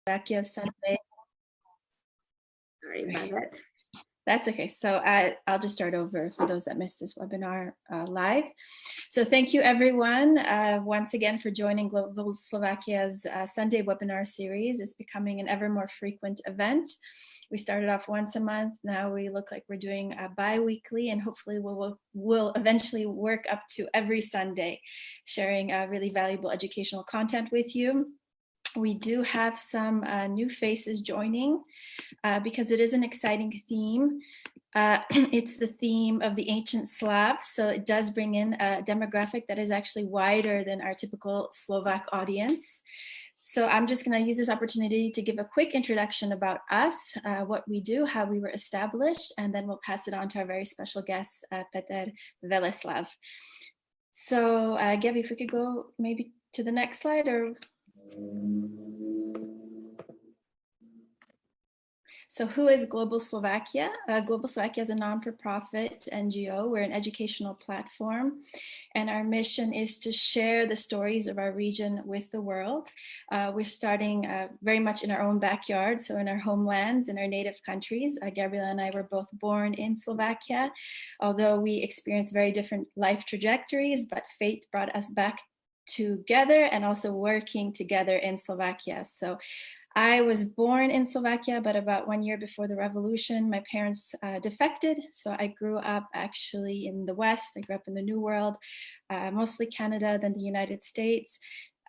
Slovakia Sunday. Sorry about that. That's okay. So I'll just start over for those that missed this webinar live. So thank you everyone once again for joining Global Slovakia's Sunday webinar series. It's becoming an ever more frequent event. We started off once a month. Now we look like we're doing bi-weekly, and hopefully we'll eventually work up to every Sunday, sharing really valuable educational content with you. We do have some new faces joining because it is an exciting theme. It's the theme of the ancient Slavs, so it does bring in a demographic that is actually wider than our typical Slovak audience. So I'm just going to use this opportunity to give a quick introduction about us, what we do, how we were established, and then we'll pass it on to our very special guest, Peter Weleslaw. So Gabby, if we could go maybe to the next slide, or... So who is Global Slovakia? Global Slovakia is a non-for-profit NGO. We're an educational platform, and our mission is to share the stories of our region with the world. We're starting very much in our own backyard, so in our homelands, in our native countries. Gabriela and I were both born in Slovakia, although we experienced very different life trajectories, but fate brought us back together and also working together in Slovakia. So I was born in Slovakia, but about 1 year before the revolution, my parents defected. So I grew up actually in the West. I grew up in the New World, mostly Canada, then the United States.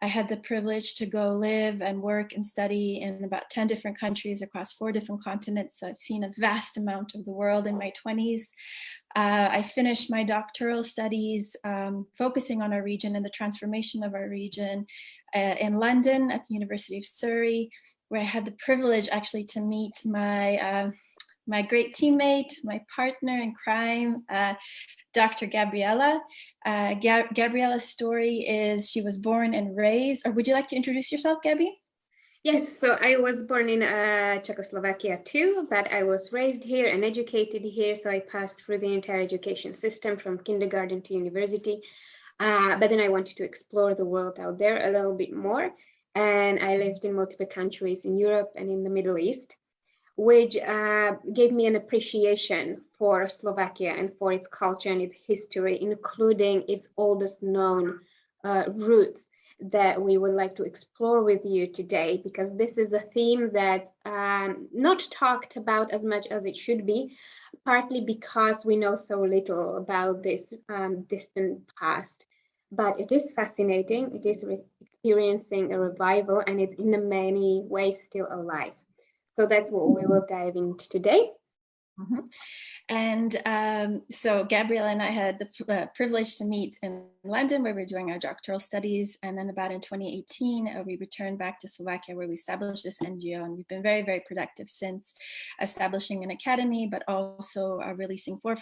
I had the privilege to go live and work and study in about 10 different countries across 4 different continents. So I've seen a vast amount of the world in my 20s. I finished my doctoral studies focusing on our region and the transformation of our region in London at the University of Surrey, where I had the privilege actually to meet my my great teammate, my partner in crime, Dr. Gabriela. Gabriela's story is she was born and raised, or would you like to introduce yourself, Gabby? Yes, so I was born in Czechoslovakia too, but I was raised here and educated here. So I passed through the entire education system from kindergarten to university. But then I wanted to explore the world out there a little bit more. And I lived in multiple countries in Europe and in the Middle East, which gave me an appreciation for Slovakia and for its culture and its history, including its oldest known roots that we would like to explore with you today, because this is a theme that's not talked about as much as it should be, partly because we know so little about this distant past. But it is fascinating. It is experiencing a revival, and it's in many ways still alive. So that's what we will dive into today. Mm-hmm. And so Gabriela and I had the privilege to meet in London, where we were doing our doctoral studies. And then about in 2018, we returned back to Slovakia, where we established this NGO. And we've been very, very productive since, establishing an academy, but also releasing four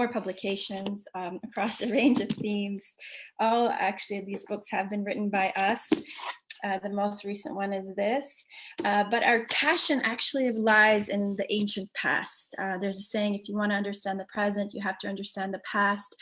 publications across a range of themes. All actually, these books have been written by us. The most recent one is this, but our passion actually lies in the ancient past. There's a saying, if you want to understand the present, you have to understand the past.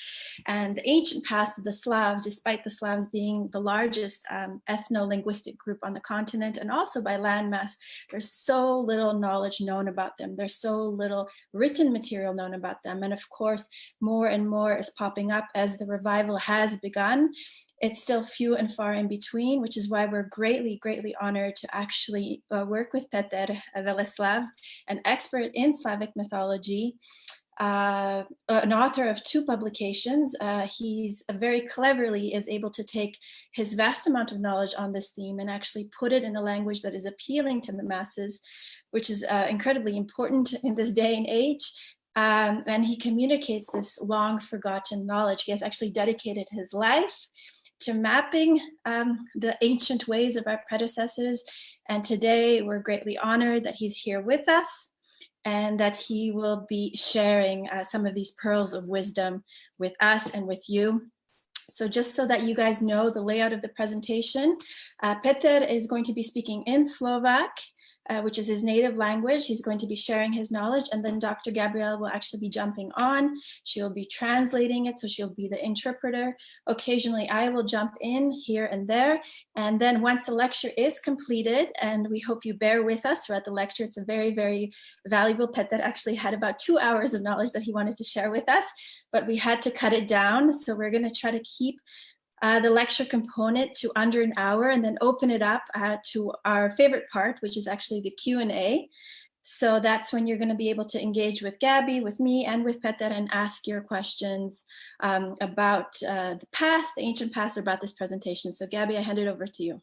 And the ancient past of the Slavs, despite the Slavs being the largest ethno-linguistic group on the continent, and also by landmass, there's so little knowledge known about them. There's so little written material known about them. And of course, more and more is popping up as the revival has begun. It's still few and far in between, which is why we're greatly, greatly honored to actually work with Peter Weleslaw, an expert in Slavic mythology, an author of 2 publications. He's very cleverly is able to take his vast amount of knowledge on this theme and actually put it in a language that is appealing to the masses, which is incredibly important in this day and age. And he communicates this long forgotten knowledge. He has actually dedicated his life to mapping the ancient ways of our predecessors. And today we're greatly honored that he's here with us and that he will be sharing some of these pearls of wisdom with us and with you. So just so that you guys know the layout of the presentation, Peter is going to be speaking in Slovak. which is his native language. He's going to be sharing his knowledge, and then Dr. Gabrielle will actually be jumping on. She'll be translating it, so she'll be the interpreter. Occasionally, I will jump in here and there, and then once the lecture is completed, and we hope you bear with us throughout the lecture, it's a very, very valuable pet that actually had about 2 hours of knowledge that he wanted to share with us, but we had to cut it down, so we're going to try to keep the lecture component to under an hour and then open it up to our favorite part, which is actually the Q&A. So that's when you're going to be able to engage with Gabby, with me, and with Peter and ask your questions about the past, the ancient past, or about this presentation. So Gabby, I hand it over to you.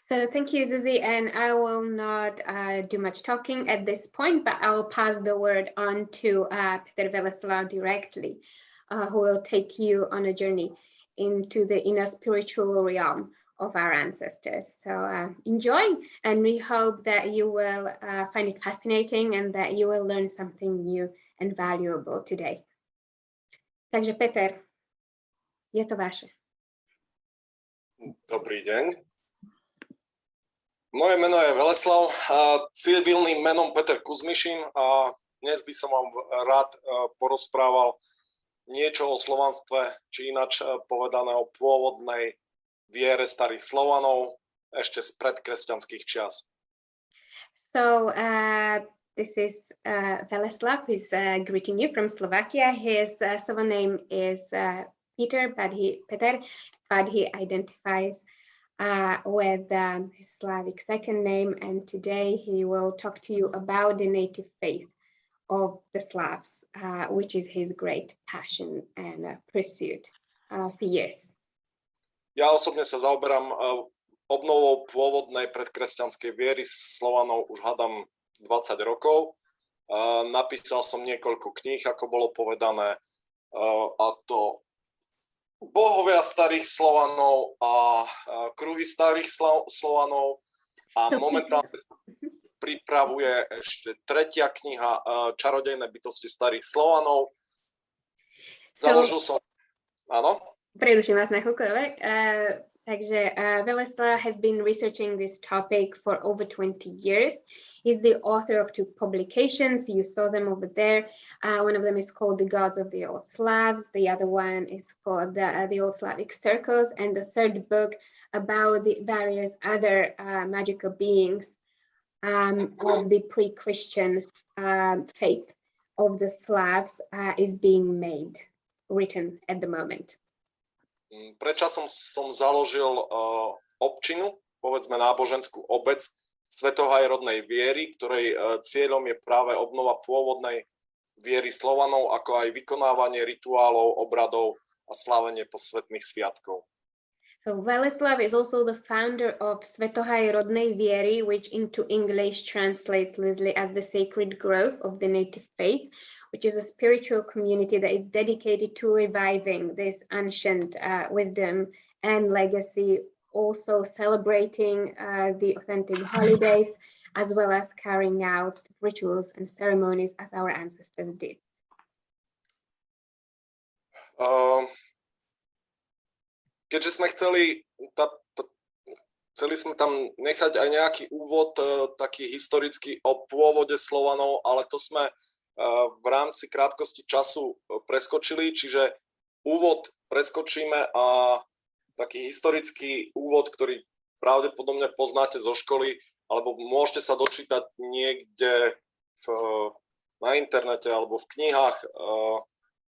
So thank you, Zuzi, and I will not do much talking at this point, but I will pass the word on to Peter Weleslaw directly, who will take you on a journey into the inner spiritual realm of our ancestors. So enjoy, and we hope that you will find it fascinating and that you will learn something new and valuable today. Takže Peter, je to vaše. Dobrý deň. Moje meno je Weleslaw, civilným menom Peter Kuzmišin, a dnes by som vám rád porozprával niečo o slovanstve, či ináč povedané o pôvodnej viere starých Slovanov ešte z predkresťanských čias. So this is Weleslaw, who's greeting you from Slovakia. His Slovak name is Peter, but he identifies with his Slavic second name, and today he will talk to you about the native faith of the Slavs, which is his great passion and pursuit for years. Ja osobne sa zaoberám obnovou pôvodnej predkresťanskej viery Slovanov už hádam 20 rokov. Napísal som niekoľko kníh, ako bolo povedané, a to Bohovia starých Slovanov a Kruhy starých Slovanov, a momentálne pripravuje ešte tretia kniha Čarodejné bytosti starých Slovanov. Založil som... Áno? Preruším vás na chvíľku, dobre? Takže Weleslaw has been researching this topic for over 20 years. He's the author of 2 publications. You saw them over there. One of them is called The Gods of the Old Slavs. The other one is called The Old Slavic Circles. And the third book about the various other magical beings of the pre-Christian faith of the Slavs is being written at the moment. Pred časom som založil občinu, povedzme náboženskú obec svetohajrodnej viery, ktorej cieľom je práve obnova pôvodnej viery Slovanov, ako aj vykonávanie rituálov, obradov a slávenie posvetných sviatkov. So Weleslaw is also the founder of Svetohajrodnej viery, which into English translates loosely as the sacred growth of the native faith, which is a spiritual community that is dedicated to reviving this ancient wisdom and legacy, also celebrating the authentic holidays, as well as carrying out rituals and ceremonies as our ancestors did. Keďže sme chceli sme tam nechať aj nejaký úvod, taký historický o pôvode Slovanov, ale to sme v rámci krátkosti času preskočili, čiže úvod preskočíme a taký historický úvod, ktorý pravdepodobne poznáte zo školy, alebo môžete sa dočítať niekde na internete alebo v knihách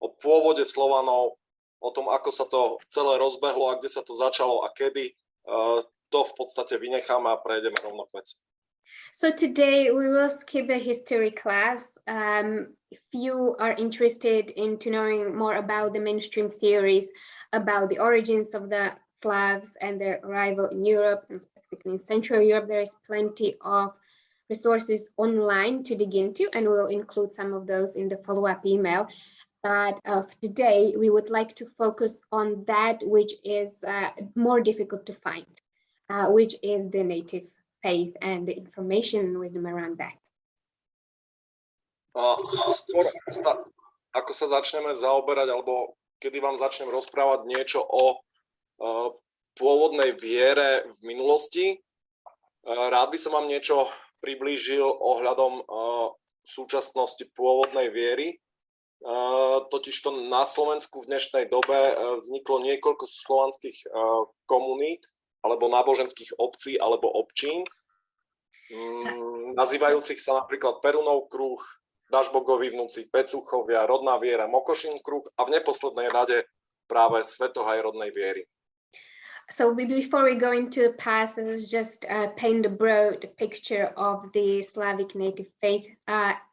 o pôvode Slovanov, o tom, ako sa to celé rozbehlo a kde sa to začalo a kedy, to v podstate vynecháme a prejdeme rovno k veci. So today we will skip a history class. If you are interested into knowing more about the mainstream theories about the origins of the Slavs and their arrival in Europe, and specifically in Central Europe, there is plenty of resources online to dig into, and we'll include some of those in the follow-up email. But today we would like to focus on that which is more difficult to find, which is the native faith and the information and wisdom around that. Skôr ako sa začneme zaoberať, alebo kedy vám začnem rozprávať niečo o pôvodnej viere v minulosti, rád by som vám niečo priblížil ohľadom súčasnosti pôvodnej viery. Totižto na Slovensku v dnešnej dobe vzniklo niekoľko slovanských komunít alebo náboženských obcí alebo občín, nazývajúcich sa napríklad Perunov kruh, Dažbogovi vnúci, Pecuchovia, Rodná viera, Mokošin kruh a v neposlednej rade práve Svetohaj rodnej viery. So before we go into the past, let's just paint a broad picture of the Slavic native faith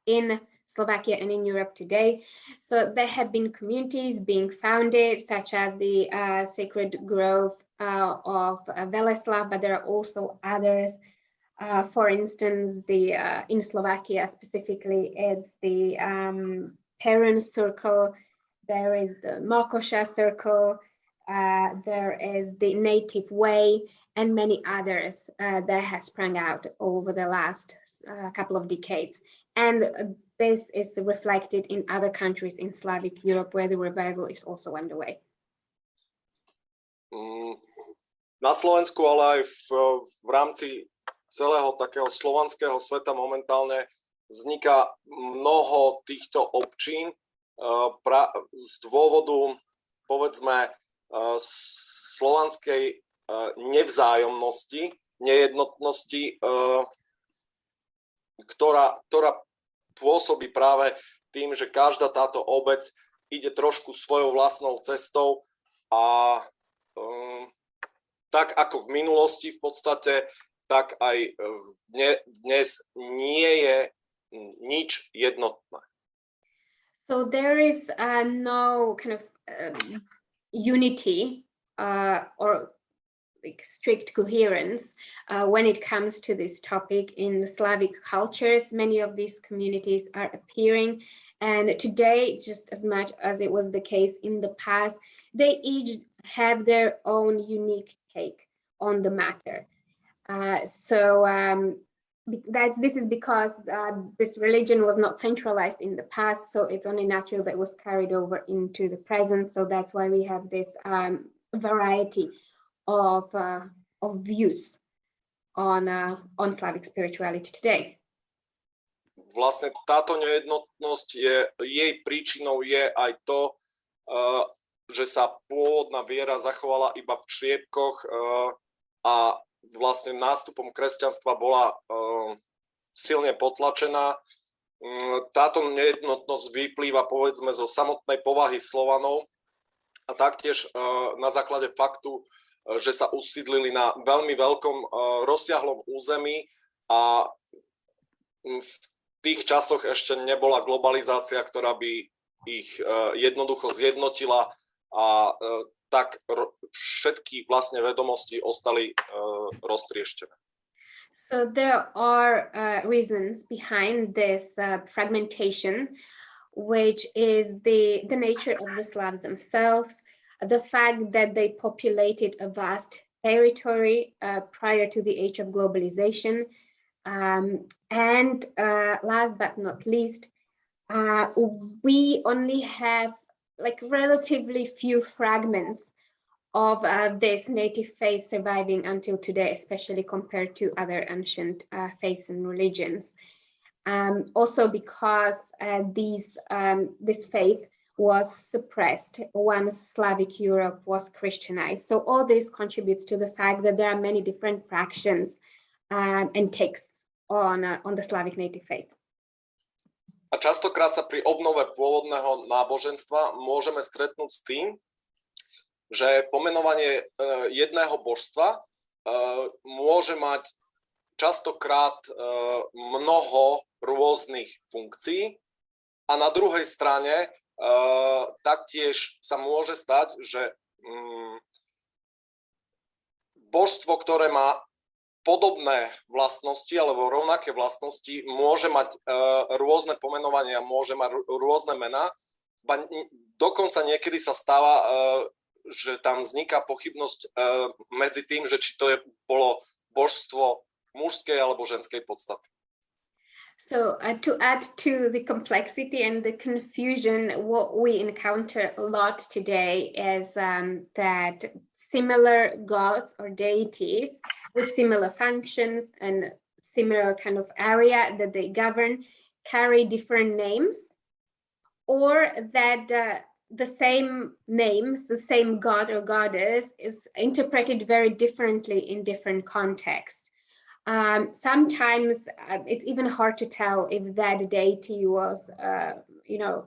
in Slovakia and in Europe today. So there have been communities being founded, such as the Sacred Grove of Weleslaw, but there are also others. For instance, in Slovakia specifically, it's the Perun Circle, there is the Mokosha Circle, there is the Native Way, and many others that has sprung out over the last couple of decades. And this is reflected in other countries in Slavic Europe where the revival is also underway. Na Slovensku, ale aj v rámci celého takého slovanského sveta momentálne vzniká mnoho týchto občín z dôvodu, povedzme, slovanskej nevzájomnosti, nejednotnosti, ktorá pôsobí práve tým, že každá táto obec ide trošku svojou vlastnou cestou a tak ako v minulosti v podstate, tak aj dnes nie je nič jednotné. So there is no kind of unity or like strict coherence when it comes to this topic in the Slavic cultures. Many of these communities are appearing, and today, just as much as it was the case in the past, they each have their own unique take on the matter. This is because this religion was not centralized in the past, so it's only natural that it was carried over into the present. So that's why we have this variety of views on Slavic spirituality today. Vlastne táto nejednotnosť jej príčinou je aj to, že sa pôvodná viera zachovala iba v čriepkoch a vlastne nástupom kresťanstva bola silne potlačená. Táto nejednotnosť vyplýva povedzme zo samotnej povahy Slovanov a taktiež na základe faktu, že sa usídlili na veľmi veľkom rozsiahlom území a v tých časoch ešte nebola globalizácia, ktorá by ich jednoducho zjednotila a tak všetky vlastne vedomosti ostali roztrieštené. So there are reasons behind this fragmentation, which is the nature of the Slavs themselves, the fact that they populated a vast territory prior to the age of globalization, and last but not least, we only have like relatively few fragments of this native faith surviving until today, especially compared to other ancient faiths and religions. Also because this faith was suppressed once Slavic Europe was Christianized. So all this contributes to the fact that there are many different fractions and takes on the Slavic native faith. A častokrát sa pri obnove pôvodného náboženstva môžeme stretnúť s tým, že pomenovanie jedného božstva môže mať častokrát mnoho rôznych funkcií a na druhej strane taktiež sa môže stať, že božstvo, ktoré má podobné vlastnosti alebo rovnaké vlastnosti, môže mať rôzne pomenovania, môže mať rôzne mená. Dokonca niekedy sa stáva, že tam vzniká pochybnosť medzi tým, že či to bolo božstvo mužskej alebo ženskej podstaty. So to add to the complexity and the confusion, what we encounter a lot today is that similar gods or deities with similar functions and similar kind of area that they govern carry different names, or that the same names, the same god or goddess is interpreted very differently in different contexts. Sometimes it's even hard to tell if that deity was,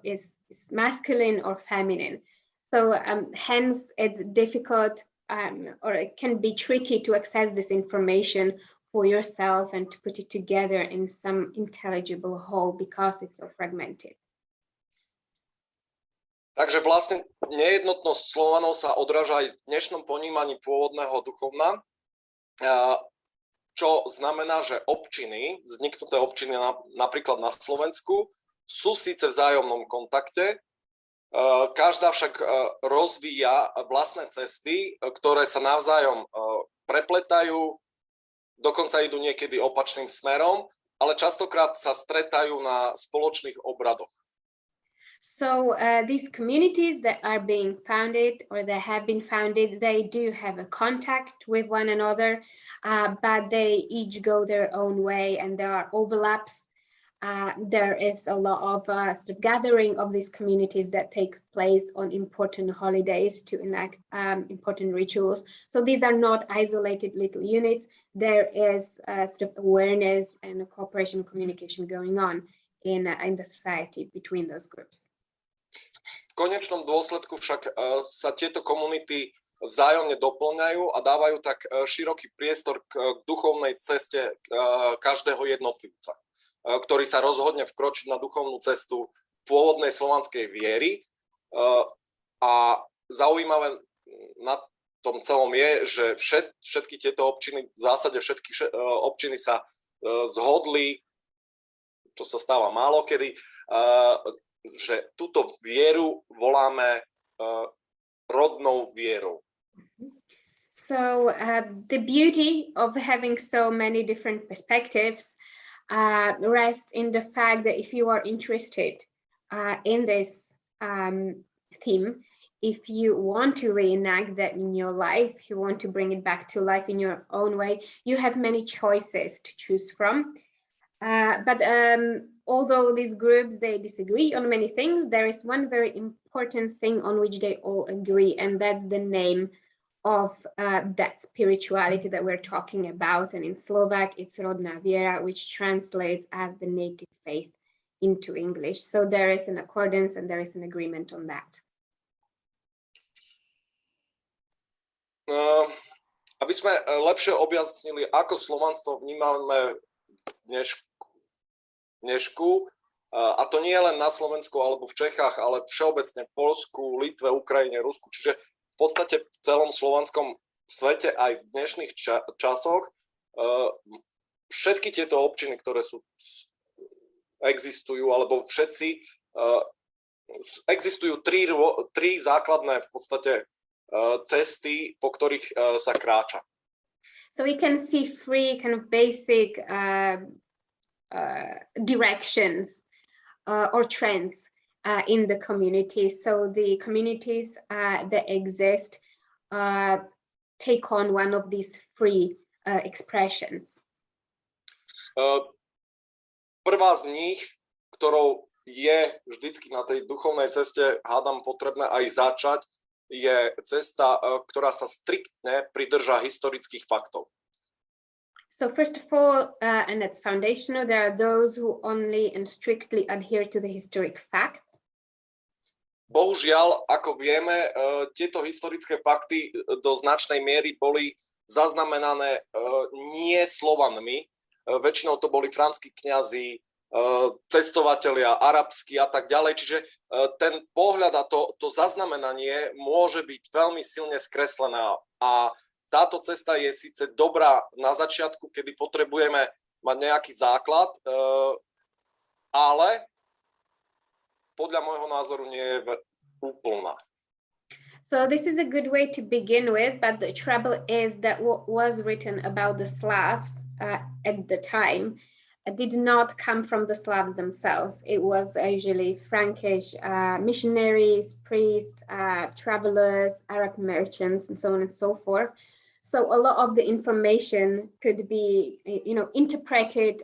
is masculine or feminine. So hence it's difficult or it can be tricky to access this information for yourself and to put it together in some intelligible whole because it's so fragmented. Takže vlastne nejednotnosť Slovanov sa odráža aj v dnešnom ponímaní pôvodného duchovna, čo znamená, že občiny, vzniknuté občiny napríklad na Slovensku, sú síce v vzájomnom kontakte, každá však rozvíja vlastné cesty, ktoré sa navzájom prepletajú, dokonca idú niekedy opačným smerom, ale častokrát sa stretajú na spoločných obradoch. So these communities that are being founded or that have been founded, they do have a contact with one another, but they each go their own way and there are overlaps. There is a lot of sort of gathering of these communities that take place on important holidays to enact important rituals. So these are not isolated little units. There is sort of awareness and a cooperation communication going on in the society between those groups. V konečnom dôsledku však sa tieto komunity vzájomne doplňajú a dávajú tak široký priestor k duchovnej ceste každého jednotlivca, ktorý sa rozhodne vkročiť na duchovnú cestu pôvodnej slovanskej viery. A zaujímavé na tom celom je, že všetky tieto občiny, v zásade všetky občiny sa zhodli, čo sa stáva málokedy, že túto vieru voláme rodnou vierou. So the beauty of having so many different perspectives rests in the fact that if you are interested in this theme, if you want to reenact that in your life, if you want to bring it back to life in your own way, you have many choices to choose from. But although these groups, they disagree on many things, there is one very important thing on which they all agree, and that's the name of that spirituality that we're talking about. And in Slovak, it's rodná viera, which translates as the native faith into English. So there is an accordance and there is an agreement on that. Aby sme lepšie objasnili, ako slovanstvo vnímame dnešku, a to nie len na Slovensku alebo v Čechách, ale všeobecne v Poľsku, Litve, Ukrajine, Rusku, čiže v podstate v celom slovanskom svete aj v dnešných časoch všetky tieto občiny, ktoré existujú, alebo všetci, existujú tri základné v podstate cesty, po ktorých sa kráča. So we can see three kind of basic directions or trends in the community. So the communities that exist take on one of these three expressions. Prvá z nich, ktorou je vždycky na tej duchovnej ceste, hádam, potrebné aj začať, je cesta, ktorá sa striktne pridržá historických faktov. So first of all, and that's foundational, there are those who only and strictly adhere to the historic facts. Bohužiaľ, ako vieme, tieto historické fakty do značnej miery boli zaznamenané nie Slovanmi. Väčšinou to boli franskí kňazi, cestovatelia, arabskí a tak ďalej. Čiže ten pohľad a to zaznamenanie môže byť veľmi silne skreslené. A táto cesta je síce dobrá na začiatku, kedy potrebujeme mať nejaký základ, ale podľa môjho názoru nie je úplná. So this is a good way to begin with, but the trouble is that what was written about the Slavs at the time did not come from the Slavs themselves. It was usually Frankish missionaries, priests, travelers, Arab merchants, and so on and so forth. So a lot of the information could be, interpreted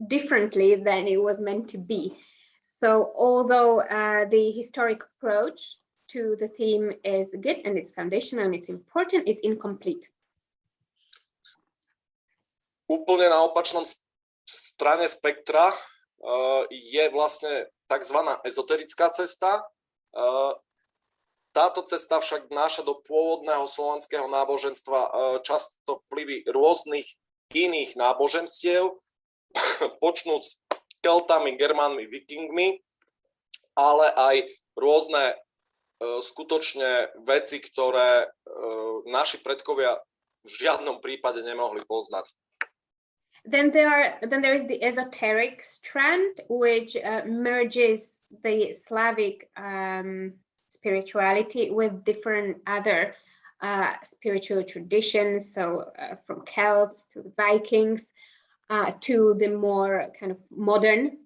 differently than it was meant to be. So although the historic approach to the theme is good and it's foundational and it's important, it's incomplete. Úplne na opačnom strane spektra je vlastne takzvaná ezoterická cesta. Táto cesta však vnáša do pôvodného slovanského náboženstva často vplyvy rôznych iných náboženstiev, počnúc s Keltami, Germánmi, Vikingmi, ale aj rôzne skutočne veci, ktoré naši predkovia v žiadnom prípade nemohli poznať. Then there is the esoteric strand, which merges the Slavic spirituality with different other spiritual traditions. So from Celts to the Vikings to the more kind of modern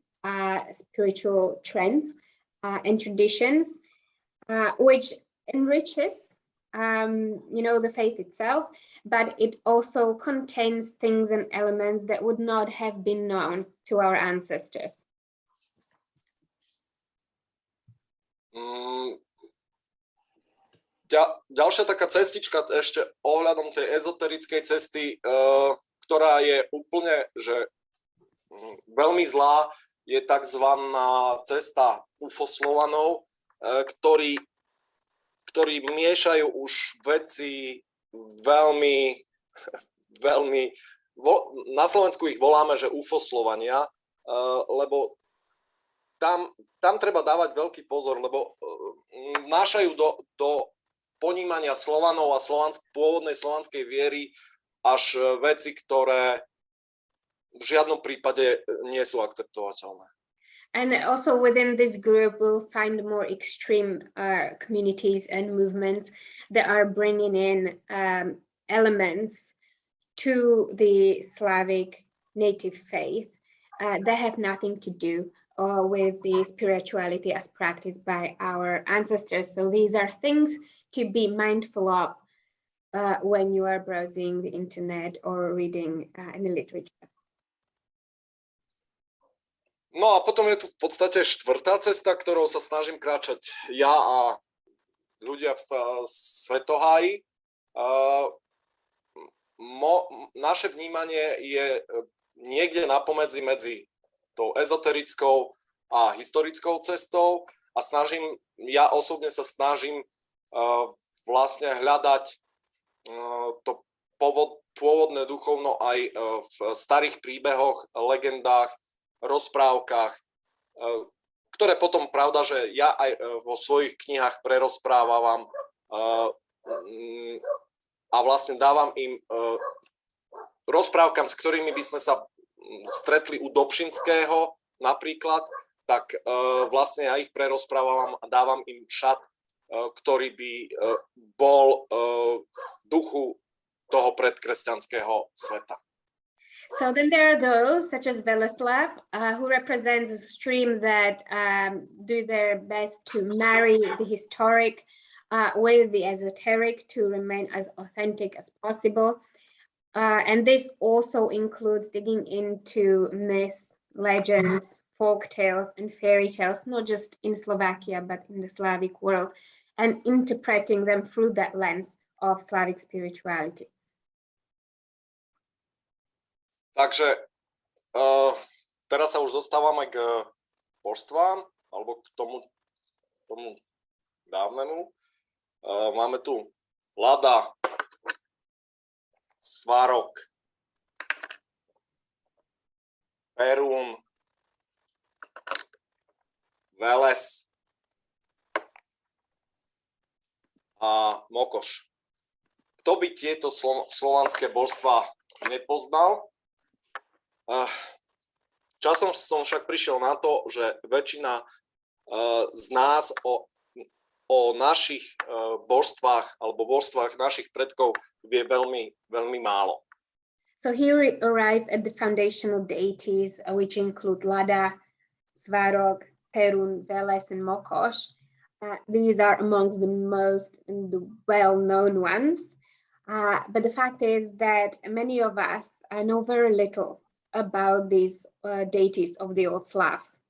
spiritual trends and traditions, which enriches the faith itself, but it also contains things and elements that would not have been known to our ancestors. Ďalšia taká cestička ešte ohľadom tej ezoterickej cesty, ktorá je úplne že veľmi zlá, je takzvaná cesta UFO-Slovanov, ktorí miešajú už veci veľmi, na Slovensku ich voláme, že UFO-Slovania, lebo tam treba dávať veľký pozor, lebo vnášajú do ponímania Slovanov a pôvodnej slovanskej viery až veci, ktoré v žiadnom prípade nie sú akceptovateľné. And also within this group, we'll find more extreme communities and movements that are bringing in elements to the Slavic native faith that have nothing to do with the spirituality as practiced by our ancestors. So these are things to be mindful of when you are browsing the internet or reading in the literature. No a potom je tu v podstate štvrtá cesta, ktorou sa snažím kráčať ja a ľudia v svetoháji. Naše vnímanie je niekde napomedzi medzi tou ezoterickou a historickou cestou a ja osobne sa snažím vlastne hľadať to pôvodné duchovno aj v starých príbehoch, legendách, rozprávkach, ktoré potom, pravda, že ja aj vo svojich knihách prerozprávam a vlastne dávam im rozprávkam, s ktorými by sme sa stretli u Dobšinského napríklad, tak vlastne ja ich prerozprávam a dávam im šat, ktorý by bol v duchu toho predkresťanského sveta. So then there are those, such as Weleslaw, who represents a stream that do their best to marry the historic with the esoteric to remain as authentic as possible. And this also includes digging into myths, legends, folk tales, and fairy tales, not just in Slovakia, but in the Slavic world, and interpreting them through that lens of Slavic spirituality. Takže teraz sa už dostávame k božstvám, alebo k tomu dávnemu. Máme tu Lada, Svarok, Perún, Veles a Mokoš. Kto by tieto slovanské božstvá nepoznal? Časom som však prišiel na to, že väčšina z nás o našich božstvách alebo božstvách našich predkov vie veľmi, veľmi málo. So here we arrive at the foundational deities, which include Lada, Svarog, Perun, Veles, and Mokosh. These are amongst the most and the well-known ones. But the fact is that many of us know very little about these deities of the old Slavs.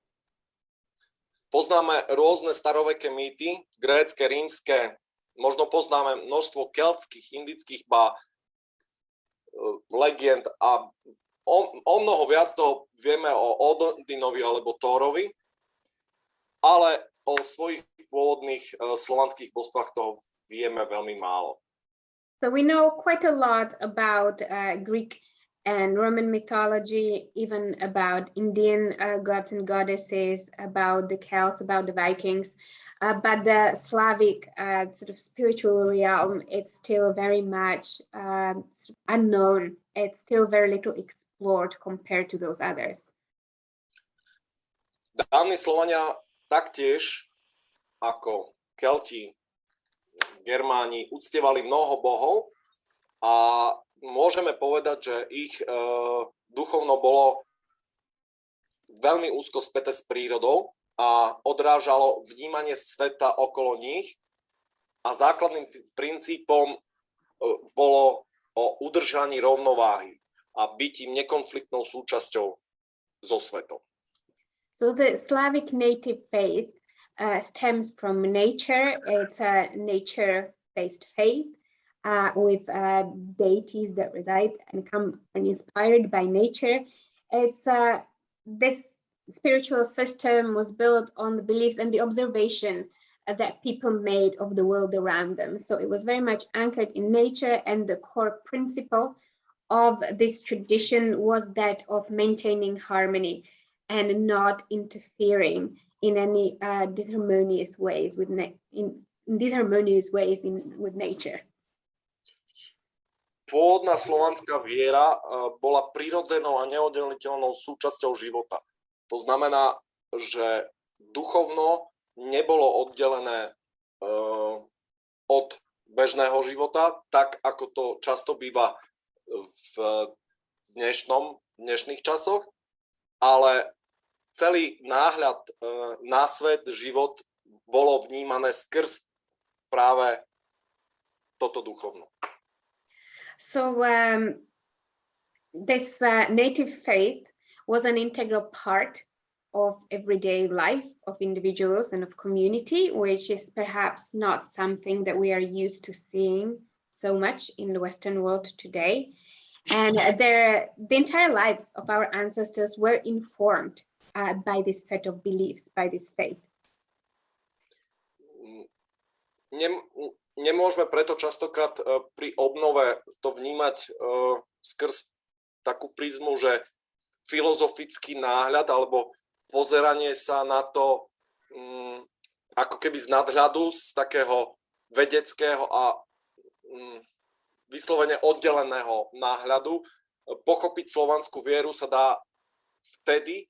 Poznáme rôzne staroveké mýty, grécke, rímske, možno poznáme množstvo keltských, indických legend a o mnoho viac toho vieme o Odinovi alebo Thorovi, ale o svojich pôvodných slovanských božstvách toho vieme veľmi málo. So we know quite a lot about Greek and Roman mythology, even about Indian gods and goddesses, about the Celts, about the Vikings. But the Slavic sort of spiritual realm, it's still very much unknown. It's still very little explored compared to those others. Dávni Slovania taktiež, ako Kelti, Germáni, uctievali mnoho bohov a môžeme povedať, že ich duchovno bolo veľmi úzko späté s prírodou a odrážalo vnímanie sveta okolo nich a základným princípom bolo o udržaní rovnováhy a bytím nekonfliktnou súčasťou so svetom. So the Slavic native faith stems from nature. It's a nature-based faith with deities that reside and come and inspired by nature. It's this spiritual system was built on the beliefs and the observation that people made of the world around them. So it was very much anchored in nature, and the core principle of this tradition was that of maintaining harmony and not interfering in any disharmonious ways with with nature. Pôvodná slovanská viera bola prirodzenou a neoddeliteľnou súčasťou života. To znamená, že duchovno nebolo oddelené od bežného života, tak ako to často býva v dnešných časoch, ale celý náhľad na svet, život bolo vnímané skrz práve toto duchovno. So this native faith was an integral part of everyday life of individuals and of community, which is perhaps not something that we are used to seeing so much in the Western world today. And the entire lives of our ancestors were informed by this set of beliefs, by this faith. Nemôžeme preto častokrát pri obnove to vnímať skrz takú prízmu, že filozofický náhľad alebo pozeranie sa na to ako keby z nadhľadu, z takého vedeckého a vyslovene oddeleného náhľadu. Pochopiť slovanskú vieru sa dá vtedy,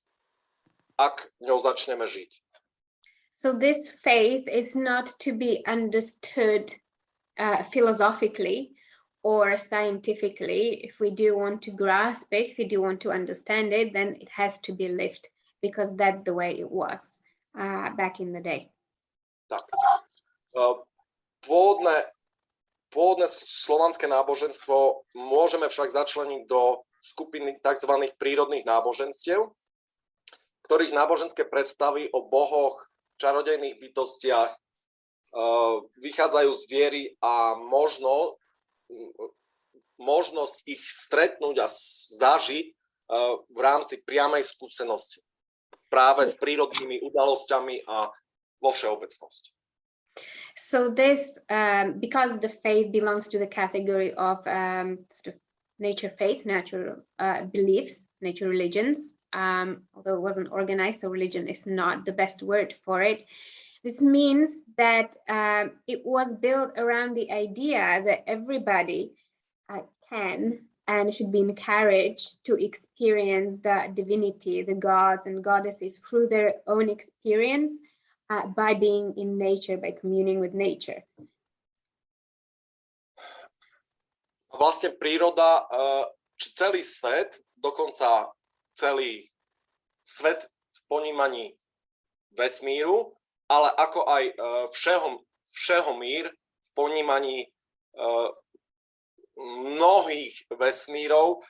ak ňou začneme žiť. So this faith is not to be understood philosophically or scientifically. If we do want to grasp it, if we do want to understand it, then it has to be lived, because that's the way it was back in the day. Tak. Pôvodné slovanské náboženstvo môžeme však začleniť do skupiny tzv. Prírodných náboženstiev, ktorých náboženské predstavy o bohoch, čarodejných bytostiach vychádzajú z viery a možnosť ich stretnúť a zažiť v rámci priamej skúsenosti práve s prírodnými udalosťami a vo všeobecnosti. So this, because the faith belongs to the category of sort of nature faith, natural beliefs, nature religions, although it wasn't organized, so religion is not the best word for it. This means that it was built around the idea that everybody can and should be encouraged to experience the divinity, the gods and goddesses through their own experience by being in nature, by communing with nature. Vlastne príroda, či celý svet, dokonca celý svet v ponímaní vesmíru, ale ako aj všeho mír v ponímaní mnohých vesmírov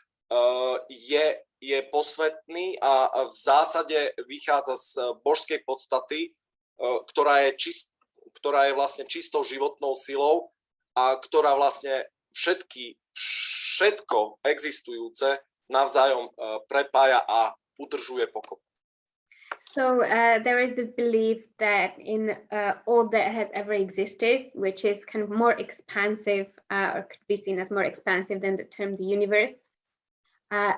je posvetný a v zásade vychádza z božskej podstaty, ktorá je vlastne čistou životnou silou a ktorá vlastne všetko existujúce navzájom prepája a udržuje pokope. So there is this belief that in all that has ever existed, which is kind of more expansive or could be seen as more expansive than the term the universe.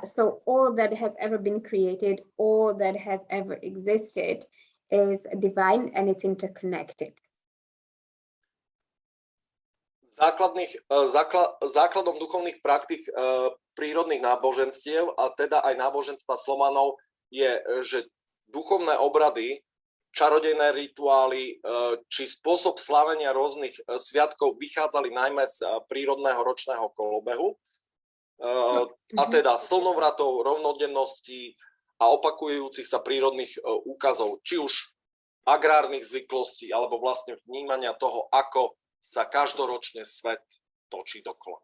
So all that has ever been created, all that has ever existed is divine and it's interconnected. Základom duchovných praktík prírodných náboženstiev a teda aj náboženstva Slovanov je, že duchovné obrady, čarodejné rituály či spôsob slávenia rôznych sviatkov vychádzali najmä z prírodného ročného kolobehu, a teda slnovratov, rovnodennosti a opakujúcich sa prírodných úkazov, či už agrárnych zvyklostí, alebo vlastne vnímania toho, ako sa každoročne svet točí dokola.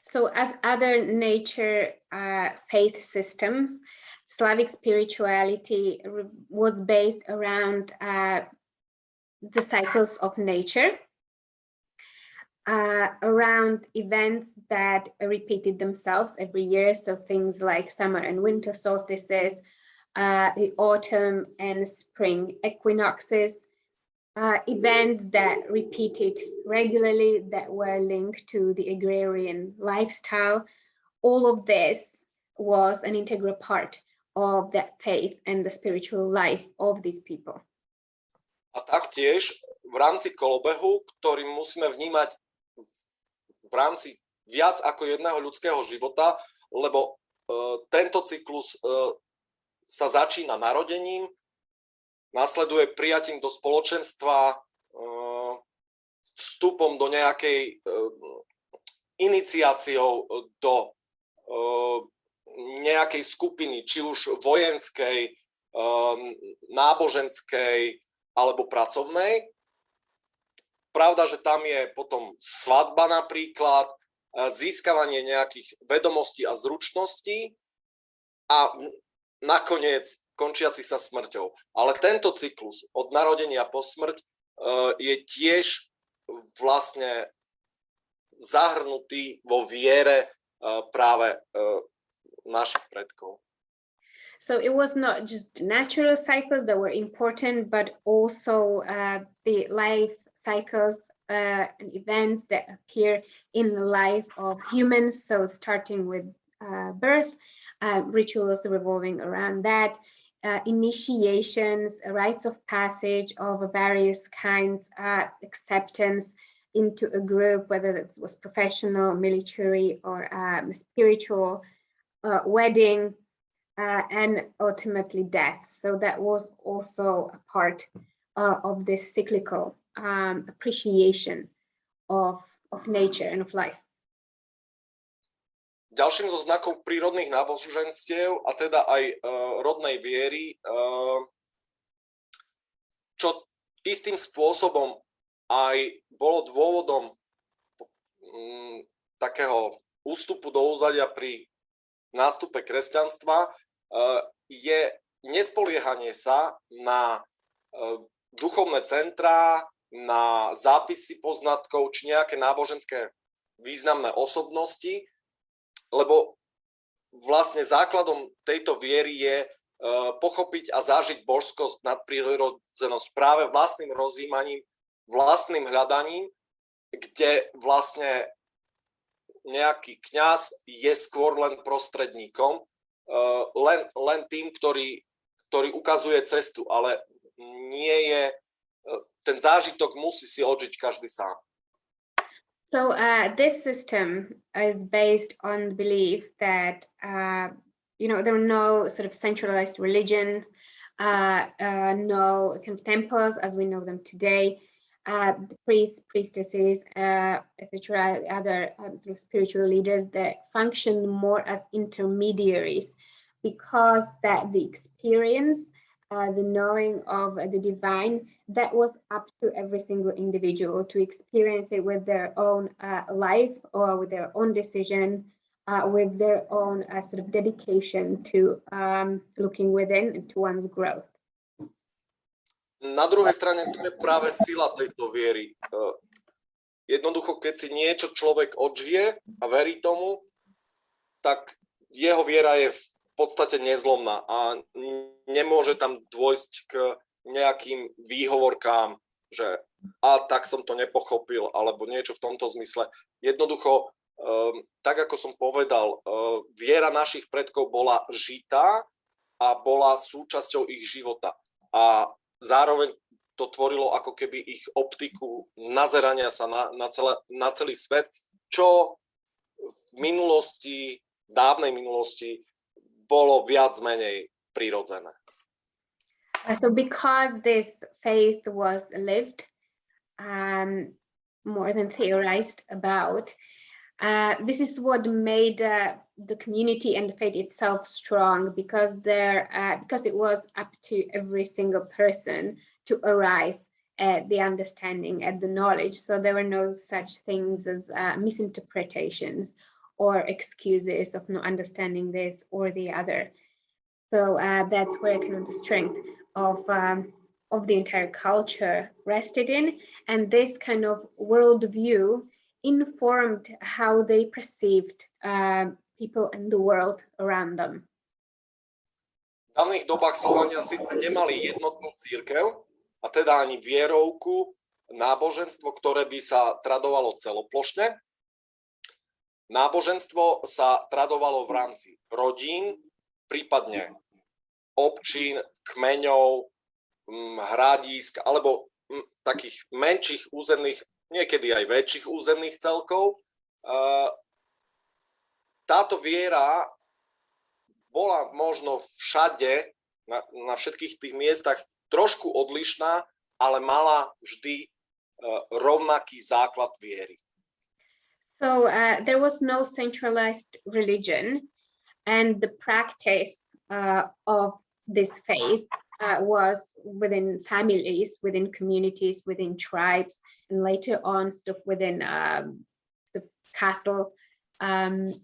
So as other nature faith systems, Slavic spirituality was based around the cycles of nature, around events that repeated themselves every year. So things like summer and winter solstices, the autumn and spring equinoxes, events that repeated regularly that were linked to the agrarian lifestyle. All of this was an integral part of that faith and the spiritual life of these people. A taktiež v rámci kolobehu, ktorý musíme vnímať v rámci viac ako jedného ľudského života, lebo tento cyklus sa začína narodením, nasleduje prijatím do spoločenstva, vstupom do nejakej iniciáciou do nejakej skupiny, či už vojenskej, náboženskej alebo pracovnej. Pravda, že tam je potom svadba napríklad, získavanie nejakých vedomostí a zručností a nakoniec končiaci sa smrťou. Ale tento cyklus od narodenia po smrť je tiež vlastne zahrnutý vo viere práve našich predkov. So it was not just natural cycles that were important, but also the life cycles and events that appear in the life of humans. So starting with birth, rituals revolving around that, initiations, rites of passage of various kinds, acceptance into a group, whether that was professional, military, or spiritual, wedding, and ultimately death. So that was also a part of this cyclical appreciation of nature and of life. Ďalším zo znakov prírodných náboženstiev a teda aj rodnej viery, čo istým spôsobom aj bolo dôvodom takého ústupu do úzadia pri nástupe kresťanstva, je nespoliehanie sa na duchovné centrá, na zápisy poznatkov či nejaké náboženské významné osobnosti, lebo vlastne základom tejto viery je pochopiť a zažiť božskosť, nadprirodzenosť práve vlastným rozjímaním, vlastným hľadaním, kde vlastne nejaký kňaz je skôr len prostredníkom, len tým, ktorý ukazuje cestu, ale nie je, ten zážitok musí si odžiť každý sám. So this system is based on the belief that there are no sort of centralized religions, no kind of temples as we know them today. The priests, priestesses, etc., other spiritual leaders that function more as intermediaries, because that the experience the knowing of the divine, that was up to every single individual to experience it with their own life or with their own decision, with their own sort of dedication to looking within and to one's growth. Na druhej strane to je práve sila tejto viery. Jednoducho, keď si niečo človek odžije a verí tomu, tak jeho viera je v podstate nezlomná a nemôže tam dôjsť k nejakým výhovorkám, že tak som to nepochopil, alebo niečo v tomto zmysle. Jednoducho, tak ako som povedal, viera našich predkov bola žitá a bola súčasťou ich života. A zároveň to tvorilo ako keby ich optiku nazerania sa na celý svet, čo v minulosti, dávnej minulosti, bolo viac menej prirodzené. So because this faith was lived, more than theorized about, this is what made the community and the faith itself strong, because it was up to every single person to arrive at the understanding, at the knowledge. So there were no such things as misinterpretations or excuses of not understanding this or the other. So that's where kind of the strength of the entire culture rested in, and this kind of worldview informed how they perceived people in the world around them. V daných dobách Slovania síce nemali jednotnú cirkev, a teda ani vierovku, náboženstvo, ktoré by sa tradovalo celoplošne. Náboženstvo sa tradovalo v rámci rodín, prípadne občín, kmeňov, hradísk alebo takých menších územných, niekedy aj väčších územných celkov. Táto viera bola možno všade, na všetkých tých miestach trošku odlišná, ale mala vždy rovnaký základ viery. So there was no centralized religion, and the practice of this faith was within families, within communities, within tribes, and later on stuff within castle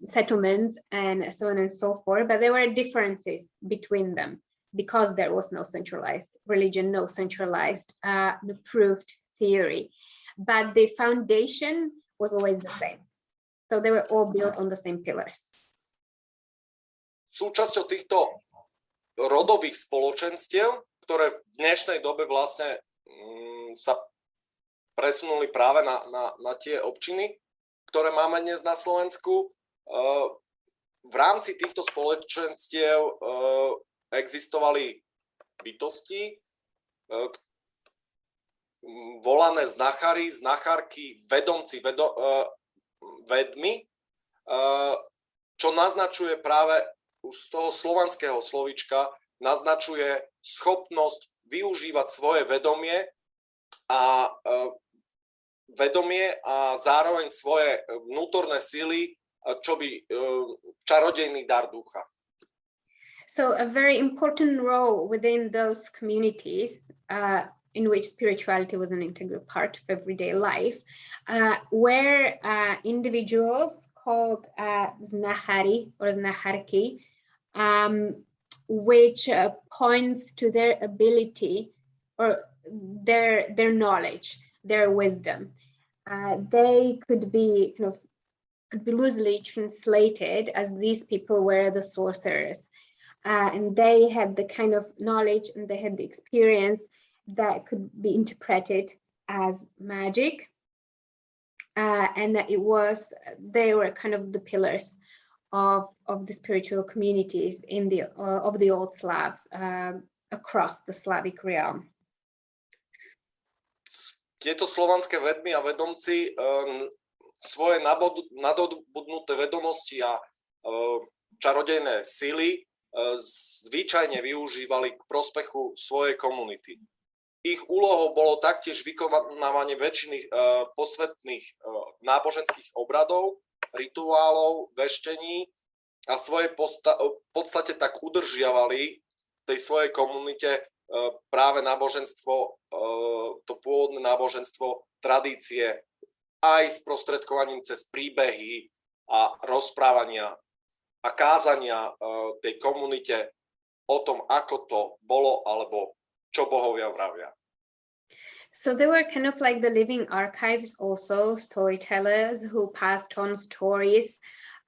settlements and so on and so forth. But there were differences between them because there was no centralized religion, no centralized proved theory. But the foundation was always the same. So they were all built on the same pillars. Súčasťou týchto rodových spoločenstiev, ktoré v dnešnej dobe vlastne sa presunuli práve na tie občiny, ktoré máme dnes na Slovensku, v rámci týchto spoločenstiev existovali bytosti, volané znachari, znachárky, vedomci, vedmi, čo naznačuje práve už z toho slovanského slovíčka, naznačuje schopnosť využívať svoje vedomie a zároveň svoje vnútorné sily, čo by čarodejný dar ducha. So a very important role within those communities in which spirituality was an integral part of everyday life, were individuals called znachari or znacharki, which points to their ability or their knowledge, their wisdom. They could be loosely translated as these people were the sorcerers, and they had the kind of knowledge and they had the experience that could be interpreted as magic, and that they were kind of the pillars of the spiritual communities of the old Slavs across the Slavic realm. Tieto slovanské vedmy a vedomci svoje nadobudnuté vedomosti a čarodejné sily zvyčajne využívali k prospechu svojej komunity. Ich úlohou bolo taktiež vykonávanie väčšiny posvetných náboženských obradov, rituálov, veštení a svoje podstate tak udržiavali tej svojej komunite práve náboženstvo, to pôvodné náboženstvo, tradície, aj sprostredkovaním cez príbehy a rozprávania a kázania tej komunite o tom, ako to bolo, alebo čo bohovia vravia. So they were kind of like the living archives, also storytellers who passed on stories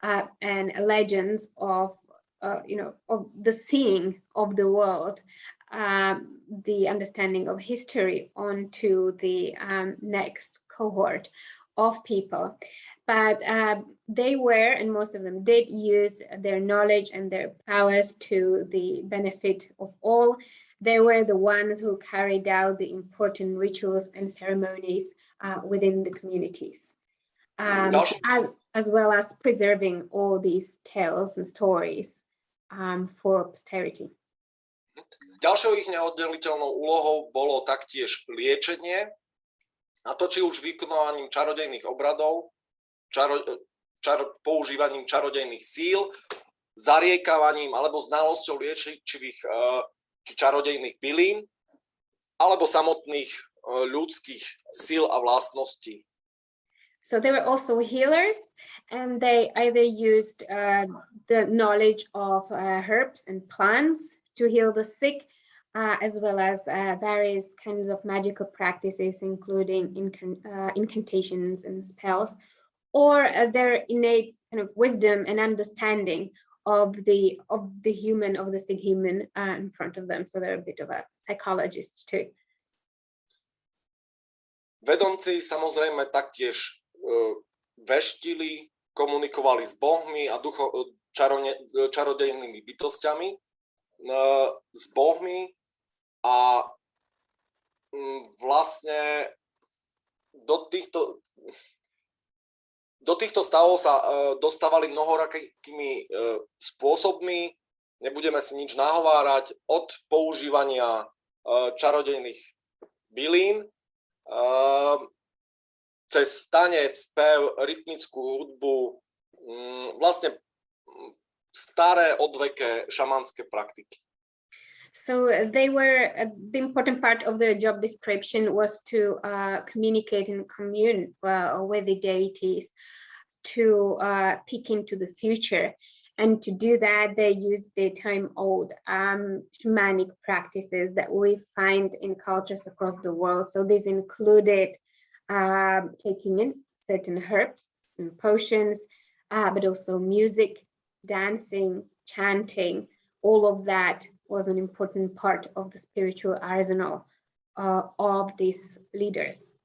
and legends of, of the seeing of the world, the understanding of history onto the next cohort of people. But they were, and most of them did, use their knowledge and their powers to the benefit of all. They were the ones who carried out the important rituals and ceremonies within the communities, as well as preserving all these tales and stories for posterity. Ďalšou ich neoddeliteľnou úlohou bolo taktiež liečenie, a to či už vykonávaním čarodejných obradov, používaním čarodejných síl, zariekavaním alebo znalosťou liečivých či čarodejných bylín, alebo samotných ľudských síl a vlastností. So they were also healers, and they either used the knowledge of herbs and plants to heal the sick, as well as various kinds of magical practices, including incantations and spells, or their innate kind of wisdom and understanding of the human, of the sick human in front of them. So they're a bit of a psychologist too. Vedomci samozrejme taktiež veštili, komunikovali s bohmi a čarodejnými bytostiami, s bohmi, a vlastne do týchto stavov sa dostávali mnohorakými spôsobmi. Nebudeme si nič nahovárať, od používania čarodejných bylín cez tanec, spev, rytmickú hudbu, vlastne staré odveké šamanské praktiky. So they were, the important part of their job description was to communicate and commune with the deities, to peek into the future. And to do that, they used the time-old shamanic practices that we find in cultures across the world. So this included taking in certain herbs and potions, but also music, dancing, chanting. All of that was an important part of the spiritual arsenal of these leaders.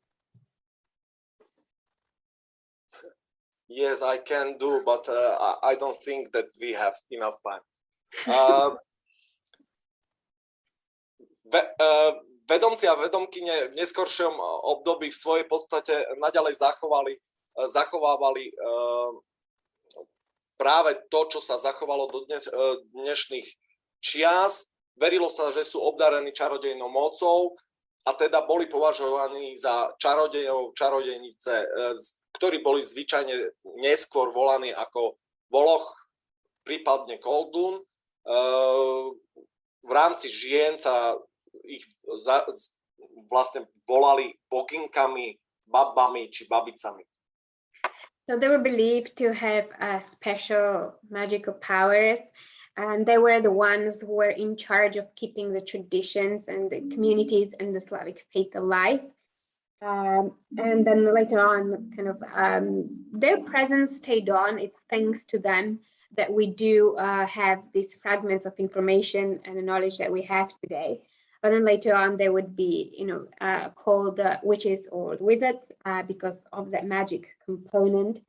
Yes, I can do, but I don't think that we have enough time. Vedomci a vedomkyne v neskoršom období v svojej podstate naďalej zachovávali práve to, čo sa zachovalo do dnešných čias. Verilo sa, že sú obdarení čarodejnou mocou a teda boli považovaní za čarodejov, čarodejnice, ktorí boli zvyčajne neskôr volaní ako Voloch, prípadne Koldún. V rámci žien sa ich vlastne volali boginkami, babami či babicami. So they were believed to have special magical powers, and they were the ones who were in charge of keeping the traditions and the communities and the Slavic faith alive. And then later on, kind of their presence stayed on. It's thanks to them that we do have these fragments of information and the knowledge that we have today. But then later on, they would be, called witches or wizards because of that magic component.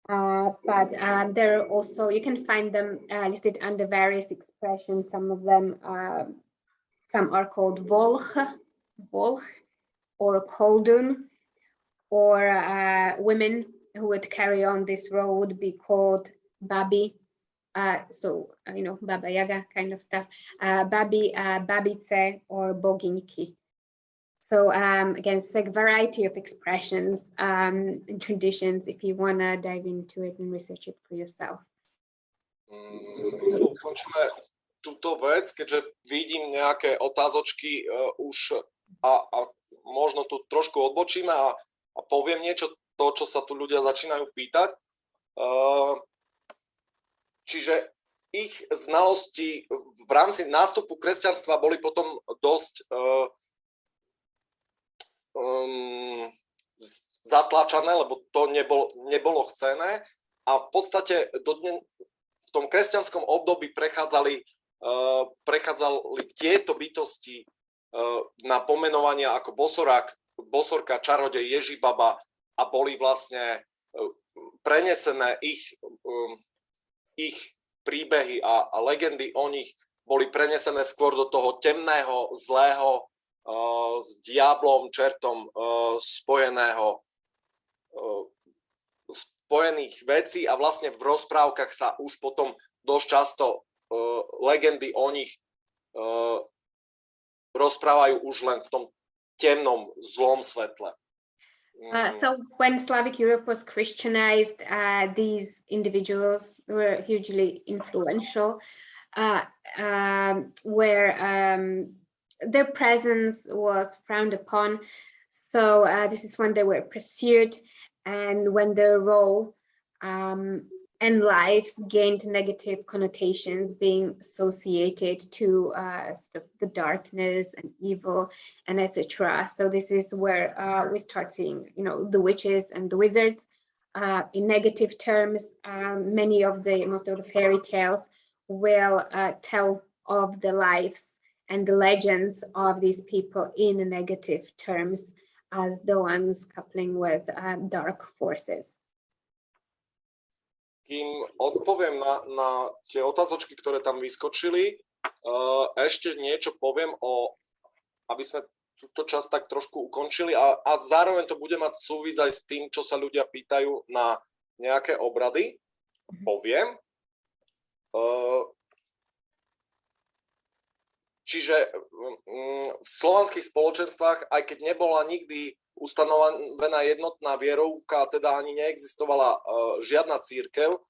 But there are also, you can find them listed under various expressions. Some of them, some are called Volch, or Koldun, or women who would carry on this role would be called Babi. So, Baba Yaga kind of stuff, Babi, Babice, or Boginki. So again, it's like a variety of expressions and traditions if you want to dive into it and research it for yourself. túto vec, keďže vidím nejaké otázočky už a možno tu trošku odbočíme a poviem niečo, to, čo sa tu ľudia začínajú pýtať. Čiže ich znalosti v rámci nástupu kresťanstva boli potom dosť zatlačané, lebo to nebolo chcené a v podstate v tom kresťanskom období prechádzali tieto bytosti na pomenovania ako bosorka, čarodej, ježibaba a boli vlastne prenesené ich príbehy a legendy o nich boli prenesené skôr do toho temného, zlého, s diablom, čertom spojených vecí a vlastne v rozprávkach sa už potom dosť často legendy o nich rozprávajú už len v tom temnom, zlom svetle. So when Slavic Europe was Christianized, these individuals were hugely influential, where their presence was frowned upon. So this is when they were pursued and when their role and lives gained negative connotations, being associated to sort of the darkness and evil and etc. So this is where we start seeing, the witches and the wizards in negative terms. Most of the fairy tales will tell of the lives and the legends of these people in negative terms as the ones coupling with dark forces. Kým odpoviem na tie otázočky, ktoré tam vyskočili, ešte niečo poviem aby sme túto časť tak trošku ukončili a zároveň to bude mať súvis aj s tým, čo sa ľudia pýtajú na nejaké obrady. Poviem. Čiže v slovanských spoločenstvách, aj keď nebola nikdy ustanovená jednotná vierovka, teda ani neexistovala žiadna cirkev,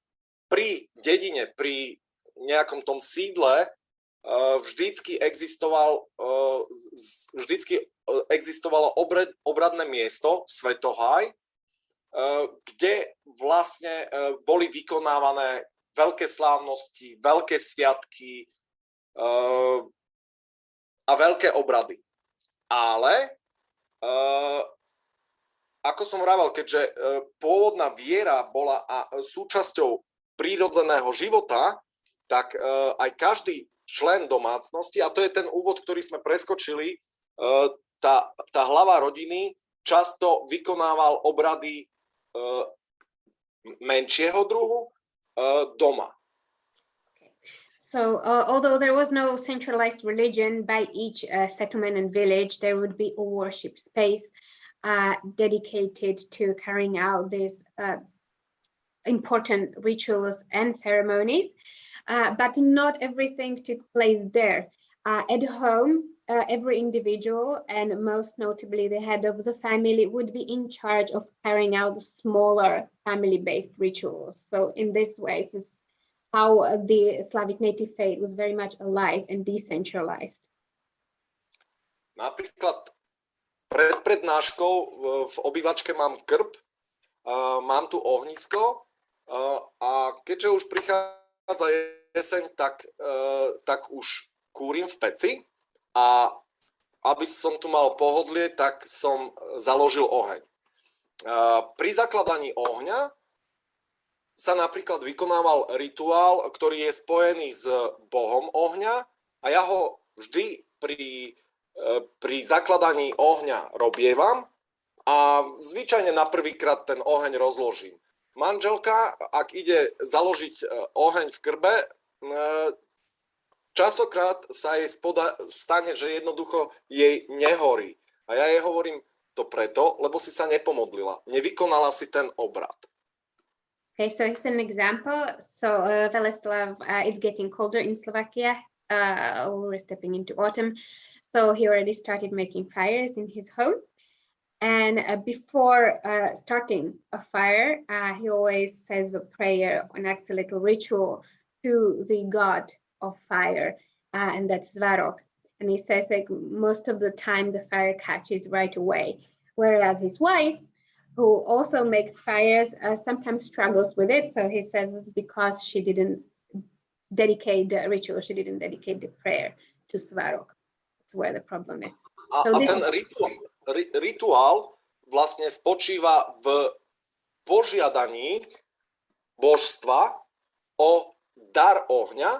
pri dedine, pri nejakom tom sídle vždycky existovalo obradné miesto, svetoháj, kde vlastne boli vykonávané veľké slávnosti, veľké sviatky a veľké obrady. Ale ako som vravel, keďže pôvodná viera bola súčasťou prírodzeného života, tak aj každý člen domácnosti, a to je ten úvod, ktorý sme preskočili, tá hlava rodiny často vykonával obrady menšieho druhu doma. So although there was no centralized religion by each settlement and village, there would be a worship space dedicated to carrying out these important rituals and ceremonies, but not everything took place there. At home, every individual, and most notably the head of the family, would be in charge of carrying out smaller family-based rituals. So in this way, this is how the Slavic native faith was very much alive and decentralized. Napríklad pred prednáškou v obývačke mám krb, mám tu ohnisko a keďže už prichádza jeseň, tak už kúrim v peci a aby som tu mal pohodlie, tak som založil oheň. Pri zakladaní ohňa sa napríklad vykonával rituál, ktorý je spojený s bohom ohňa a ja ho vždy pri zakladaní ohňa robievam a zvyčajne na prvýkrát ten oheň rozložím. Manželka, ak ide založiť oheň v krbe, častokrát sa jej stane, že jednoducho jej nehorí. A ja jej hovorím to preto, lebo si sa nepomodlila. Nevykonala si ten obrad. Okay, so here's an example. So Weleslaw, it's getting colder in Slovakia. We're stepping into autumn. So he already started making fires in his home. And before starting a fire, he always says a prayer, enacts a little ritual to the god of fire, and that's Svarog. And he says like most of the time the fire catches right away, whereas his wife, who also makes fires, sometimes struggles with it. So he says it's because she didn't dedicate the ritual, she didn't dedicate the prayer to Svarog. That's where the problem is. A ten rituál vlastne spočíva v požiadaní božstva o dar ohňa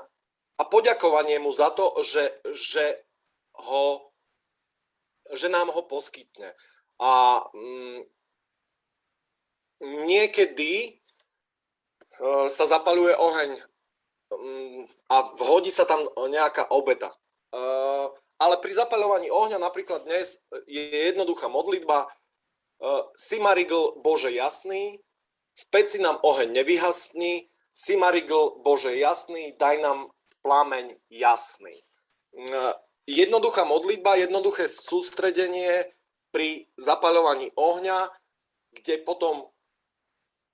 a poďakovanie mu za to, že nám ho poskytne. A niekedy sa zapaľuje oheň a vhodí sa tam nejaká obeta. Ale pri zapaľovaní ohňa napríklad dnes je jednoduchá modlitba Simarigl Bože jasný, v peci nám oheň nevyhasní, Simarigl Bože jasný, daj nám plameň jasný. Jednoduchá modlitba, jednoduché sústredenie pri zapaľovaní ohňa, kde potom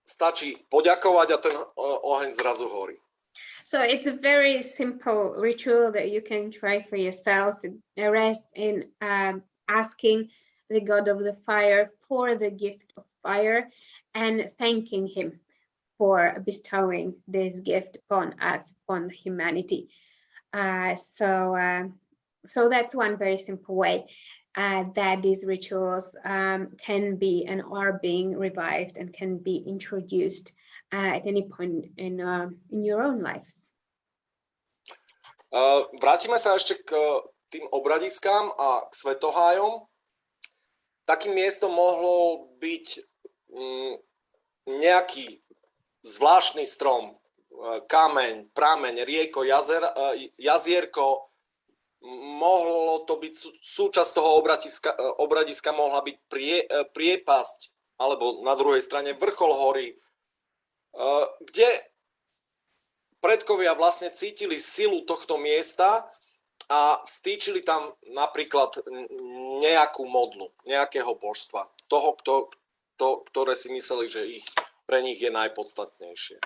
stačí poďakovať a ten oheň zrazu horí. So it's a very simple ritual that you can try for yourselves. It rests in asking the God of the fire for the gift of fire and thanking him for bestowing this gift upon us, upon humanity. So that's one very simple way that these rituals can be and are being revived and can be introduced at any point in your own lives. Vrátime sa ešte k tým obradiskám a k svetohájom. Takým miestom mohol byť nejaký zvláštny strom, kameň, prameň, rieko, jazierko. Mohlo to byť súčasť toho obradiska mohla byť priepasť, alebo na druhej strane vrchol hory, kde predkovia vlastne cítili silu tohto miesta a vstýčili tam napríklad nejakú modlu, nejakého božstva, toho, ktoré si mysleli, že pre nich je najpodstatnejšie.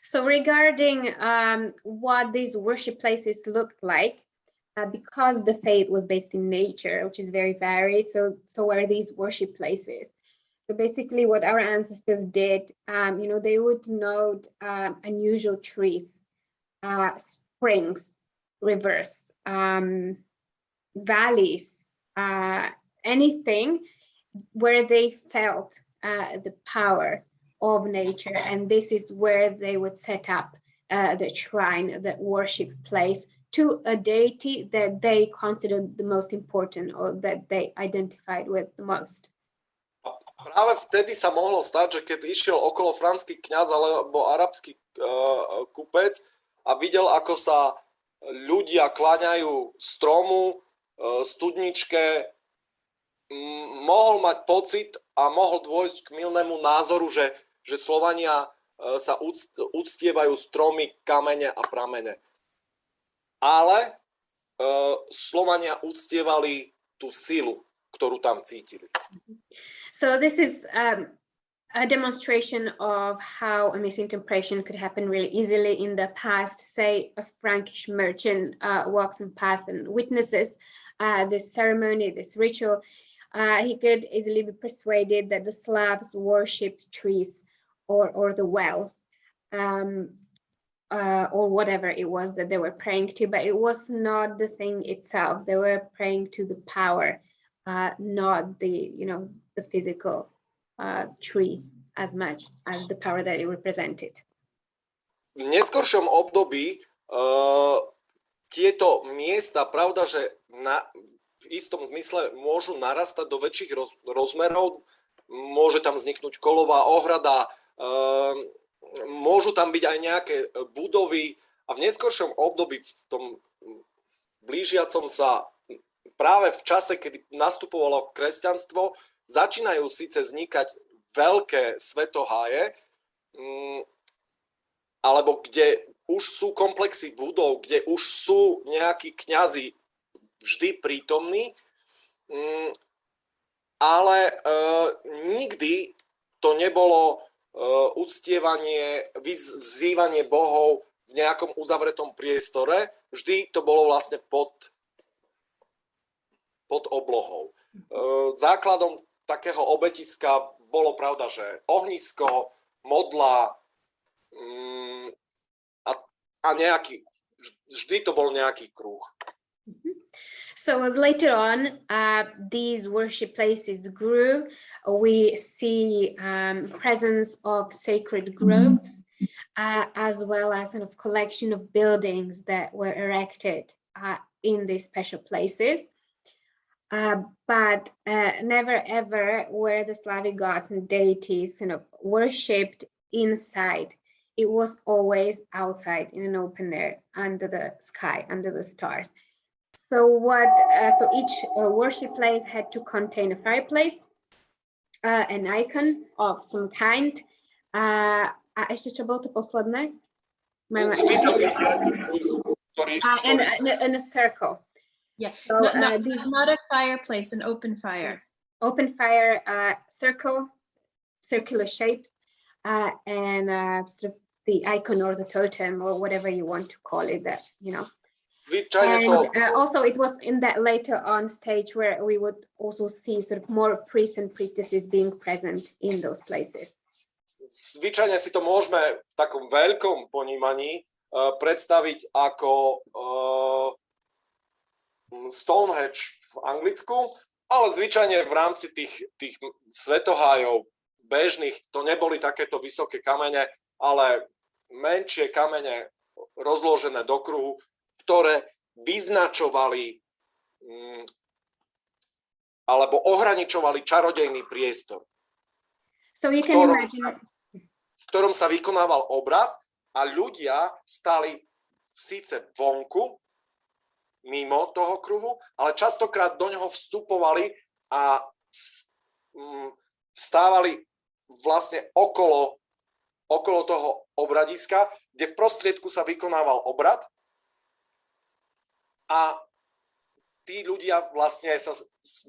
So regarding what these worship places looked like, because the faith was based in nature, which is very varied, so were these worship places. So basically what our ancestors did, they would note unusual trees, springs, rivers, valleys, anything where they felt the power of nature. And this is where they would set up the shrine, the worship place, to a deity that they considered the most important or that they identified with the most. Práve vtedy sa mohlo stať, že keď išiel okolo franský kňaz alebo arabský kupec a videl, ako sa ľudia kláňajú stromu, studničke, mohol mať pocit a mohol dôjsť k mylnému názoru, že Slovania sa uctievajú stromy, kamene a pramene. Ale Slovania uctievali tú silu, ktorú tam cítili. So this is a demonstration of how a misinterpretation could happen really easily in the past. Say a Frankish merchant walks past and witnesses this ceremony, this ritual. He could easily be persuaded that the Slavs worshipped trees or the wells, or whatever it was that they were praying to, but it was not the thing itself. They were praying to the power, not the physical tree as much as the power that it represented. V neskoršom období tieto miesta, pravda, že v istom zmysle môžu narastať do väčších rozmerov, môže tam vzniknúť kolová ohrada, môžu tam byť aj nejaké budovy a v neskoršom období, v tom blížiacom sa práve v čase, kedy nastupovalo kresťanstvo, začínajú síce vznikať veľké svetoháje, alebo kde už sú komplexy budov, kde už sú nejakí kňazi vždy prítomní, ale nikdy to nebolo uctievanie, vzývanie bohov v nejakom uzavretom priestore, vždy to bolo vlastne pod oblohou. Základom takého obetiska bolo, pravda, že ohnisko, modla a nejaký, vždy to bol nejaký kruh. So later on, these worship places grew. We see presence of sacred groves, as well as kind of collection of buildings that were erected in these special places. But never ever were the Slavic gods and deities kind of worshipped inside. It was always outside in an open air, under the sky, under the stars. So each worship place had to contain a fireplace, an icon of some kind. A ešte čo bolo to posledné? And a circle. Yeah, so, not a fireplace, an open fire. Open fire, circle, circular shapes, and sort of the icon or the totem or whatever you want to call it, that, you know. And also it was in that later on stage where we would also see sort of more priests and priestesses being present in those places. Zvyčajne si to môžeme v takom veľkom ponímaní predstaviť ako Stonehenge v Anglicku, ale zvyčajne v rámci tých svetohájov bežných to neboli takéto vysoké kamene, ale menšie kamene rozložené do kruhu, ktoré vyznačovali alebo ohraničovali čarodejný priestor, v ktorom sa vykonával obrad a ľudia stali síce vonku, mimo toho kruhu, ale častokrát do neho vstupovali a stávali vlastne okolo toho obradiska, kde v prostriedku sa vykonával obrad. A tí ľudia vlastne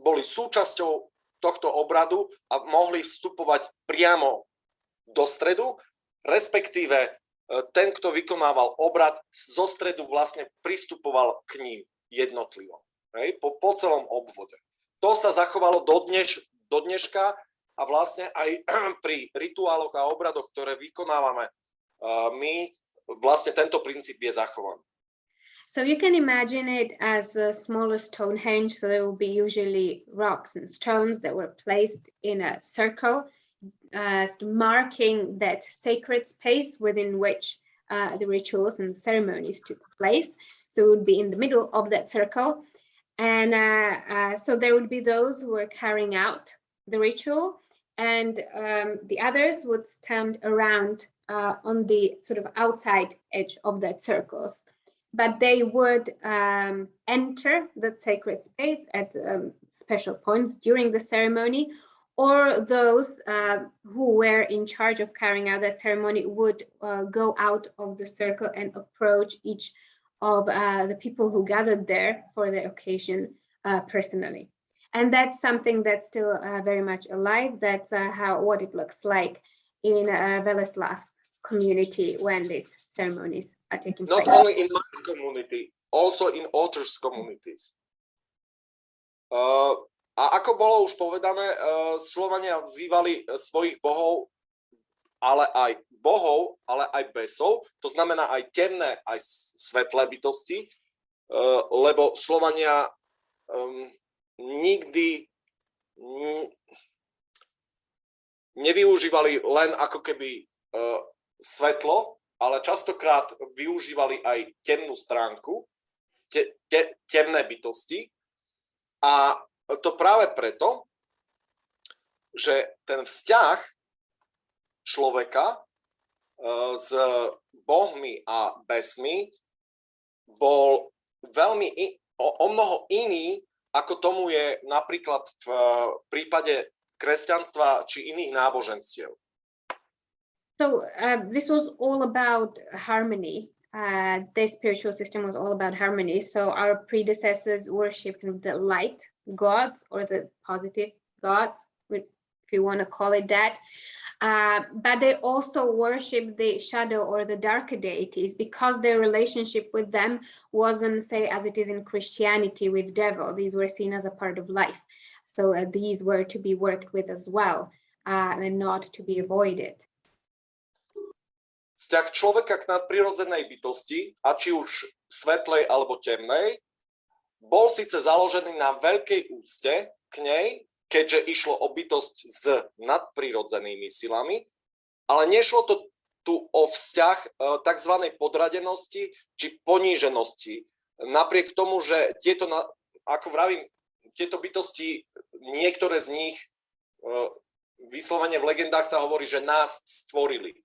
boli súčasťou tohto obradu a mohli vstupovať priamo do stredu, respektíve ten, kto vykonával obrad, zo stredu vlastne pristupoval k ním jednotlivo, po celom obvode. To sa zachovalo do dneška a vlastne aj pri rituáloch a obradoch, ktoré vykonávame my, vlastne tento princíp je zachovaný. So you can imagine it as a smaller Stonehenge, so there will be usually rocks and stones that were placed in a circle, marking that sacred space within which the rituals and ceremonies took place. So it would be in the middle of that circle. And so there would be those who were carrying out the ritual, and the others would stand around on the sort of outside edge of that circles. But they would enter the sacred space at special points during the ceremony, or those who were in charge of carrying out that ceremony would go out of the circle and approach each of the people who gathered there for the occasion personally. And that's something that's still very much alive. That's what it looks like in Weleslaw's community when these ceremonies are taking place. Not only in my community, also in others' communities. A ako bolo už povedané, Slovania vzývali svojich bohov, ale aj besov, to znamená aj temné, aj svetlé bytosti, lebo Slovania nikdy nevyužívali len ako keby svetlo, ale častokrát využívali aj temnú stránku, temné bytosti. A to práve preto, že ten vzťah človeka s bohmi a besmi bol o mnoho iný, ako tomu je napríklad v prípade kresťanstva či iných náboženstiev. So this was all about harmony. This spiritual system was all about harmony. So our predecessors worshipped the light gods or the positive gods, if you want to call it that. But they also worship the shadow or the darker deities because their relationship with them wasn't, say, as it is in Christianity with devil. These were seen as a part of life. So these were to be worked with as well and not to be avoided. Vzťah človeka k nadprirodzenej bytosti, a či už svetlej alebo temnej, bol síce založený na veľkej úcte k nej, keďže išlo o bytosť s nadprirodzenými silami, ale nešlo to tu o vzťah tzv. Podradenosti či poníženosti. Napriek tomu, že tieto, ako vravím, tieto bytosti, niektoré z nich, vyslovene v legendách sa hovorí, že nás stvorili.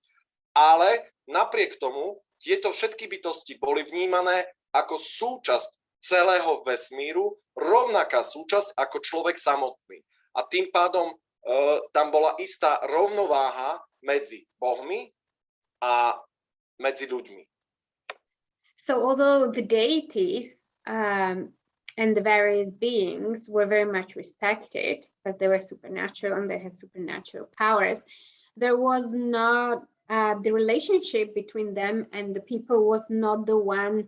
Ale napriek tomu tieto všetky bytosti boli vnímané ako súčasť celého vesmíru, rovnaká súčasť ako človek samotný. A tým pádom tam bola istá rovnováha medzi bohmi a medzi ľuďmi. So although the deities and the various beings were very much respected because they were supernatural and they had supernatural powers, there was not the relationship between them and the people was not the one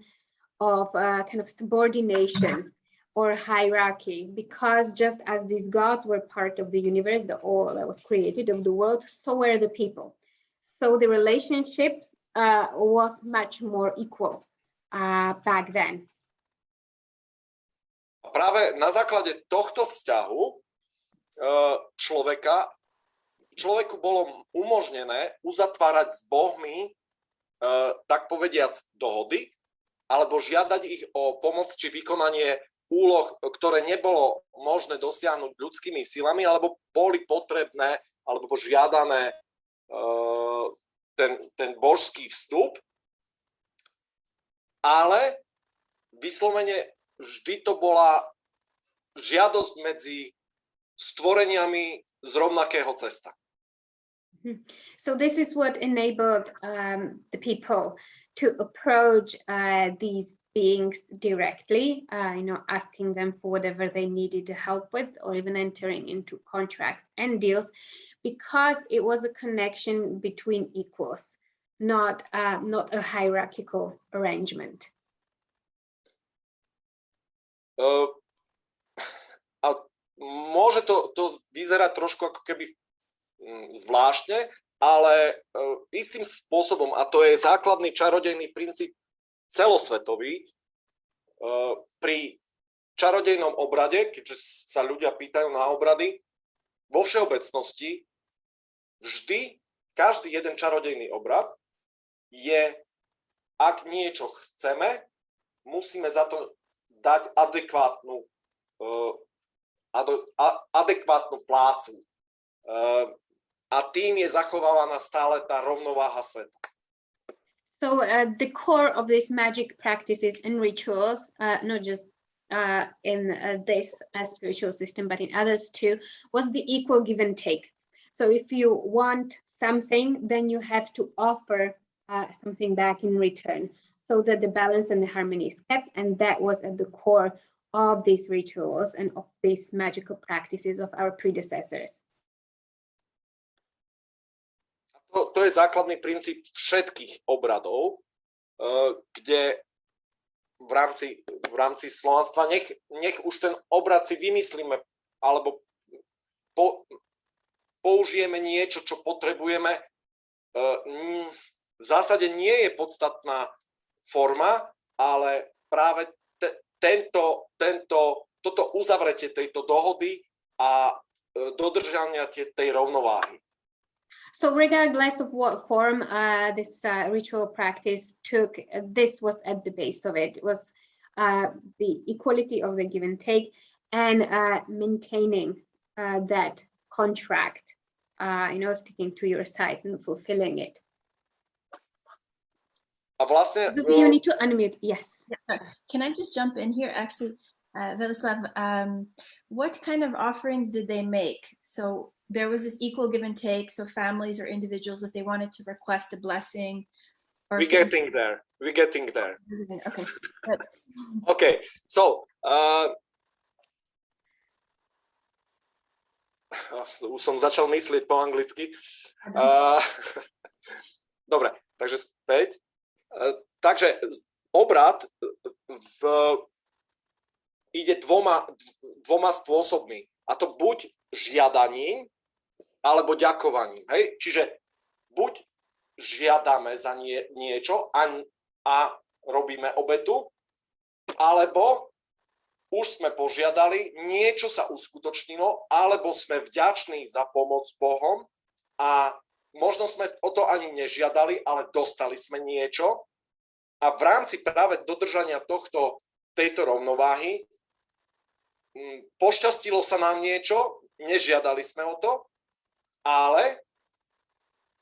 of kind of subordination or hierarchy, because just as these gods were part of the universe, the all that was created of the world, so were the people. So the relationships was much more equal back then. Práve na základe tohto vzťahu človeku bolo umožnené uzatvárať s bohmi, tak povediac, dohody, alebo žiadať ich o pomoc či vykonanie úloh, ktoré nebolo možné dosiahnuť ľudskými silami, alebo boli potrebné, alebo žiadané ten božský vstup. Ale vyslovene vždy to bola žiadosť medzi stvoreniami z rovnakého cesta. So this is what enabled the people to approach these beings directly, asking them for whatever they needed to help with, or even entering into contracts and deals, because it was a connection between equals, not a hierarchical arrangement. A môže to vyzerať trošku ako keby zvláštne, ale istým spôsobom, a to je základný čarodejný princíp celosvetový, pri čarodejnom obrade, keďže sa ľudia pýtajú na obrady, vo všeobecnosti vždy každý jeden čarodejný obrad je, ak niečo chceme, musíme za to dať adekvátnu plácu. A tým je zachovávaná stále tá rovnováha sveta. So the core of these magic practices and rituals, not just in this spiritual system, but in others too, was the equal give and take. So if you want something, then you have to offer something back in return, so that the balance and the harmony is kept. And that was at the core of these rituals and of these magical practices of our predecessors. To je základný princíp všetkých obradov, kde v rámci slovanstva nech už ten obrad si vymyslíme, alebo použijeme niečo, čo potrebujeme. V zásade nie je podstatná forma, ale práve toto uzavretie tejto dohody a dodržania tej rovnováhy. So regardless of what form this ritual practice took, this was at the base of it. It was the equality of the give and take, and maintaining that contract, sticking to your side and fulfilling it. A vlastne, you need to unmute. Yes. Can I just jump in here? Actually, Weleslaw, what kind of offerings did they make? So there was this equal give and take. So families or individuals, if they wanted to request a blessing, We're getting there. Okay. Good. Okay. So Už som začal myslieť po anglicky. Dobre, takže späť. Takže obrad ide dvoma spôsobmi. A to buď žiadaním, alebo ďakovaním. Hej? Čiže buď žiadame za niečo a robíme obetu, alebo už sme požiadali, niečo sa uskutočnilo, alebo sme vďační za pomoc Bohom a možno sme o to ani nežiadali, ale dostali sme niečo a v rámci práve dodržania tejto rovnováhy pošťastilo sa nám niečo, nežiadali sme o to, ale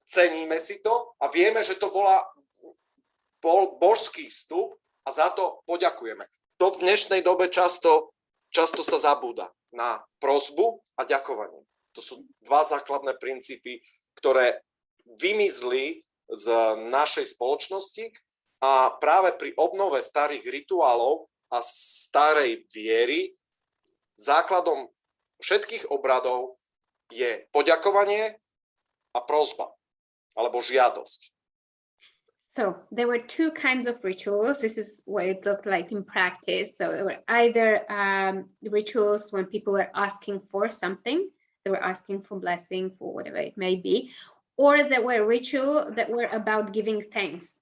ceníme si to a vieme, že to bol božský vstup a za to poďakujeme. To v dnešnej dobe často sa zabúda na prosbu a ďakovanie. To sú dva základné princípy, ktoré vymizli z našej spoločnosti a práve pri obnove starých rituálov a starej viery základom všetkých obradov je poďakovanie a prosba alebo žiadosť. So there were two kinds of rituals. This is what it looked like in practice. So there were either rituals when people were asking for something, they were asking for blessing, for whatever it may be, or there were rituals that were about giving thanks.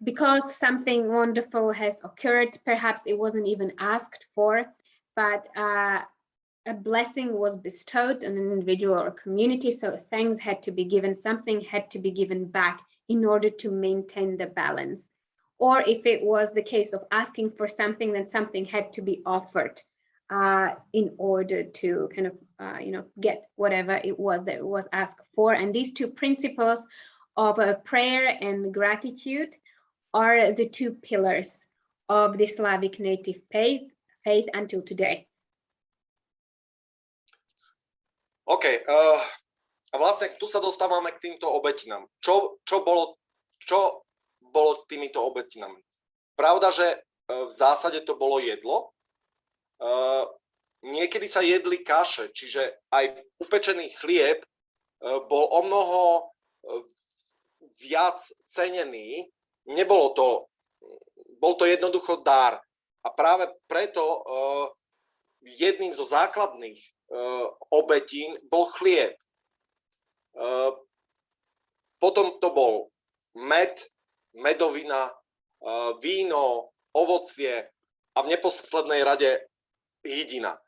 Because something wonderful has occurred, perhaps it wasn't even asked for, but a blessing was bestowed on an individual or community, so thanks had to be given, something had to be given back in order to maintain the balance. Or if it was the case of asking for something, then something had to be offered in order to kind of, get whatever it was that was asked for. And these two principles of prayer and gratitude are the two pillars of the Slavic native faith until today. OK, a vlastne tu sa dostávame k týmto obetinám. Čo bolo týmito obetinami? Pravda, že v zásade to bolo jedlo. Niekedy sa jedli kaše, čiže aj upečený chlieb bol omnoho viac cenený. Bol to jednoducho dar. A práve preto jedným zo základných obetín bol chlieb. Potom to bol medovina, víno, ovocie a v neposlednej rade hydina.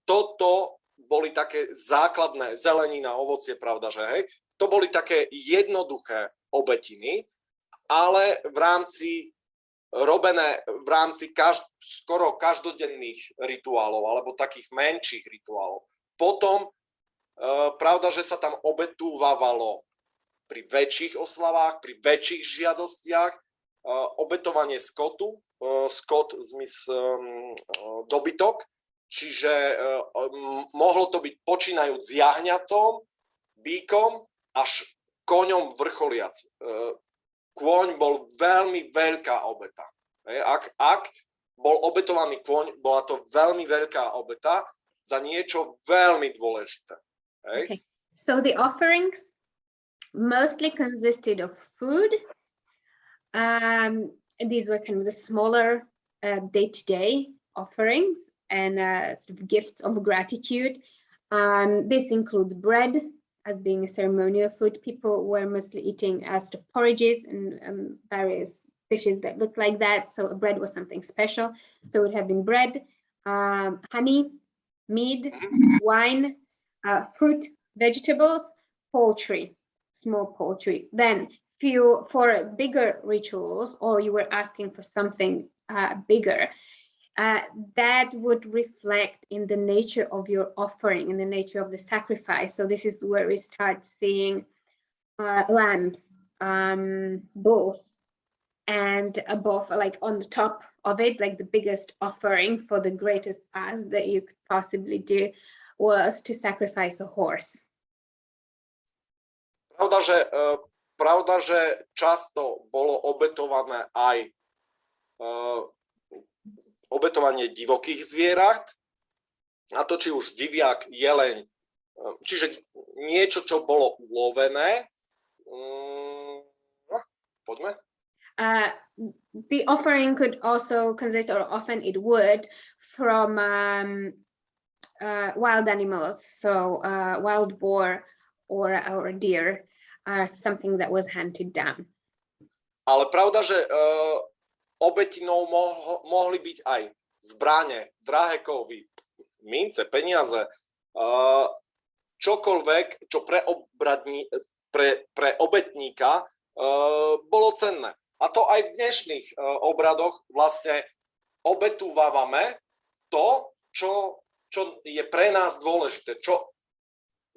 Toto boli také základné, zelenina, ovocie, pravda, že hej? To boli také jednoduché obetiny, ale robené v rámci skoro každodenných rituálov alebo takých menších rituálov. Potom, pravda, že sa tam obetúvalo pri väčších oslavách, pri väčších žiadostiach, obetovanie skotu, skot dobytok, čiže mohlo to byť počínajúc jahňatom, bíkom až koňom vrcholiac. Kôň bol veľmi veľká obeta. Ak bol obetovaný kôň, bola to veľmi veľká obeta za niečo veľmi dôležité. Okay. So the offerings mostly consisted of food. These were kind of the smaller day-to-day offerings and sort of gifts of gratitude. This includes bread, as being a ceremonial food. People were mostly eating sort of porridges and various dishes that looked like that. So bread was something special. So it would have been bread, honey, mead, wine, fruit, vegetables, poultry, small poultry. Then for bigger rituals, or you were asking for something bigger, that would reflect in the nature of your offering, in the nature of the sacrifice. So this is where we start seeing lambs, bulls, and above, like on the top of it, like the biggest offering for the greatest ask that you could possibly do was to sacrifice a horse. Pravda, že často bolo obetované aj obetovanie divokých zvierat, a to či už diviak, jeleň, čiže niečo, čo bolo ulovené. Poďme. The offering could also consist, or often it would, from wild animals, so wild boar or deer, something that was hunted down. Ale pravda, že obetinou mohli byť aj zbrane, drahé kovy, mince, peniaze, čokoľvek, čo pre obetníka bolo cenné. A to aj v dnešných obradoch vlastne obetúvávame to, čo je pre nás dôležité,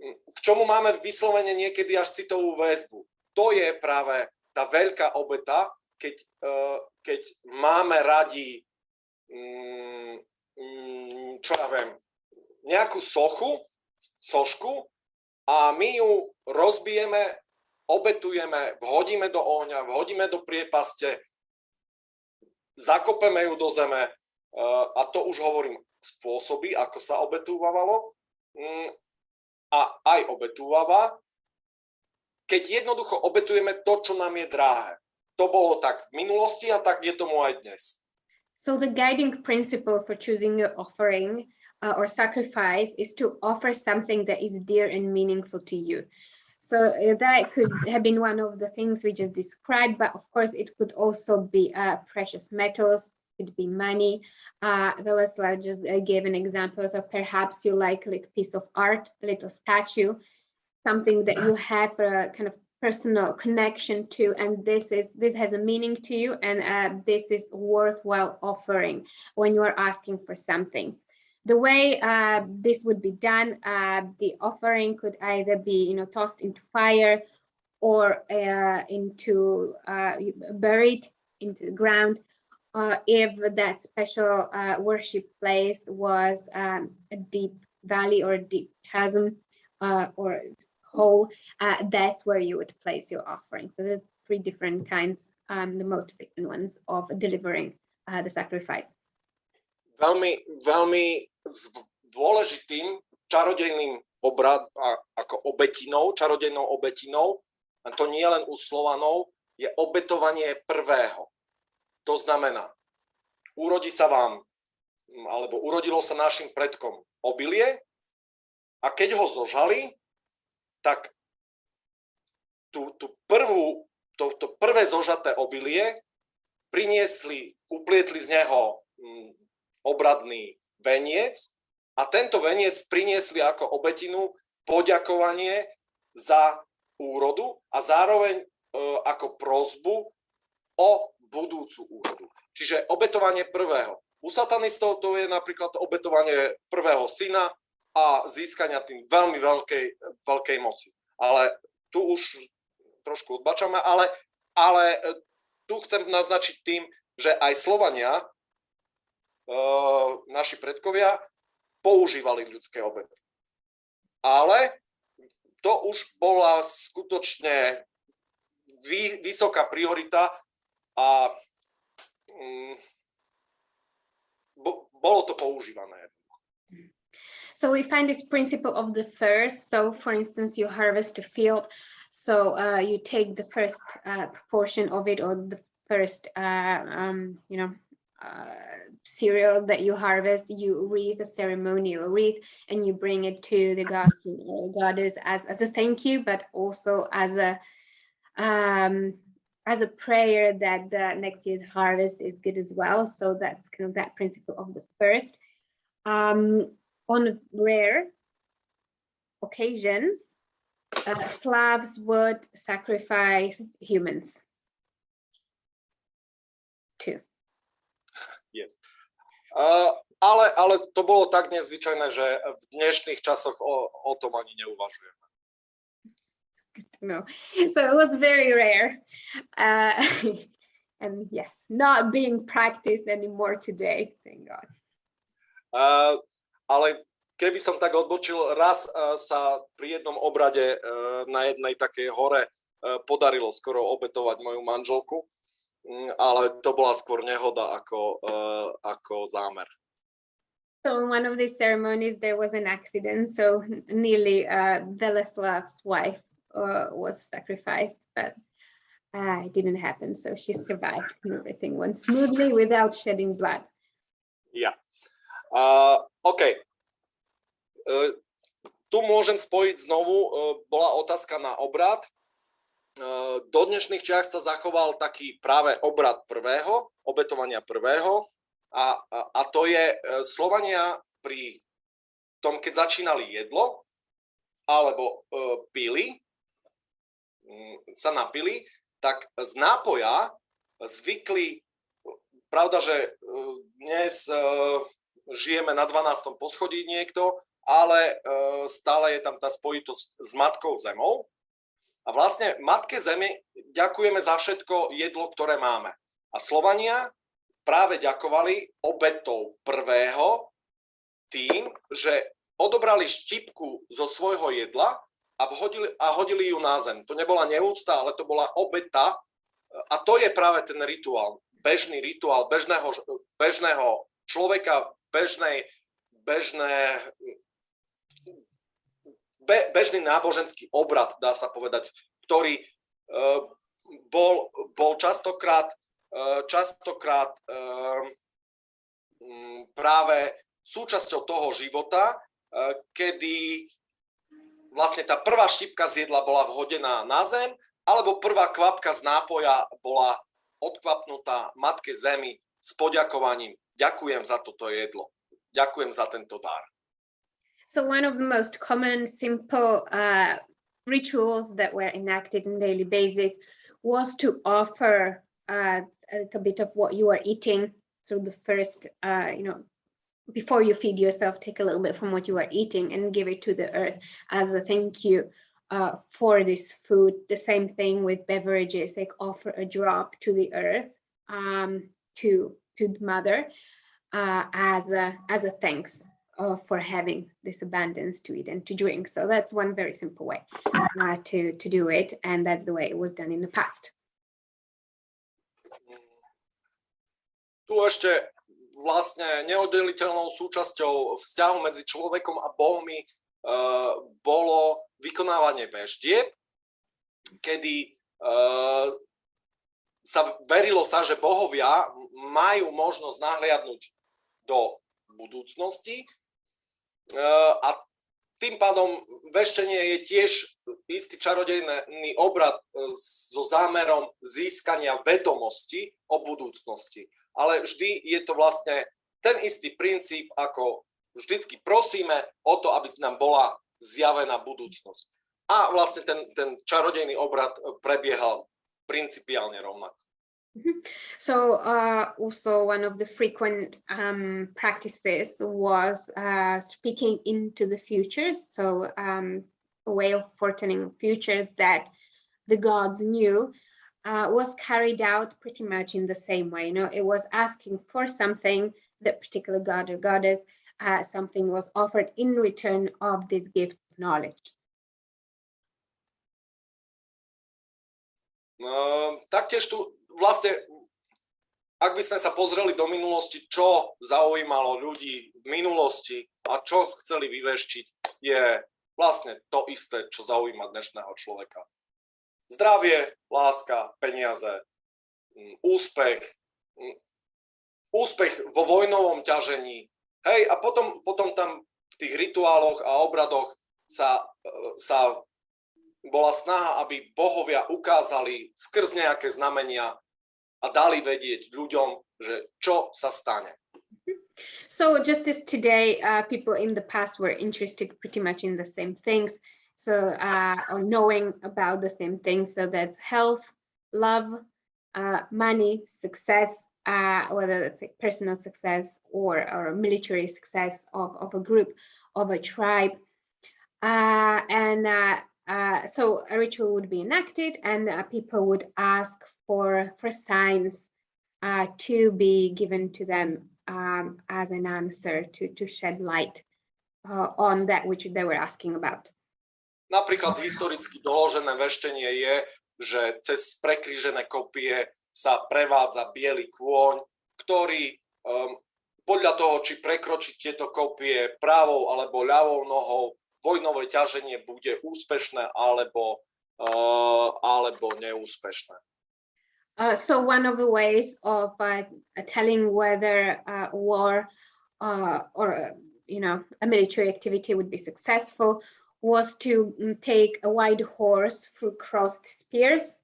k čomu máme vyslovene niekedy až citovú väzbu. To je práve tá veľká obeta, keď máme radi, čo ja viem, nejakú sošku a my ju rozbijeme, obetujeme, vhodíme do ohňa, vhodíme do priepaste, zakopeme ju do zeme a to už hovorím spôsoby, ako sa obetúvalo a aj obetúvava, keď jednoducho obetujeme to, čo nám je drahé. To bolo tak v minulosti a tak je tomu aj dnes. So the guiding principle for choosing your offering or sacrifice is to offer something that is dear and meaningful to you. So that could have been one of the things we just described, but of course it could also be precious metals, it could be money. Weleslaw just gave an example, so perhaps you like a little piece of art, a little statue, something that you have a kind of personal connection to, and this has a meaning to you, and this is worthwhile offering when you are asking for something. The way this would be done, the offering could either be, tossed into fire or into buried into the ground. If that special worship place was a deep valley or a deep chasm or hole, that's where you would place your offering. So there's 3 different kinds, the most frequent ones of delivering the sacrifice. Veľmi dôležitým čarodejným čarodejnou obetinou, a to nie len u Slovanov, je obetovanie prvého. To znamená, urodilo sa našim predkom obilie a keď ho zožali, tak to prvé zožaté obilie uplietli z neho obradný veniec a tento veniec priniesli ako obetinu poďakovanie za úrodu a zároveň ako prosbu o budúcu úrodu. Čiže obetovanie prvého. U satanistov to je napríklad obetovanie prvého syna a získania tým veľmi veľkej moci. Ale tu už trošku odbačame, ale tu chcem naznačiť tým, že aj Slovania, naši predkovia, používali ľudské obety. Ale to už bola skutočne vysoká priorita a bolo to používané. So we find this principle of the first. So for instance, you harvest a field, so you take the first proportion of it, or the first cereal that you harvest, you wreath a ceremonial wreath and you bring it to the gods or goddess as a thank you, but also as a prayer that the next year's harvest is good as well. So that's kind of that principle of the first. On rare occasions, Slavs would sacrifice humans too. Yes. Ale to bolo tak nezvyčajné, že v dnešných časoch o tom ani neuvažujeme. Good to know. So it was very rare. And yes, not being practiced anymore today, thank God. Ale keby som tak odbočil, raz sa pri jednom obrade na jednej takej hore podarilo skoro obetovať moju manželku, ale to bola skôr nehoda ako zámer. So in one of these ceremonies, there was an accident. So nearly Weleslaw's wife was sacrificed, but it didn't happen. So she survived and everything went smoothly without shedding blood. Ja. OK. Tu môžem spojiť znovu, bola otázka na obrad. Do dnešných čias sa zachoval taký práve obrad prvého, obetovania prvého. A to je Slovania pri tom, keď začínali jedlo, alebo pili, sa napili, tak z nápoja zvykli, pravda, že dnes žijeme na 12. poschodí niekto, ale stále je tam tá spojitosť s Matkou Zemou. A vlastne Matke Zemi ďakujeme za všetko jedlo, ktoré máme. A Slovania práve ďakovali obetou prvého tým, že odobrali štipku zo svojho jedla a hodili ju na zem. To nebola neúcta, ale to bola obeta a to je práve ten rituál, bežný rituál bežného človeka, bežný náboženský obrad, dá sa povedať, ktorý bol častokrát práve súčasťou toho života, kedy vlastne tá prvá štipka z jedla bola vhodená na zem, alebo prvá kvapka z nápoja bola odkvapnutá Matke Zemi s poďakovaním. Ďakujem za toto jedlo. Ďakujem za tento dar. So one of the most common, simple rituals that were enacted on a daily basis was to offer a little bit of what you are eating. So the first, before you feed yourself, take a little bit from what you are eating and give it to the earth as a thank you for this food. The same thing with beverages, like offer a drop to the earth, to the mother, as a thanks for having this abundance to eat and to drink. So that's one very simple way to do it, and that's the way it was done in the past. Tu ešte vlastne neoddeliteľnou súčasťou vzťahu medzi človekom a bohmi bolo vykonávanie veštieb, kedy verilo sa, že bohovia majú možnosť nahliadnúť do budúcnosti a tým pádom veštenie je tiež istý čarodejný obrad so zámerom získania vedomosti o budúcnosti. Ale vždy je to vlastne ten istý princíp, ako vždycky prosíme o to, aby nám bola zjavená budúcnosť. A vlastne ten čarodejný obrad prebiehal principiálne rovnako. So also one of the frequent practices was speaking into the future. So a way of foretelling the future that the gods knew was carried out pretty much in the same way. It was asking for something, that particular god or goddess, something was offered in return of this gift of knowledge. Taktiež tu vlastne, ak by sme sa pozreli do minulosti, čo zaujímalo ľudí v minulosti a čo chceli vyveštiť, je vlastne to isté, čo zaujíma dnešného človeka. Zdravie, láska, peniaze, úspech vo vojnovom ťažení. Hej, a potom tam v tých rituáloch a obradoch sa bola snaha, aby bohovia ukázali skrz nejaké znamenia a dali vedieť ľuďom, že čo sa stane. So just as today, people in the past were interested pretty much in the same things. So, or knowing about the same things. So that's health, love, money, success, whether it's like personal success or military success of a group, of a tribe. So a ritual would be enacted, and people would ask for signs to be given to them as an answer to shed light on that which they were asking about. Napríklad historicky doložené veštenie je, že cez prekrížené kopie sa prevádza biely kôň, ktorý podľa toho, či prekročiť tieto kopie pravou alebo ľavou nohou, vojnové ťaženie bude úspešné alebo neúspešné. So one of the ways of telling whether war or a military activity would be successful was to take a white horse through crossed spears,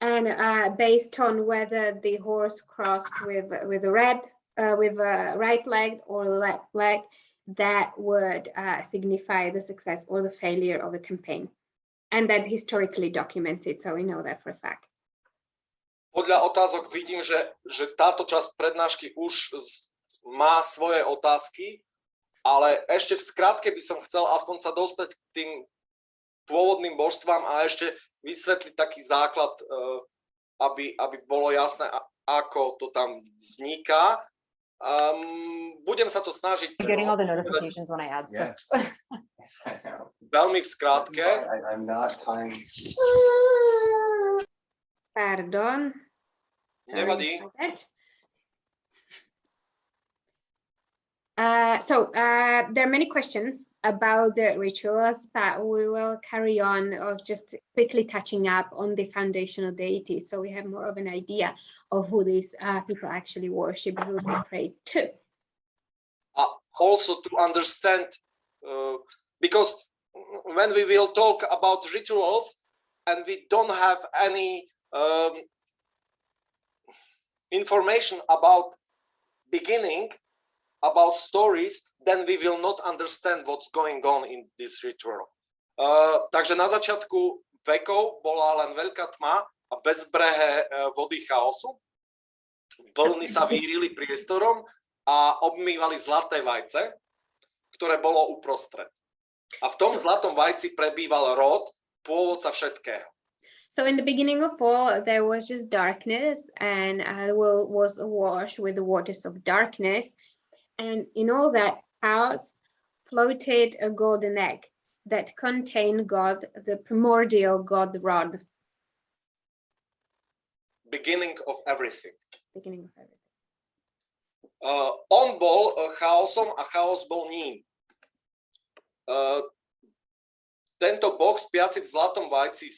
and based on whether the horse crossed with a right leg or left leg, that would signify the success or the failure of the campaign. And that's historically documented, so we know that for a fact. Podľa otázok vidím, že táto časť prednášky už má svoje otázky, ale ešte v skratke by som chcel aspoň sa dostať k tým pôvodným božstvám a ešte vysvetliť taký základ, aby bolo jasné, ako to tam vzniká. Budem sa to snažiť. Getting all the notifications when I add stuff. Yes, veľmi v skratke. I'm not time. Pardon. Nevadí. There are many questions about the rituals, but we will carry on of just quickly touching up on the foundational deity, so we have more of an idea of who these people actually worship, who they pray to. Also to understand, because when we will talk about rituals and we don't have any information about beginning, about stories, then we will not understand what's going on in this ritual. Takže na začiatku vekov bola len veľká tma a bezbrehé vody chaosu. Vlny sa vírili priestorom a obmývali zlaté vajce, ktoré bolo uprostred. A v tom zlatom vajci prebýval Rod, pôvodca všetkého. So in the beginning of all, there was just darkness, and the world was awash with the waters of darkness. And in all that house floated a golden egg that contained God, the primordial God Rod. Beginning of everything. Beginning of everything. On bol chaosom a chaos bol ním. Tento boh spiaci v zlatom vajci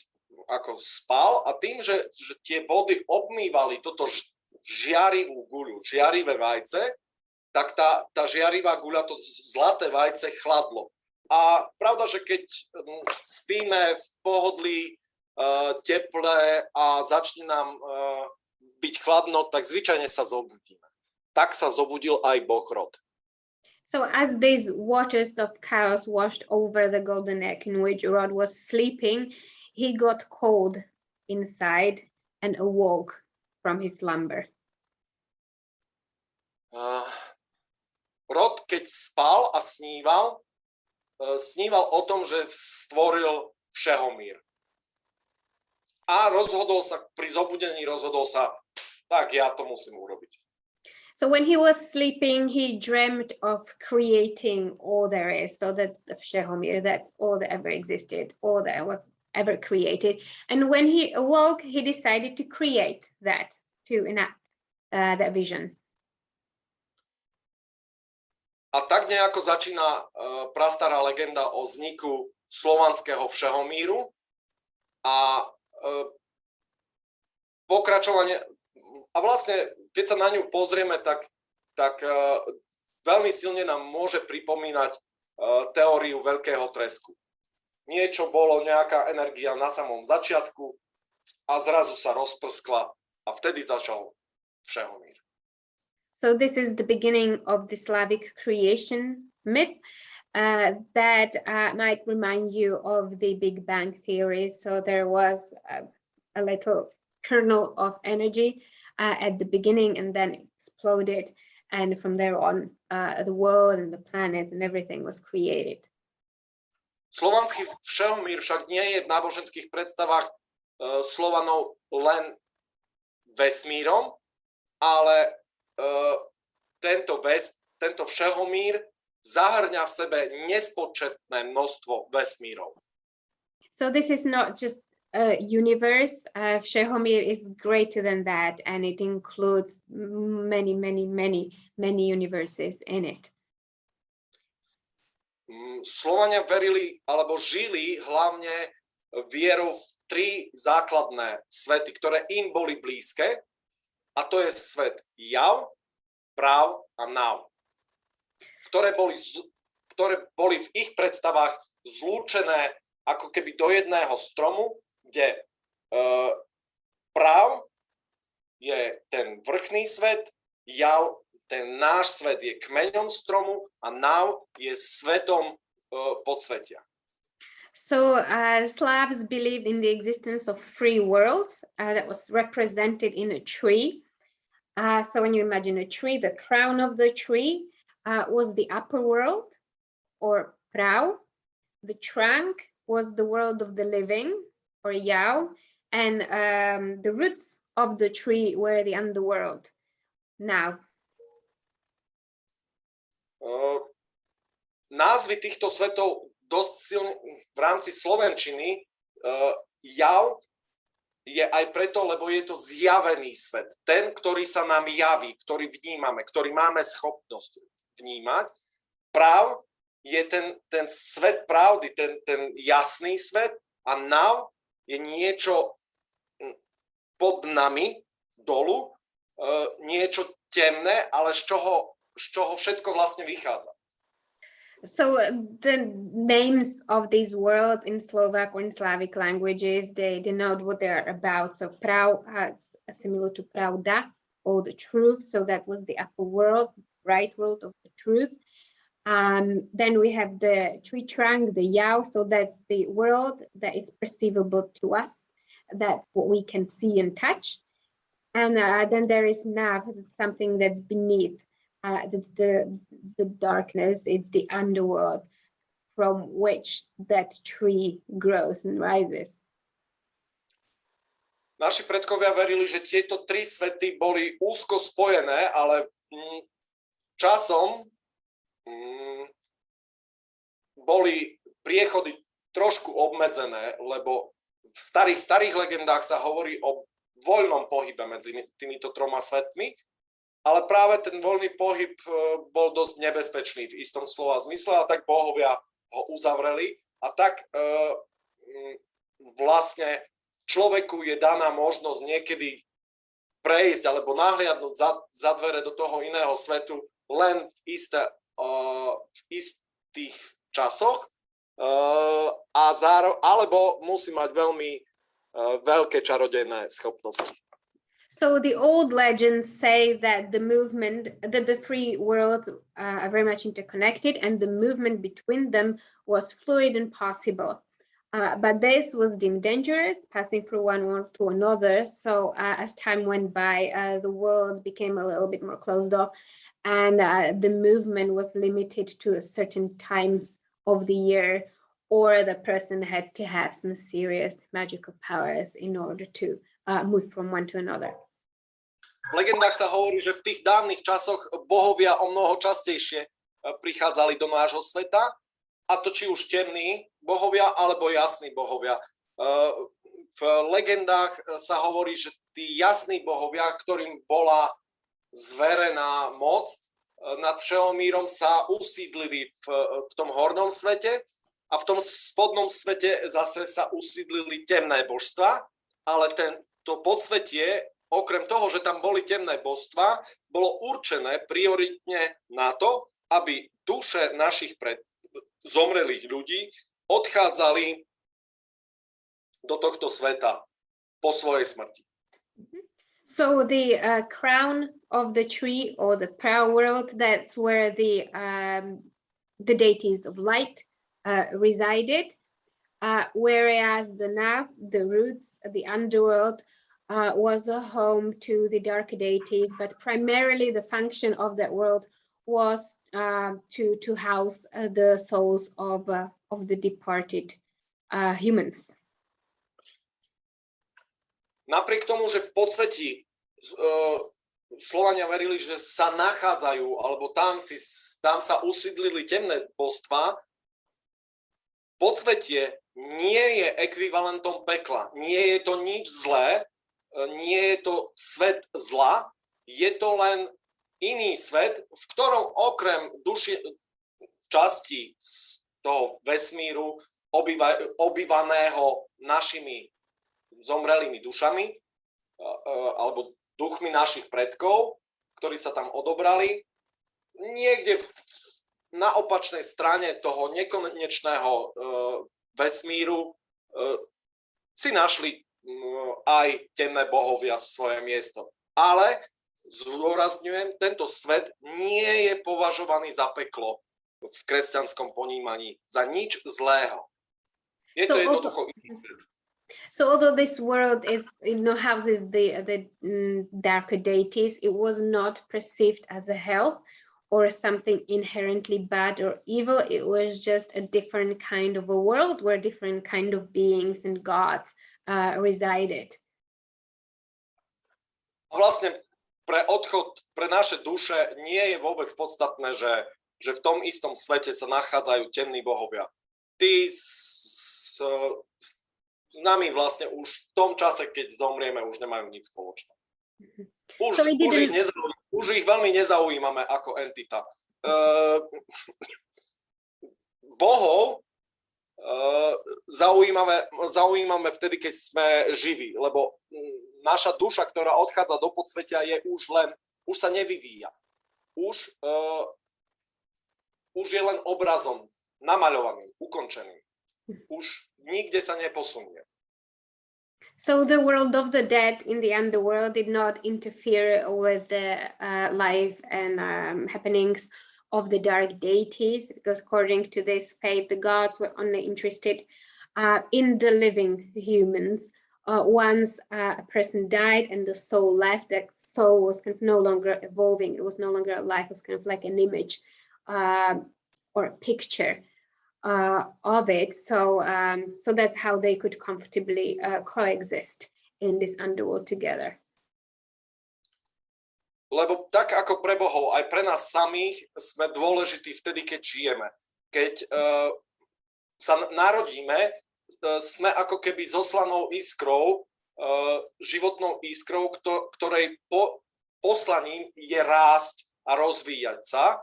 ako spal a tým, že tie vody obmývali toto žiarivú guľu, žiarivé vajce, tak tá žiarivá guľa, to zlaté vajce chladlo. A pravda, že keď spíme v pohodlí, teple a začne nám byť chladno, tak zvyčajne sa zobudíme. Tak sa zobudil aj boh Rod. So as these waters of chaos washed over the golden egg in which Rod was sleeping, he got cold inside and awoke from his slumber. Rod, keď spal a sníval o tom, že stvoril všehomír. A pri zobudení rozhodol sa, tak ja to musím urobiť. So when he was sleeping, he dreamt of creating all there is. So that's the Shehomir, that's all that ever existed, all that was ever created. And when he awoke, he decided to create that, to enact that vision. A tak nejako začína prastará legenda o vzniku slovanského všehomíru a pokračovanie. A vlastne, keď sa na ňu pozrieme, tak veľmi silne nám môže pripomínať teóriu veľkého tresku. Niečo bolo, nejaká energia na samom začiatku a zrazu sa rozprskla a vtedy začal všehomír. So this is the beginning of the Slavic creation myth that might remind you of the Big Bang theory. So there was a little kernel of energy at the beginning and then it exploded. And from there on, the world and the planets and everything was created. Slovanský všehomír však nie je v náboženských predstavách Slovanov len vesmírom, ale tento všehomír zahrňa v sebe nespočetné množstvo vesmírov. So this is not just universe, Všehomír is greater than that, and it includes many universes in it. Slovania verili alebo žili hlavne vierou v tri základné svety, ktoré im boli blízke, a to je svet jav, práv a náv, ktoré boli v ich predstavách zlúčené ako keby do jedného stromu, kde práv je ten vrchný svet, jav, ten náš svet je kmeňom stromu a náv je svetom podsvetia. So Slavs believed in the existence of three worlds that was represented in a tree. So when you imagine a tree, the crown of the tree was the upper world, or prau. The trunk was the world of the living, or yao, and the roots of the tree were the underworld. Now. Názvy týchto svetov dosť silne v rámci slovenčiny. Jav je aj preto, lebo je to zjavený svet. Ten, ktorý sa nám javí, ktorý vnímame, ktorý máme schopnosť vnímať. Práv je ten svet pravdy, ten jasný svet, a náv je niečo pod nami, dolu, niečo temné, ale z čoho všetko vlastne vychádza. So the names of these worlds in Slovak or in Slavic languages, they denote what they are about. So prau is similar to pravda, or the truth. So that was the upper world, right world of the truth. Then we have the tree trunk, the yao. So that's the world that is perceivable to us. That's what we can see and touch. And then there is nav, something that's beneath. That's the darkness, it's the underworld from which that tree grows and rises. Naši predkovia verili, že tieto tri svety boli úzko spojené, ale časom boli priechody trošku obmedzené, lebo v starých legendách sa hovorí o voľnom pohybe medzi týmito troma svetmi, ale práve ten voľný pohyb bol dosť nebezpečný v istom slova zmysle, a tak bohovia ho uzavreli, a tak vlastne človeku je daná možnosť niekedy prejsť alebo nahliadnúť za dvere do toho iného svetu len v istých časoch, alebo musí mať veľmi veľké čarodejné schopnosti. So the old legends say that the three worlds are very much interconnected, and the movement between them was fluid and possible. But this was deemed dangerous, passing through one world to another. So as time went by, the worlds became a little bit more closed off, and the movement was limited to certain times of the year, or the person had to have some serious magical powers in order to move from one to another. V legendách sa hovorí, že v tých dávnych časoch bohovia o mnoho častejšie prichádzali do nášho sveta, a to či už temní bohovia alebo jasní bohovia. V legendách sa hovorí, že tí jasní bohovia, ktorým bola zverená moc nad Všehomírom, sa usídlili v tom hornom svete, a v tom spodnom svete zase sa usídlili temné božstva, ale to podsvetie, okrem toho, že tam boli temné božstva, bolo určené prioritne na to, aby duše našich zomrelých ľudí odchádzali do tohto sveta po svojej smrti. So the crown of the tree, or the prau world, that's where the deities of light resided, whereas the nav, the roots, the underworld, was a home to the dark deities, but primarily the function of that world was to house the souls of the departed humans. Napriek tomu, že v podsvetí Slovania verili, že sa nachádzajú, alebo tam sa usídlili temné božstvá, podsvetie nie je ekvivalentom pekla. Nie je to nič zlé, nie je to svet zla, je to len iný svet, v ktorom okrem časti z toho vesmíru obývaného našimi zomrelými dušami alebo duchmi našich predkov, ktorí sa tam odobrali, niekde na opačnej strane toho nekonečného vesmíru si našli aj temné bohovia svoje miesto. Ale zdôrazňujem, tento svet nie je považovaný za peklo v kresťanskom ponímaní, za nič zlého. Je to jednoducho iný svet. So although this world houses the darker deities, it was not perceived as a hell or something inherently bad or evil. It was just a different kind of a world where different kind of beings and gods resided. Vlastne pre naše duše nie je vôbec podstatné, že v tom istom svete sa nachádzajú temní bohovia. Tí s nami vlastne už v tom čase, keď zomrieme, už nemajú nič spoločné. Už ich veľmi nezaujímame ako entita. Bohov zaujímame vtedy, keď sme živí, lebo naša duša, ktorá odchádza do podsvetia, už sa nevyvíja. Už je len obrazom namaľovaným, ukončeným. Už nikde sa neposunie. So the world of the dead in the underworld did not interfere with the life and happenings of the dark deities, because according to this faith, the gods were only interested in the living humans. Once a person died and the soul left, that soul was kind of no longer evolving. It was no longer alive. It was kind of like an image or a picture of it. So that's how they could comfortably coexist in this underworld together. Lebo tak ako pre bohov, aj pre nás samých sme dôležití vtedy, keď žijeme. Keď sa narodíme, sme ako keby zoslanou iskrou, životnou iskrou, ktorej poslaním je rásť a rozvíjať sa.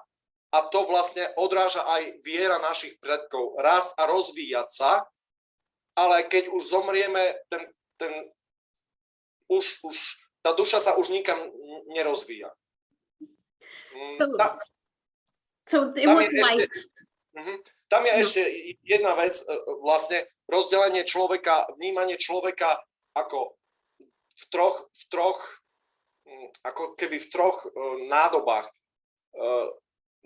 A to vlastne odráža aj viera našich predkov. Rásť a rozvíjať sa, ale keď už zomrieme, tá duša sa už nikam nerozvíja. Tam je ešte jedna vec, vlastne rozdelenie človeka, vnímanie človeka ako ako keby v troch nádobách.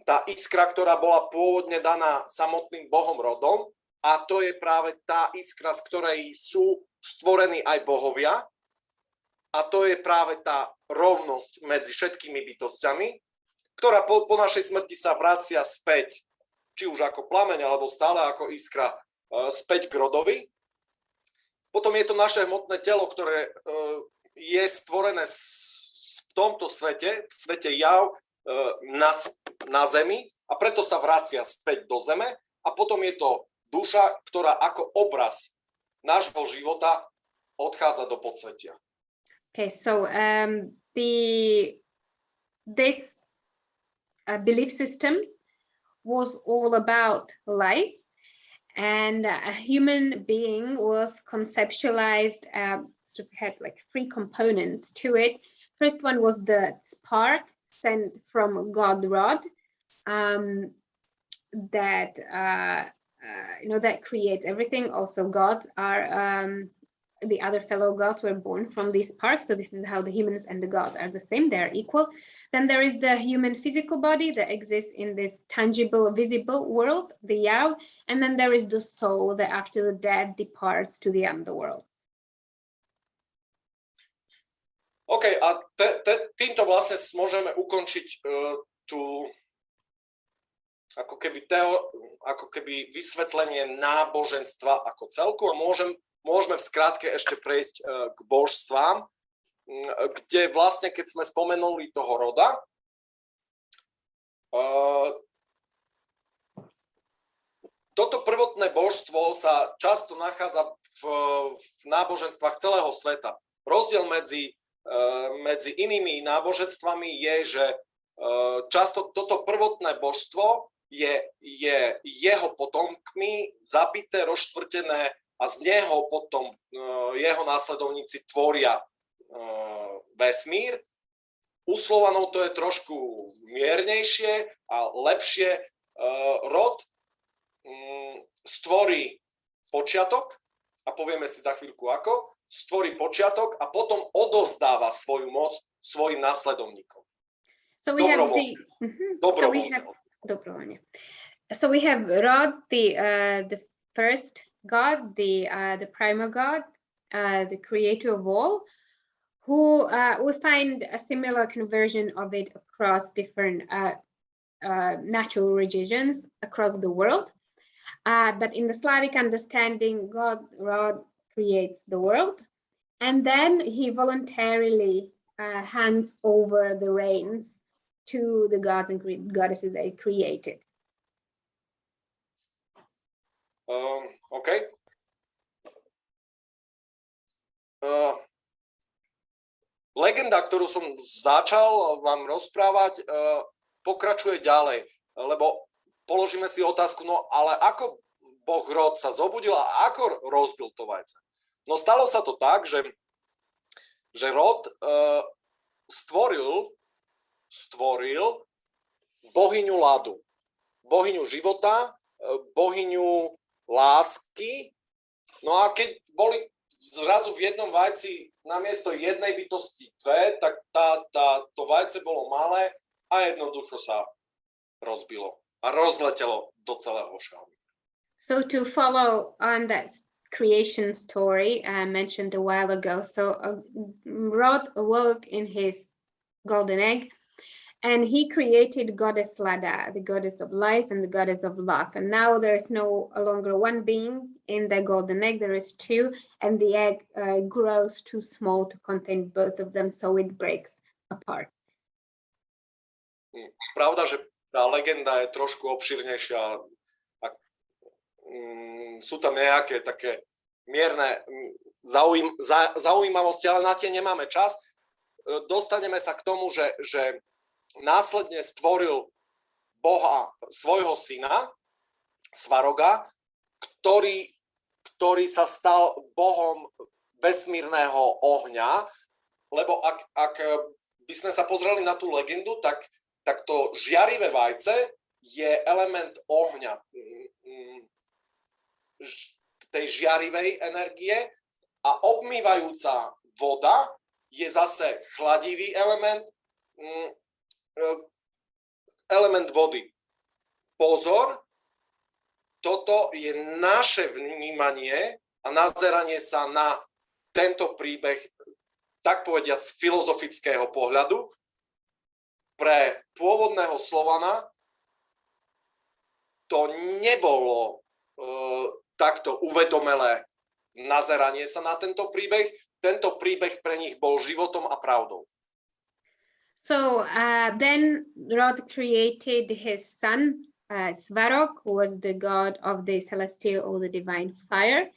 Tá iskra, ktorá bola pôvodne daná samotným Bohom rodom, a to je práve tá iskra, z ktorej sú stvorení aj bohovia, a to je práve tá rovnosť medzi všetkými bytostiami, ktorá po našej smrti sa vracia späť, či už ako plameň, alebo stále ako iskra, späť k rodovi. Potom je to naše hmotné telo, ktoré je stvorené v tomto svete, v svete jav, na zemi, a preto sa vracia späť do zeme, a potom je to duša, ktorá ako obraz nášho života odchádza do podsvetia. Okay, so this belief system was all about life, and a human being was conceptualized, so we had like three components to it. First one was the spark sent from God Rod, that that creates everything. Also, gods are the other fellow gods were born from this spark. So this is how the humans and the gods are the same; they are equal. Then there is the human physical body that exists in this tangible, visible world, the Yao, and then there is the soul that after the death departs to the underworld. OK, a týmto vlastne môžeme ukončiť tú ako keby vysvetlenie náboženstva ako celku, a môžeme v skratke ešte prejsť k božstvám, kde vlastne, keď sme spomenuli toho roda, toto prvotné božstvo sa často nachádza v náboženstvách celého sveta. Rozdiel medzi inými náboženstvami je, že často toto prvotné božstvo je jeho potomkmi zabité, rozštvrtené a z neho potom jeho následovníci tvoria vesmír. U Slovanov to je trošku miernejšie a lepšie. Rod stvorí počiatok, a povieme si za chvíľku ako, stvorí počiatok a potom odovzdáva svoju moc svojim následovníkom. So we have Dobrovoľne. So we have Rod, the first God, the primal God, the creator of all, who we find a similar conversion of it across different natural religions across the world. But in the Slavic understanding, Rod creates the world, and then he voluntarily hands over the reins to the gods and goddesses that he created. Okay. Legenda, ktorú som začal vám rozprávať, pokračuje ďalej, lebo položíme si otázku, no ale ako boh Rod sa zobudil a ako rozbil to vajce? No stalo sa to tak, že Rod stvoril bohyňu ľadu, bohyňu života, bohyňu lásky. No a keď boli zrazu v jednom vajci namiesto jednej bytosti dve, tak to vajce bolo malé a jednoducho sa rozbilo a rozletelo do celého všeho. So to follow on that creation story I mentioned a while ago, so Rod awoke in his golden egg, and he created goddess Lada, the goddess of life and the goddess of love. And now there is no longer one being in the golden egg, there is two, and the egg grows too small to contain both of them, so it breaks apart. Pravda, že tá legenda je trošku obširnejšia. Sú tam nejaké také mierne zaujímavosti, ale na tie nemáme čas. Dostaneme sa k tomu, že následne stvoril Boha svojho syna, Svaroga, ktorý sa stal bohom vesmírneho ohňa, lebo ak by sme sa pozreli na tú legendu, tak to žiarivé vajce je element ohňa, tej žiarivej energie, a obmývajúca voda je zase chladivý element vody. Pozor, toto je naše vnímanie a nazeranie sa na tento príbeh, tak povediac, z filozofického pohľadu. Pre pôvodného Slovana to nebolo takto uvedomelé nazeranie sa na tento príbeh. Tento príbeh pre nich bol životom a pravdou. So then Rod created his son, Svarog, who was the god of the celestial or the divine fire.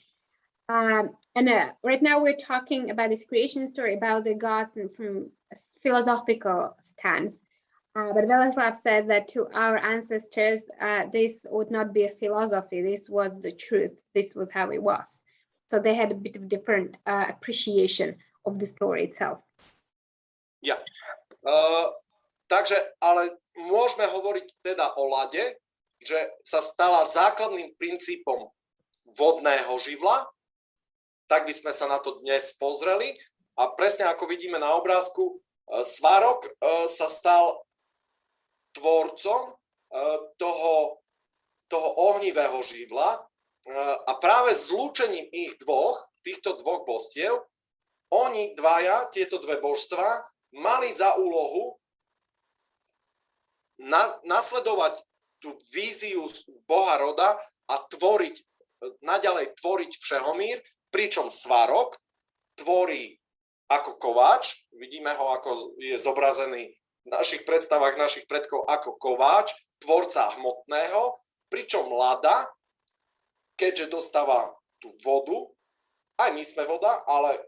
Right now we're talking about this creation story about the gods and from a philosophical stance. But Weleslaw says that to our ancestors, this would not be a philosophy. This was the truth. This was how it was. So they had a bit of different appreciation of the story itself. Yeah. Takže, ale môžeme hovoriť teda o lade, že sa stala základným princípom vodného živla. Tak by sme sa na to dnes pozreli. A presne ako vidíme na obrázku, Svarog sa stal tvorcom toho ohnivého živla, a práve zlúčením týchto dvoch božstiev, oni dvaja, tieto dve božstvá, mali za úlohu nasledovať tú víziu Boha Roda a naďalej tvoriť všehomír, pričom Svarog tvorí ako kováč, vidíme ho, ako je zobrazený v našich predstavách našich predkov ako kováč, tvorca hmotného, pričom Lada keďže dostáva tú vodu, aj my sme voda, ale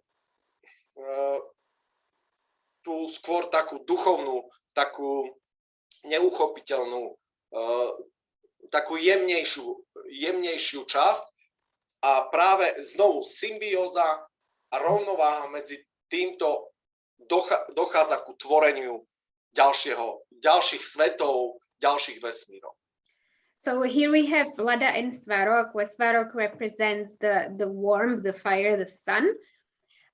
tú skôr takú duchovnú, takú neuchopiteľnú, takú jemnejšiu časť a práve znovu symbióza a rovnováha medzi týmto dochádza ku tvoreniu ďalších svetov, ďalších vesmírov. So here we have Lada and Svarog, where Svarog represents the warmth, the fire, the sun,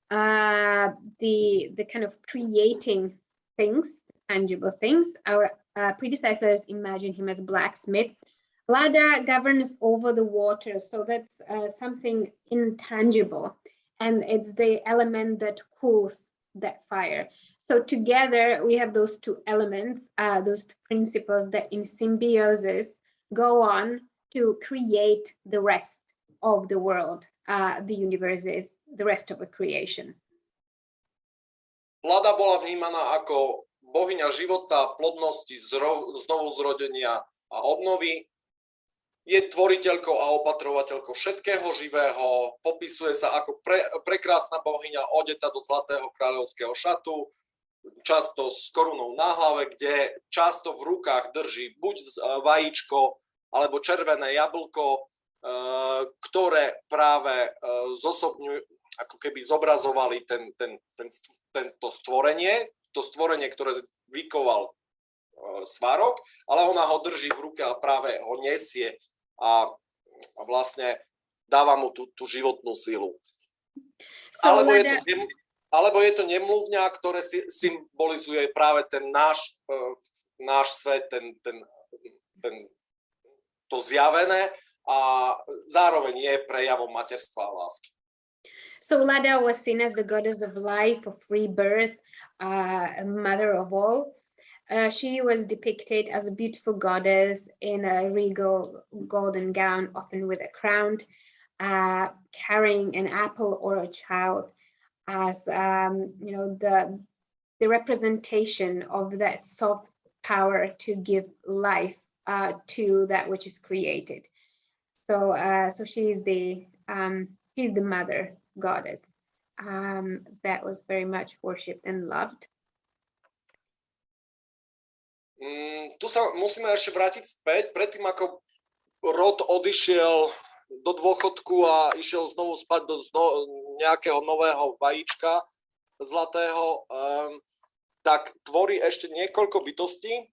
the kind of creating things, tangible things. Our predecessors imagined him as blacksmith. Lada governs over the water, so that's something intangible, and it's the element that cools that fire. So together we have those two elements, those two principles that in symbiosis go on to create the rest of the world, the universes, the rest of the creation. Lada bola vnímaná ako bohyňa života, plodnosti, znovuzrodenia a obnovy. Je tvoriteľkou a opatrovateľkou všetkého živého, popisuje sa ako prekrásna bohyňa odeta do zlatého kráľovského šatu, často s korunou na hlave, kde často v rukách drží buď vajíčko alebo červené jablko, ktoré práve zosobňujú, ako keby zobrazovali tento stvorenie, to stvorenie, ktoré vykoval Svarog, ale ona ho drží v ruke a práve ho nesie a vlastne dáva mu tú životnú silu. Alebo je to nemluvňa, ktoré symbolizuje práve ten náš svet, to zjavené a zároveň je prejavom materstva a lásky. So Lada was seen as the goddess of life, of rebirth, mother of all. She was depicted as a beautiful goddess in a regal golden gown, often with a crown, carrying an apple or a child as the representation of that soft power to give life to that which is created. So she's the mother goddess that was very much worshipped and loved. Tu sa musíme ešte vrátiť späť, predtým ako rod odišiel do dôchodku a išiel znovu spať do nejakého nového vajíčka zlatého, tak tvorí ešte niekoľko bytostí.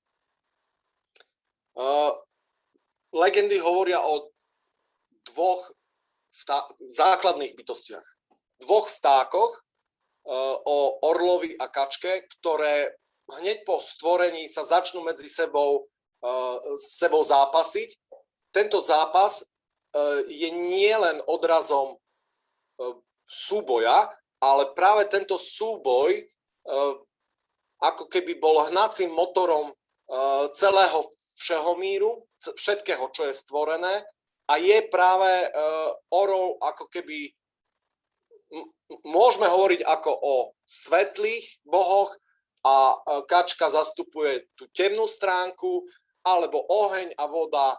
Legendy hovoria o dvoch základných bytostiach. Dvoch vtákoch, o orlovi a kačke, ktoré hneď po stvorení sa začnú medzi sebou zápasiť. Tento zápas je nielen odrazom súboja, ale práve tento súboj ako keby bol hnacím motorom celého všehomíru, všetkého, čo je stvorené, a je práve orol ako keby, môžeme hovoriť ako o svetlých bohoch, a kačka zastupuje tú temnú stránku, alebo oheň a voda.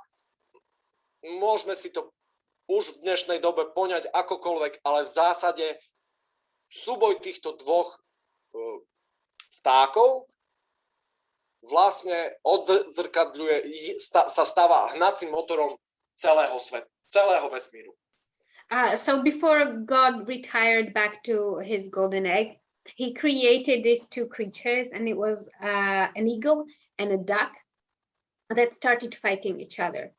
Môžeme si to už v dnešnej dobe poňať akokoľvek, ale v zásade súboj týchto dvoch vtákov vlastne odzrkadľuje, sa stáva hnacím motorom celého sveta, celého vesmíru. So before God retired back to his golden egg, he created these two creatures, and it was an eagle and a duck that started fighting each other.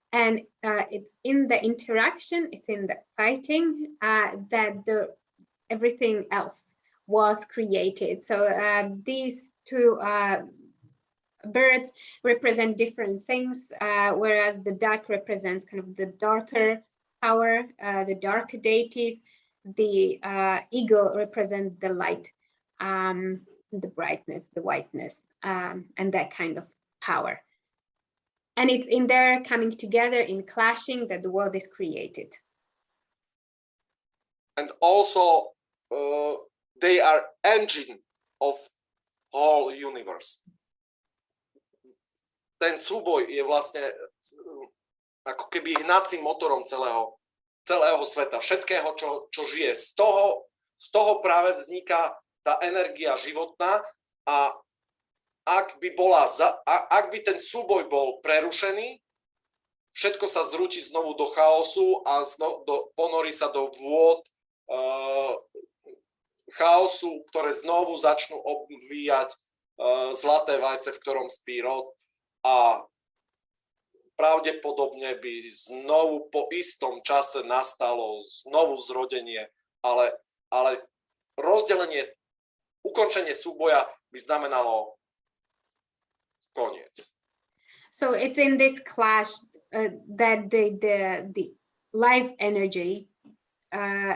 And it's in the interaction, it's in the fighting that everything else was created. So these two birds represent different things, whereas the duck represents kind of the darker power, the dark deities. The eagle represents the light, the brightness, the whiteness, and that kind of power. And it's in their coming together, in clashing, that the world is created. And also, they are engine of whole universe. Ten súboj je vlastne ako keby hnacím motorom celého sveta, všetkého, čo žije. Z toho práve vzniká tá energia životná a ak by ten súboj bol prerušený, všetko sa zrúti znovu do chaosu a ponorí sa do vôd chaosu, ktoré znovu začnú obvíjať zlaté vajce, v ktorom spí rod a pravdepodobne by znovu po istom čase nastalo znovu zrodenie, ale rozdelenie, ukončenie súboja by znamenalo koniec. So it's in this clash that the life energy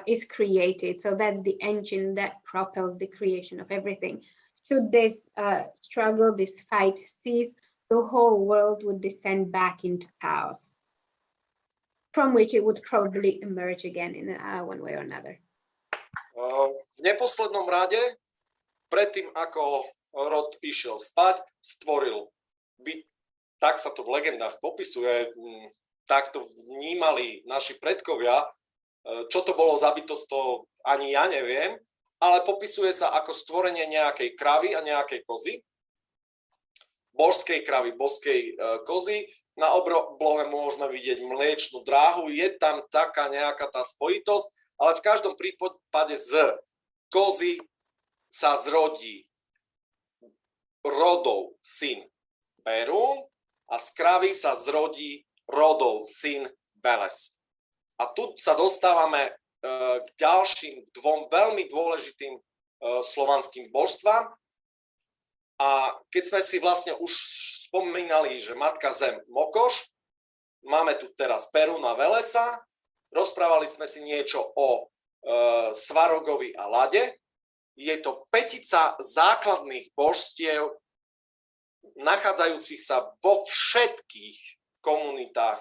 is created. So that's the engine that propels the creation of everything. Should this struggle, this fight cease, the whole world would descend back into chaos, from which it would probably emerge again in one way or another. V neposlednom rade, predtým ako rod išiel spať, stvoril byt, tak sa to v legendách popisuje, tak to vnímali naši predkovia. Čo to bolo za bytosť, to ani ja neviem, ale popisuje sa ako stvorenie nejakej kravy a nejakej kozy, božskej kravy, božskej kozy. Na oblohe môžeme vidieť mliečnú dráhu, je tam taká nejaká tá spojitosť, ale v každom prípade z kozy sa zrodí rodov syn Perún a z kravy sa zrodí rodov syn Veles. A tu sa dostávame k ďalším dvom veľmi dôležitým slovanským božstvám. A keď sme si vlastne už spomínali, že matka zem Mokoš, máme tu teraz Perúna Velesa, rozprávali sme si niečo o Svarogovi a Lade. Je to pätica základných božstiev, nachádzajúcich sa vo všetkých komunitách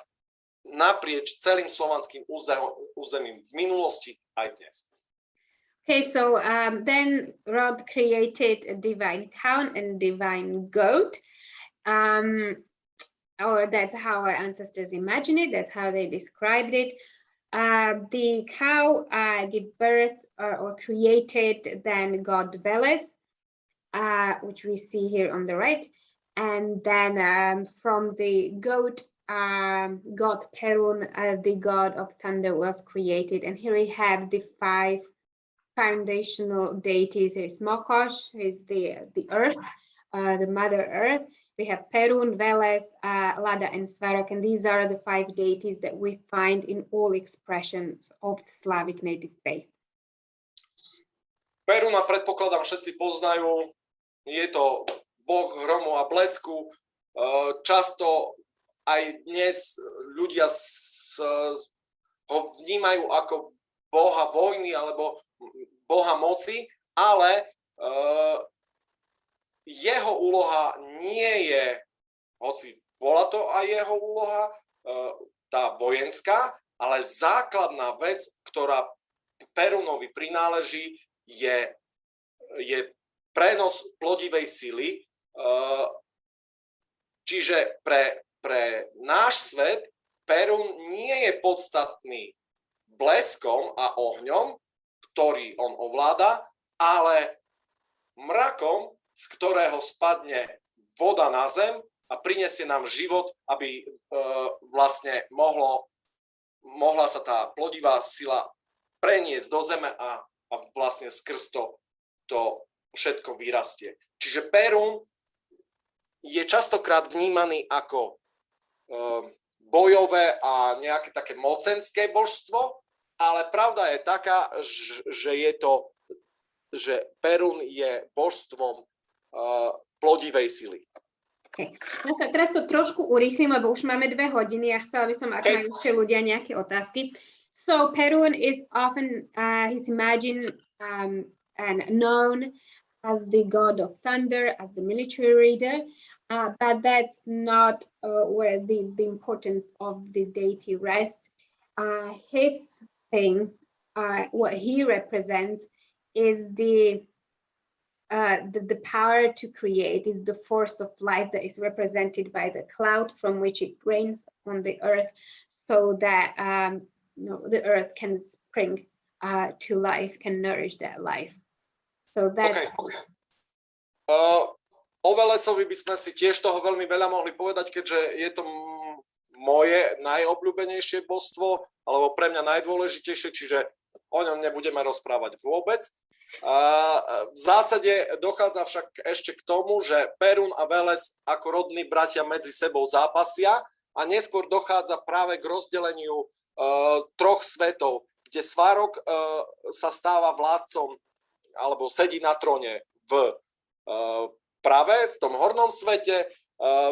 naprieč celým slovanským územím v minulosti aj dnes. Okay, so then Rod created a divine cow and divine goat, or that's how our ancestors imagined it. That's how they described it. The cow gave birth or created then god Veles, which we see here on the right, and then from the goat, god Perun, the god of thunder, was created. And here we have the 5 foundational deities. Is Mokosh, is the earth, the mother earth. We have Perun, Veles, Lada, and Svarog, and these are the 5 deities that we find in all expressions of the Slavic native faith. Peruna, predpokladám, všetci poznajú. Je to boh hromu a blesku. Často aj dnes ľudia ho vnímajú ako boha vojny alebo boha moci, ale jeho úloha nie je, hoci bola to aj jeho úloha, tá vojenská, ale základná vec, ktorá Perunovi prináleží, je prenos plodivej sily. Čiže pre náš svet Perun nie je podstatný bleskom a ohňom, ktorý on ovláda, ale mrakom, z ktorého spadne voda na zem a prinesie nám život, aby vlastne mohla sa tá plodivá sila preniesť do zeme a vlastne skrz to všetko vyrastie. Čiže Perún je častokrát vnímaný ako bojové a nejaké také mocenské božstvo, ale pravda je taká, že Perún je božstvom plodivej sily. Okay. Teraz to trošku urýchlim, lebo už máme 2 hodiny a chcela by som, ak majú ešte ľudia nejaké otázky. So Perun is often he's imagined and known as the god of thunder, as the military leader, but that's not where the importance of this deity rests. His thing, what he represents, is the the power to create is the force of life that is represented by the cloud from which it rains on the earth, so that the earth can spring to life, can nourish that life. So that's okay. O Welesovi by sme si tiež toho veľmi veľa mohli povedať, keďže je to moje najobľúbenejšie božstvo, alebo pre mňa najdôležitejšie, čiže o ňom nebudeme rozprávať vôbec. V zásade dochádza však ešte k tomu, že Perun a Veles ako rodní bratia medzi sebou zápasia a neskôr dochádza práve k rozdeleniu troch svetov, kde Svarok sa stáva vládcom alebo sedí na tróne v práve v tom hornom svete.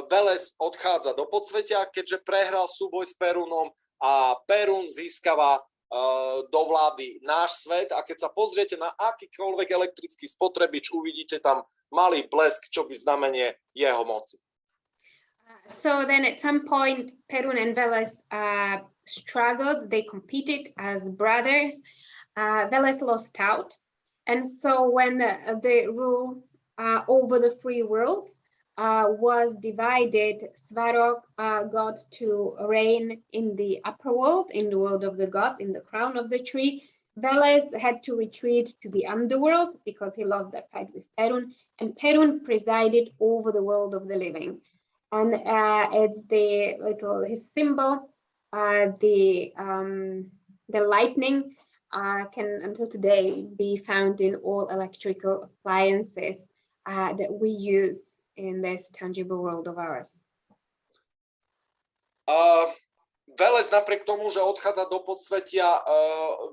Veles odchádza do podsvetia, keďže prehral súboj s Perunom a Perun získava do vlády náš svet. A keď sa pozriete na akýkoľvek elektrický spotrebič, uvidíte tam malý blesk, čo by znamenie jeho moci. So then at some point Perun and Veles struggled, they competed as brothers. Veles lost out, and so when the rule over the three worlds was divided, Svarok got to reign in the upper world, in the world of the gods, in the crown of the tree. Veles had to retreat to the underworld because he lost that fight with Perun, and Perun presided over the world of the living. And it's his symbol, the lightning can until today be found in all electrical appliances that we use in this tangible world of ours. Veles napriek tomu, že odchádza do podsvetia,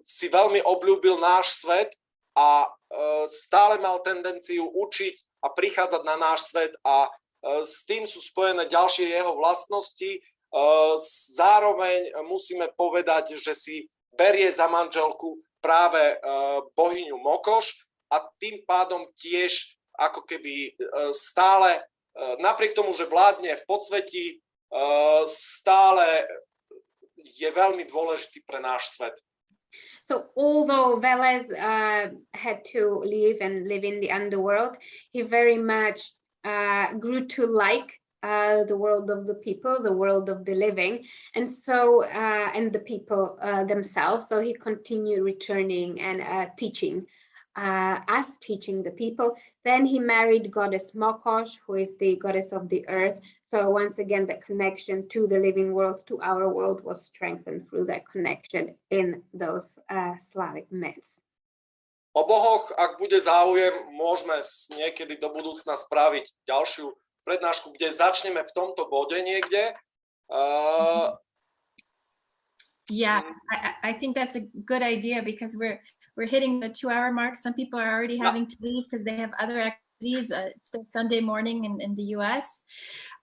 si veľmi obľúbil náš svet a stále mal tendenciu učiť a prichádzať na náš svet a s tým sú spojené ďalšie jeho vlastnosti. Zároveň musíme povedať, že si berie za manželku práve bohyňu Mokoš a tým pádom tiež ako keby stále, napriek tomu, že vládne v podsvetí, stále je veľmi dôležitý pre náš svet. So although Veles had to live in the underworld, he very much grew to like the world of the people, the world of the living, and so and the people themselves. So he continued returning and teaching the people. Then he married goddess Mokosh, who is the goddess of the earth. So once again, the connection to the living world, to our world, was strengthened through that connection in those Slavic myths. O bohoch, ak bude záujem, môžeme niekedy do budúcna spraviť ďalšiu prednášku, kde začneme v tomto bode niekde. Yeah, I think that's a good idea because we're hitting the 2-hour mark. Some people are already having to leave because they have other activities. It's the Sunday morning in the US.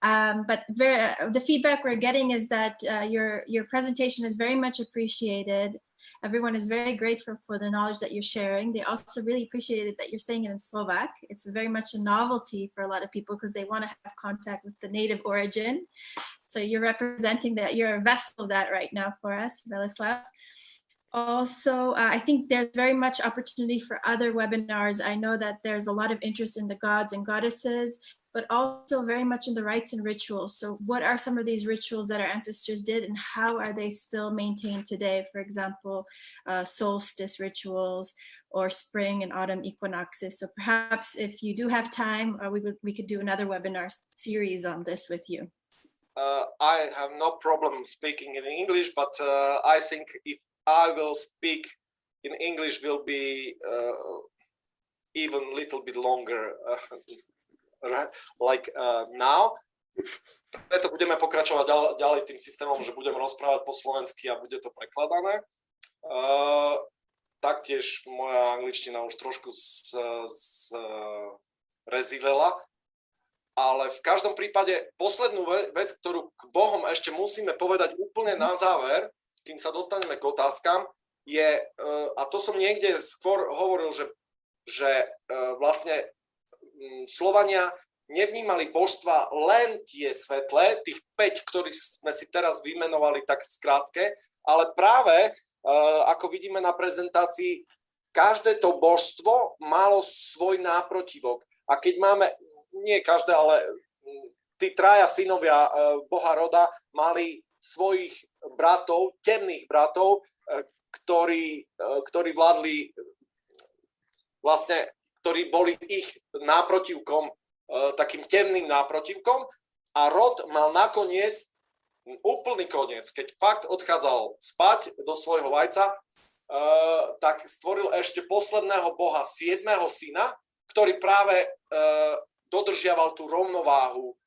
But the feedback we're getting is that your presentation is very much appreciated. Everyone is very grateful for the knowledge that you're sharing. They also really appreciated that you're saying it in Slovak. It's very much a novelty for a lot of people because they want to have contact with the native origin. So you're representing that, you're a vessel of that right now for us, Weleslaw. Also, I think there's very much opportunity for other webinars. I know that there's a lot of interest in the gods and goddesses, but also very much in the rites and rituals. So what are some of these rituals that our ancestors did and how are they still maintained today? For example, solstice rituals or spring and autumn equinoxes. So perhaps if you do have time, we could do another webinar series on this with you. I have no problem speaking in English, but I think if I will speak in English will be even a little bit longer like now. Preto budeme pokračovať ďalej tým systémom, že budem rozprávať po slovensky a bude to prekladané. Taktiež moja angličtina už trošku rezilela, ale v každom prípade poslednú vec, ktorú k bohom ešte musíme povedať úplne na záver, kým sa dostaneme k otázkam, je, a to som niekde skôr hovoril, že vlastne Slovania nevnímali božstva len tie svetlé, tých 5, ktorých sme si teraz vymenovali tak skrátke, ale práve, ako vidíme na prezentácii, každé to božstvo malo svoj náprotivok. A keď máme, nie každé, ale tí traja synovia boha roda mali svojich bratov, temných bratov, ktorí vládli, vlastne, ktorí boli ich náprotivkom, takým temným náprotivkom. A Rod mal nakoniec úplný koniec. Keď fakt odchádzal spať do svojho vajca, tak stvoril ešte posledného boha, 7. syna, ktorý práve dodržiaval tú rovnováhu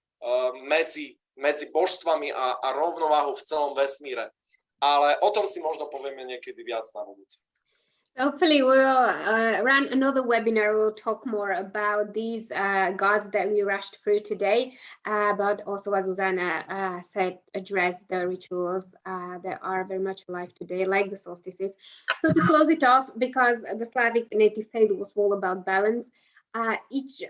medzi božstvami a rovnováhu v celom vesmíre. Ale o tom si možno povieme niekedy viac na budúce. Hopefully we will run another webinar. We'll talk more about these gods that we rushed through today, but also, as Zuzana said, address the rituals that are very much alive today, like the solstices. So to close it off, because the Slavic native faith was all about balance, these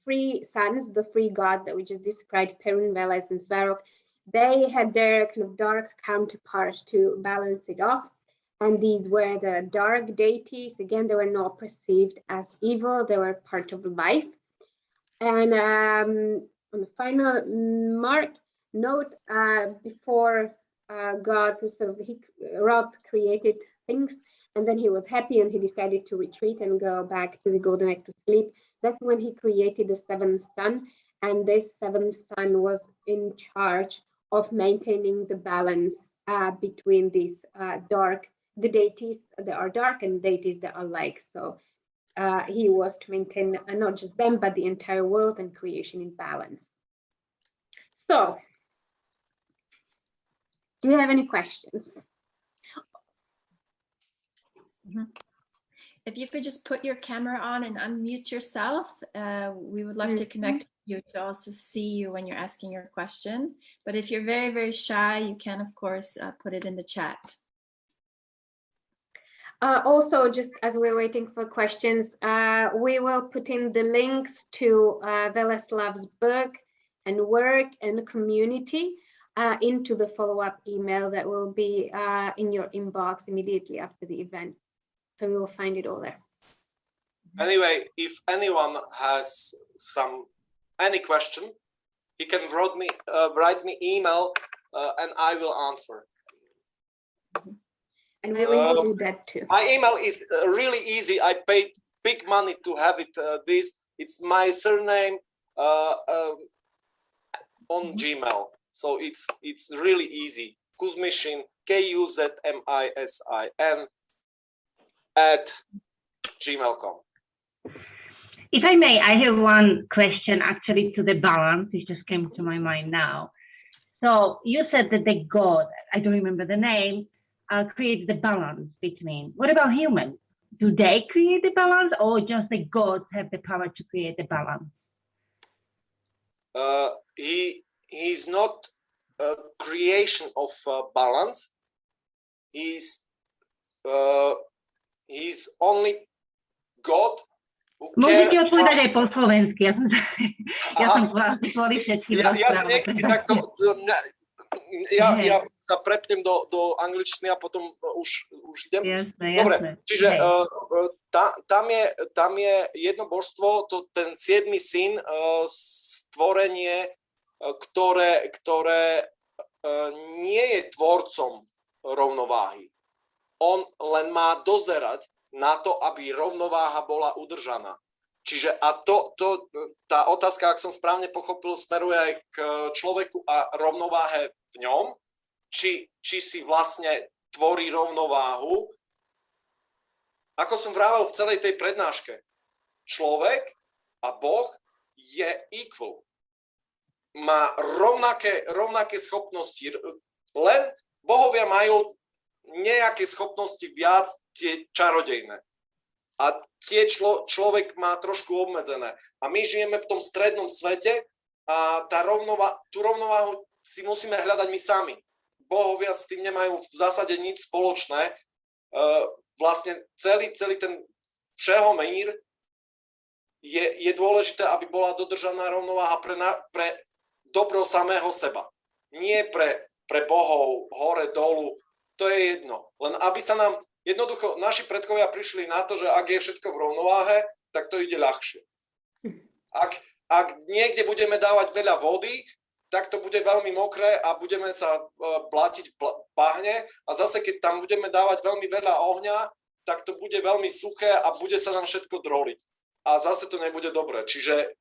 three sons, the three gods that we just described, Perun, Veles, and Svarog, they had their kind of dark counterpart to balance it off. And these were the dark deities. Again, they were not perceived as evil. They were part of life. And on the final note, before God, Rod created things, and then he was happy and he decided to retreat and go back to the Golden Egg to sleep. That's when he created the seventh son. And this seventh son was in charge of maintaining the balance between these the deities that are dark and deities that are light. So he was to maintain not just them, but the entire world and creation in balance. So, do you have any questions? If you could just put your camera on and unmute yourself, we would love to connect with you to also see you when you're asking your question. But if you're very, very shy, you can, of course, put it in the chat. Also, just as we're waiting for questions, we will put in the links to Weleslav's book and work and community into the follow-up email that will be in your inbox immediately after the event. So we will find it all there. Anyway, if anyone has any question, he can write me email and I will answer. And we will do that too. My email is really easy. I paid big money to have it. It's my surname on Gmail, so it's really easy. Kuzmishin, Kuzmisin @gmail.com. If I may, I have one question actually to the balance. It just came to my mind now. So you said that the god, I don't remember the name, creates the balance between. What about humans? Do they create the balance, or just the gods have the power to create the balance? He's not a creation of balance. He's only God who Môžete odpovedať aj po slovensky. Ja som kvôli všetkým Ja sa prepnem do angličtiny a potom už idem. Jasné, dobre, jasné. čiže tam je jedno božstvo, ten 7. syn, stvorenie, ktoré nie je tvorcom rovnováhy. On len má dozerať na to, aby rovnováha bola udržaná. Čiže tá otázka, ak som správne pochopil, smeruje aj k človeku a rovnováhe v ňom, či si vlastne tvorí rovnováhu. Ako som vravel v celej tej prednáške, človek a Boh je equal. Má rovnaké schopnosti, len bohovia majú nejaké schopnosti viac, tie čarodejné. A tie človek má trošku obmedzené. A my žijeme v tom strednom svete a tú rovnováhu si musíme hľadať my sami. Bohovia s tým nemajú v zásade nič spoločné. Vlastne celý ten všehomír je dôležité, aby bola dodržaná rovnováha pre dobro samého seba. Nie pre bohov, hore, dolu, to je jedno. Len aby sa nám Jednoducho, naši predkovia prišli na to, že ak je všetko v rovnováhe, tak to ide ľahšie. Ak niekde budeme dávať veľa vody, tak to bude veľmi mokré a budeme sa blátiť v bahne. A zase, keď tam budeme dávať veľmi veľa ohňa, tak to bude veľmi suché a bude sa nám všetko droliť. A zase to nebude dobré. Čiže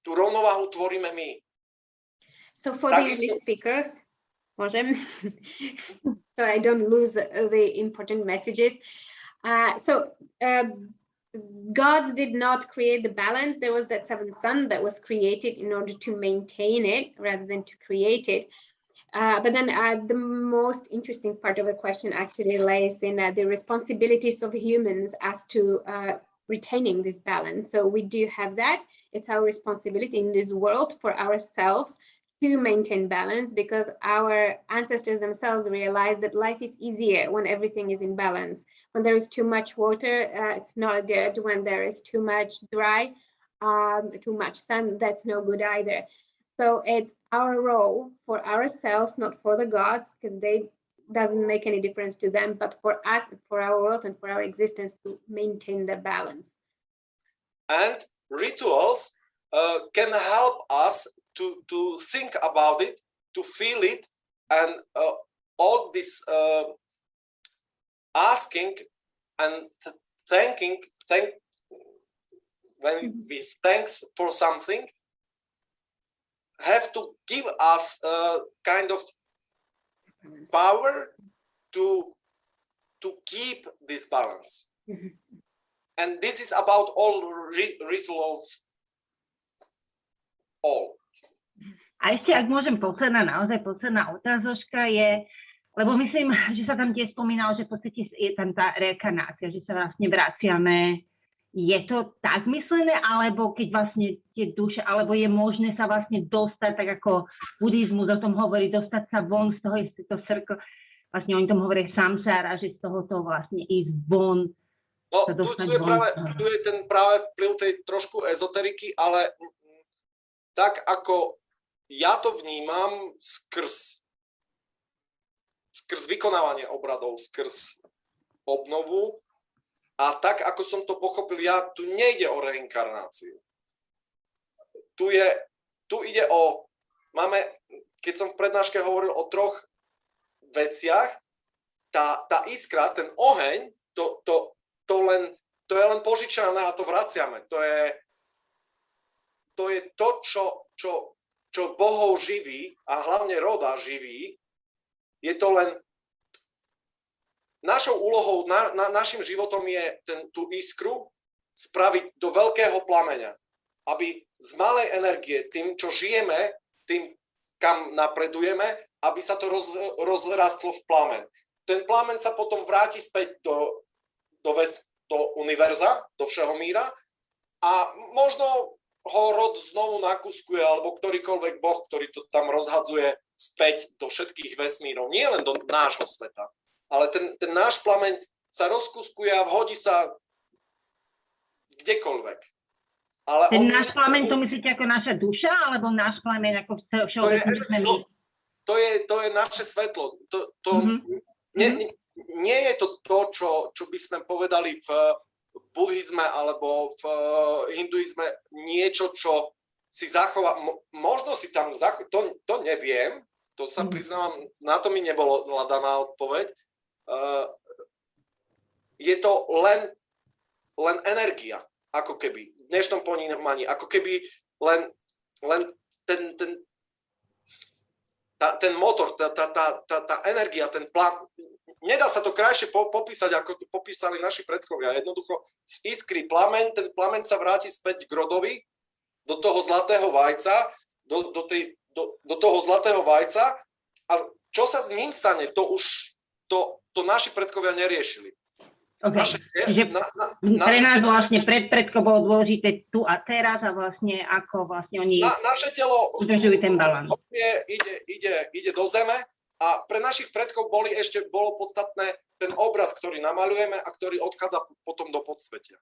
tú rovnováhu tvoríme my. So for the English speakers, so I don't lose the important messages. Gods did not create the balance. There was that seventh sun that was created in order to maintain it rather than to create it. But then the most interesting part of the question actually lays in the responsibilities of humans as to retaining this balance. So we do have that. It's our responsibility in this world for ourselves to maintain balance, because our ancestors themselves realized that life is easier when everything is in balance. When there is too much water, it's not good. When there is too much dry, too much sun, that's no good either. So it's our role for ourselves, not for the gods, because they doesn't make any difference to them, but for us, for our world and for our existence, to maintain the balance. And rituals can help us to think about it, to feel it, and all this asking and when we thanks for something, have to give us a kind of power to keep this balance. And this is about all rituals. All. A ešte, ak môžem, naozaj posledná otázočka je, lebo myslím, že sa tam tiež spomínalo, že v podstate je tam tá reinkarnácia, že sa vlastne vraciame. Je to tak myslené, alebo keď vlastne tie duše, alebo je možné sa vlastne dostať, tak ako buddhizmus o tom hovorí, dostať sa von z toho istého cirkla, vlastne oni tom hovoria samsára, že z tohoto vlastne ísť von. No, tu je ten práve vplyv tej trošku ezoteriky, ale tak ako ja to vnímam skrz vykonávanie obradov, skrz obnovu, a tak ako som to pochopil ja, tu nejde o reinkarnáciu. Tu ide o, keď som v prednáške hovoril o troch veciach, tá iskra, ten oheň, to je len požičané a to vraciame. To je to, čo bohov živí a hlavne roda živí. Je to len našou úlohou, našim životom je tú iskru spraviť do veľkého plameňa, aby z malej energie, tým, čo žijeme, tým, kam napredujeme, aby sa to rozrastlo v plameň. Ten plameň sa potom vráti späť do univerza, do všeho míra, a možno ho rod znovu nakuskuje, alebo ktorýkoľvek boh, ktorý to tam rozhadzuje späť do všetkých vesmírov, nie len do nášho sveta, ale ten náš plameň sa rozkuskuje a vhodí sa kdekoľvek. Ale ten náš plameň, to myslíte ako naša duša, alebo náš plameň ako všeobecne sme my? To je naše svetlo. Nie je to, čo by sme povedali v buddhizme alebo v hinduizme, niečo, čo si zachová. Možno si tam to neviem, to sa priznávam, na to mi nebolo daná odpoveď. Je to len energia, ako keby, v dnešnom ponímaní, ako keby len ten motor, tá energia, ten plán. Nedá sa to krajšie popísať, ako to popísali naši predkovia. Jednoducho z iskry plameň, ten plameň sa vráti späť k rodovi, do toho zlatého vajca, do toho zlatého vajca, a čo sa s ním stane, to naši predkovia neriešili. Okay. Čiže pre nás vlastne predko bolo dôležité tu a teraz, a vlastne ako vlastne oni naše telo udržujú ten balans. Ide do zeme, a pre našich predkov bolo podstatné ten obraz, ktorý namaľujeme a ktorý odchádza potom do podsvetia.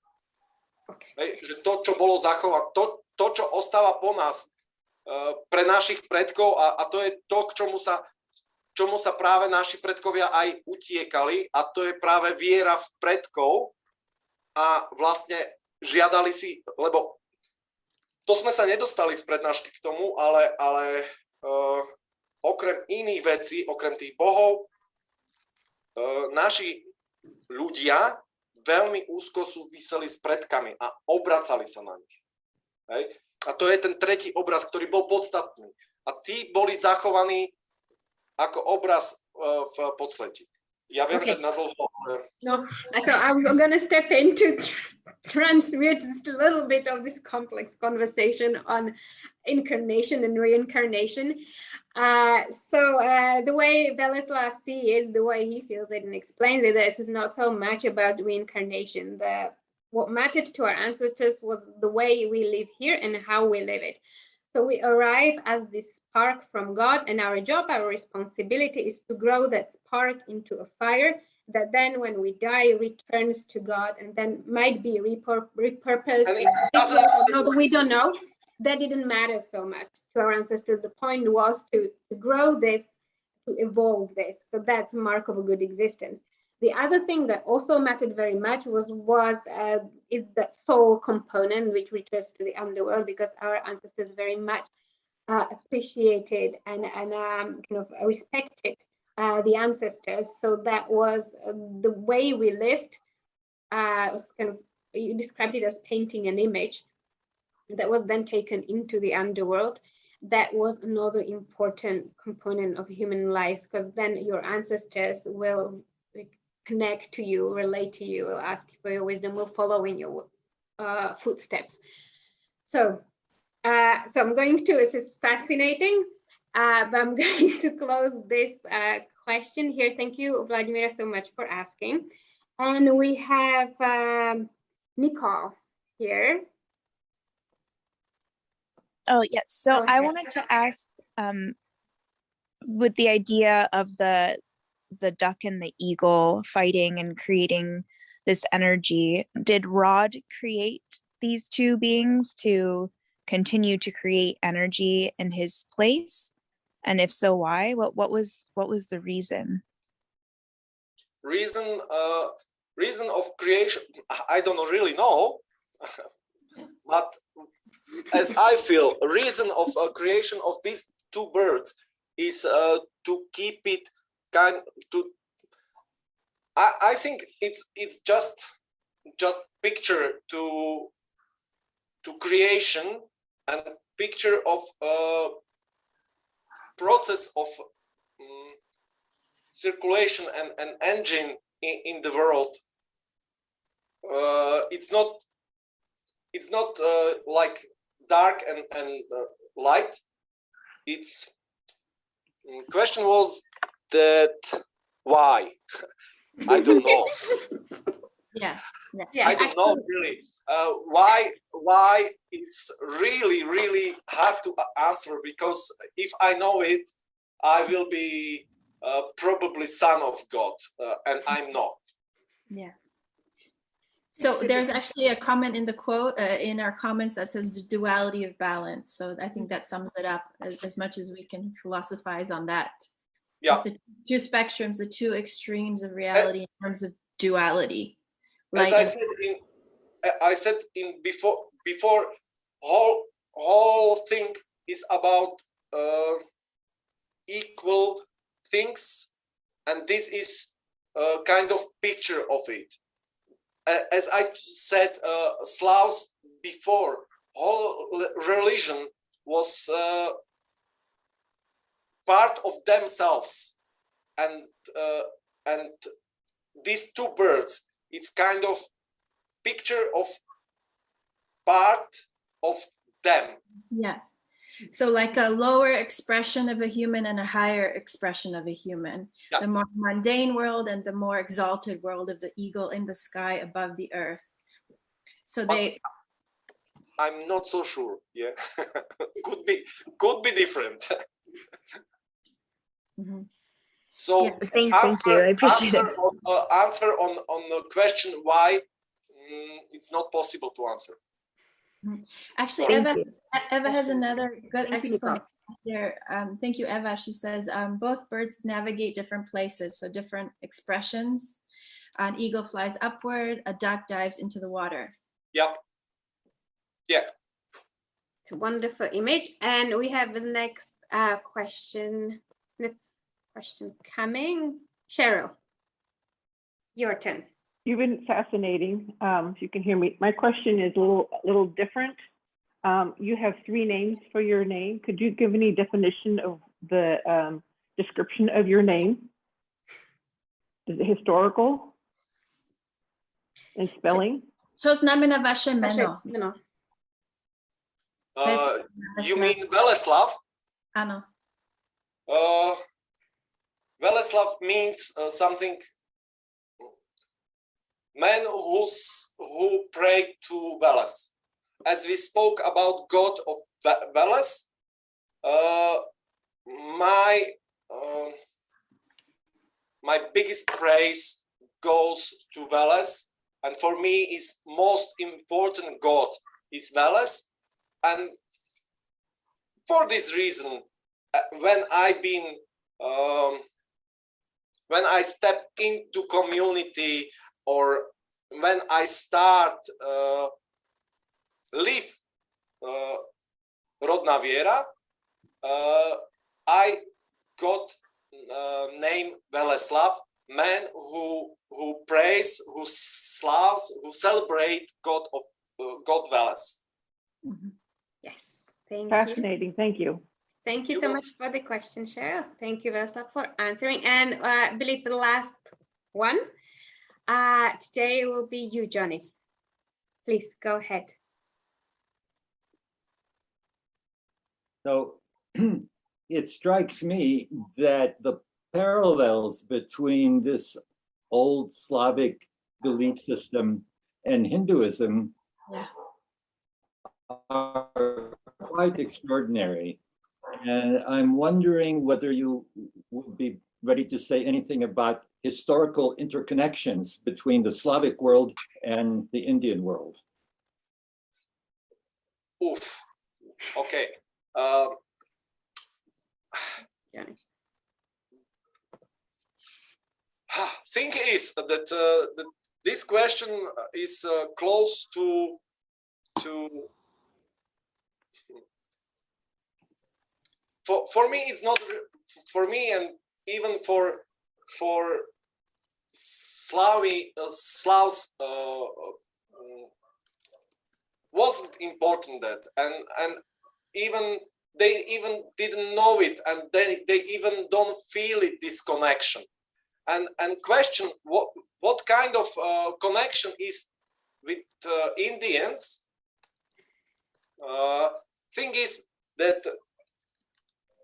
Okay. Že to, čo bolo zachované, to, čo ostáva po nás, pre našich predkov, a to je to, k čomu sa čomu sa práve naši predkovia aj utiekali, a to je práve viera v predkov a vlastne žiadali si, lebo to sme sa nedostali v prednáške k tomu, ale okrem iných vecí, okrem tých bohov, naši ľudia veľmi úzko súviseli s predkami a obracali sa na nich. Hej? A to je ten tretí obraz, ktorý bol podstatný. A tí boli zachovaní ako obraz v podsvetí. Ja viem, že na dlho... No, so I'm going to step in to transmute just a little bit of this complex conversation on incarnation and reincarnation. The way Weleslaw sees the way he feels it and explains it, this is not so much about reincarnation. What mattered to our ancestors was the way we live here and how we live it. So we arrive as this spark from God, and our job, our responsibility is to grow that spark into a fire that then when we die returns to God and then might be repurposed. We don't know. That didn't matter so much to our ancestors. The point was to grow this, to evolve this. So that's a mark of a good existence. The other thing that also mattered very much is the soul component, which refers to the underworld, because our ancestors very much appreciated and kind of respected the ancestors. So that was the way we lived. Was kind of, you described it as painting an image that was then taken into the underworld. That was another important component of human life, because then your ancestors will connect to you, relate to you, will ask for your wisdom, will follow in your footsteps. So I'm going to, this is fascinating, but I'm going to close this question here. Thank you, Vladimira, so much for asking. And we have Nicole here. Oh, yes. So I wanted to ask, with the idea of the duck and the eagle fighting and creating this energy, did Rod create these two beings to continue to create energy in his place? And if so, why? What was the reason? Reason of creation, I don't really know, but as I feel, reason of creation of these two birds is to keep it I think it's just picture to creation and picture of process of circulation and engine in the world. It's not like dark and light. It's question was that why? I don't know. Yeah. I don't know really. Why it's really hard to answer, because if I know it, I will be probably son of God, and I'm not. Yeah. So there's actually a comment in the quote in our comments that says the duality of balance. So I think that sums it up as much as we can philosophize on that. Yeah. It's the two spectrums, the two extremes of reality in terms of duality. As I said before, whole thing is about equal things, and this is a kind of picture of it. As I said, Slavs before, whole religion was part of themselves, and these two birds, it's kind of picture of part of them. Yeah. So like a lower expression of a human and a higher expression of a human. Yeah. The more mundane world and the more exalted world of the eagle in the sky above the earth. So I'm not so sure. Yeah. could be different. Mm-hmm. So yeah, thank you. I appreciate it. Answer on the question why it's not possible to answer. Actually, Eva has another good explanation here. Thank you, Eva. She says both birds navigate different places, so different expressions. An eagle flies upward, a duck dives into the water. Yep. Yeah. It's a wonderful image. And we have the next question. Next question coming. Cheryl, your turn. You've been fascinating. If you can hear me, my question is a little different. You have 3 names for your name. Could you give any definition of the description of your name? Is it historical and spelling? Co znamená vaše jméno? You mean Weleslaw? Ano. Weleslaw means something. Man who prayed to Veles. As we spoke about God of Veles, my biggest praise goes to Veles, and for me is most important God is Veles, and for this reason, when I step into community or when I start live Rodná viera, I got name Weleslaw, man who prays, who slaves, who celebrate God of God Veles. Yes, thank Fascinating. you. Thank you. Thank you so much for the question, Cheryl. Thank you, Weleslaw, for answering. And I believe the last one today will be you, Johnny. Please go ahead. So it strikes me that the parallels between this old Slavic belief system and Hinduism are quite extraordinary. And I'm wondering whether you would be ready to say anything about historical interconnections between the Slavic world and the Indian world. Oof. Okay. Thing is that this question is close to for me. It's not for me, and even for Slavs wasn't important that, and even they even didn't know it, and they even don't feel it, this connection, and question what kind of connection is with Indians. Thing is that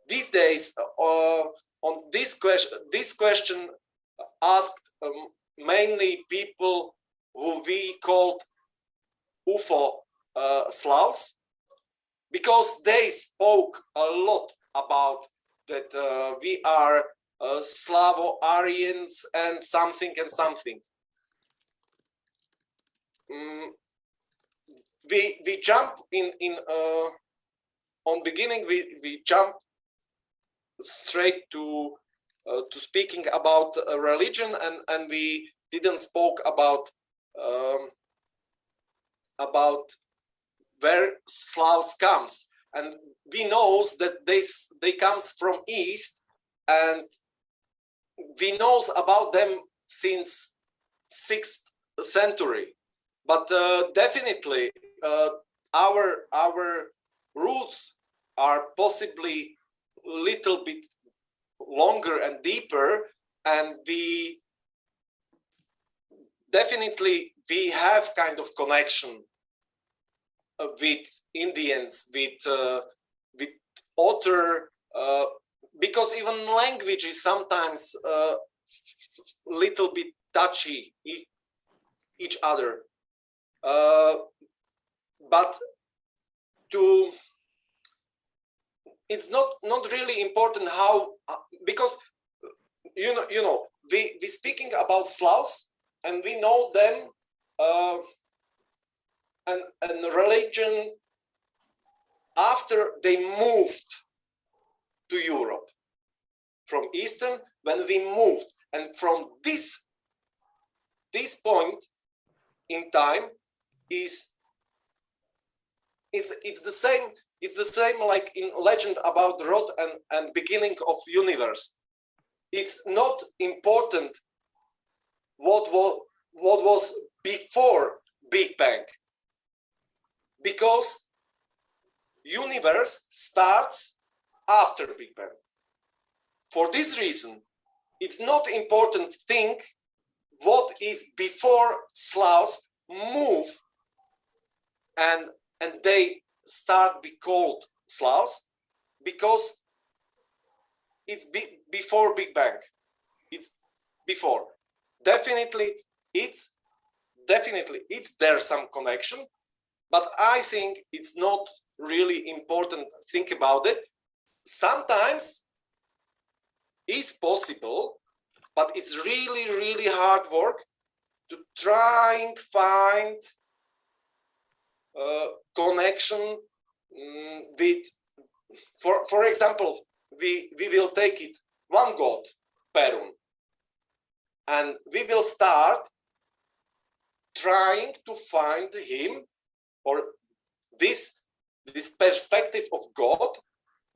these days on this question asked mainly people who we called UFO Slavs, because they spoke a lot about that we are Slavo-Aryans and something and something. We jump in on beginning we jump straight to speaking about religion, and we didn't spoke about where Slavs comes, and we knows that they comes from east, and we knows about them since 6th century, but definitely our roots are possibly a little bit longer and deeper, and we definitely have kind of connection with Indians, with other, because even language is sometimes a little bit touchy each other, but it's not really important how, because you know we speaking about Slavs, and we know them and religion after they moved to Europe from Eastern, when we moved, and from this point in time it's the same like in legend about Rod and beginning of universe. It's not important what was before Big Bang, because universe starts after Big Bang. For this reason, it's not important to think what is before Slavs move and they start be called Slavs, because it's before Big Bang. It's before. Definitely it's there some connection, but I think it's not really important to think about it. Sometimes it's possible, but it's really hard work to try and find connection with, for example, we will take it one god, Perun, and we will start trying to find him, or this perspective of God,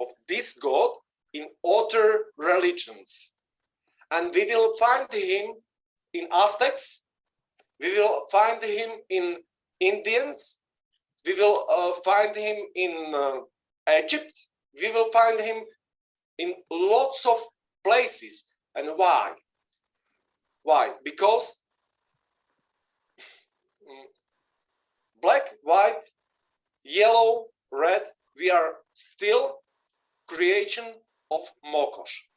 of this God, in other religions. And we will find him in Aztecs, we will find him in Indians, we will find him in Egypt, we will find him in lots of places. And why? Why? Because black, white, yellow, red, we are still creation of Mokosh.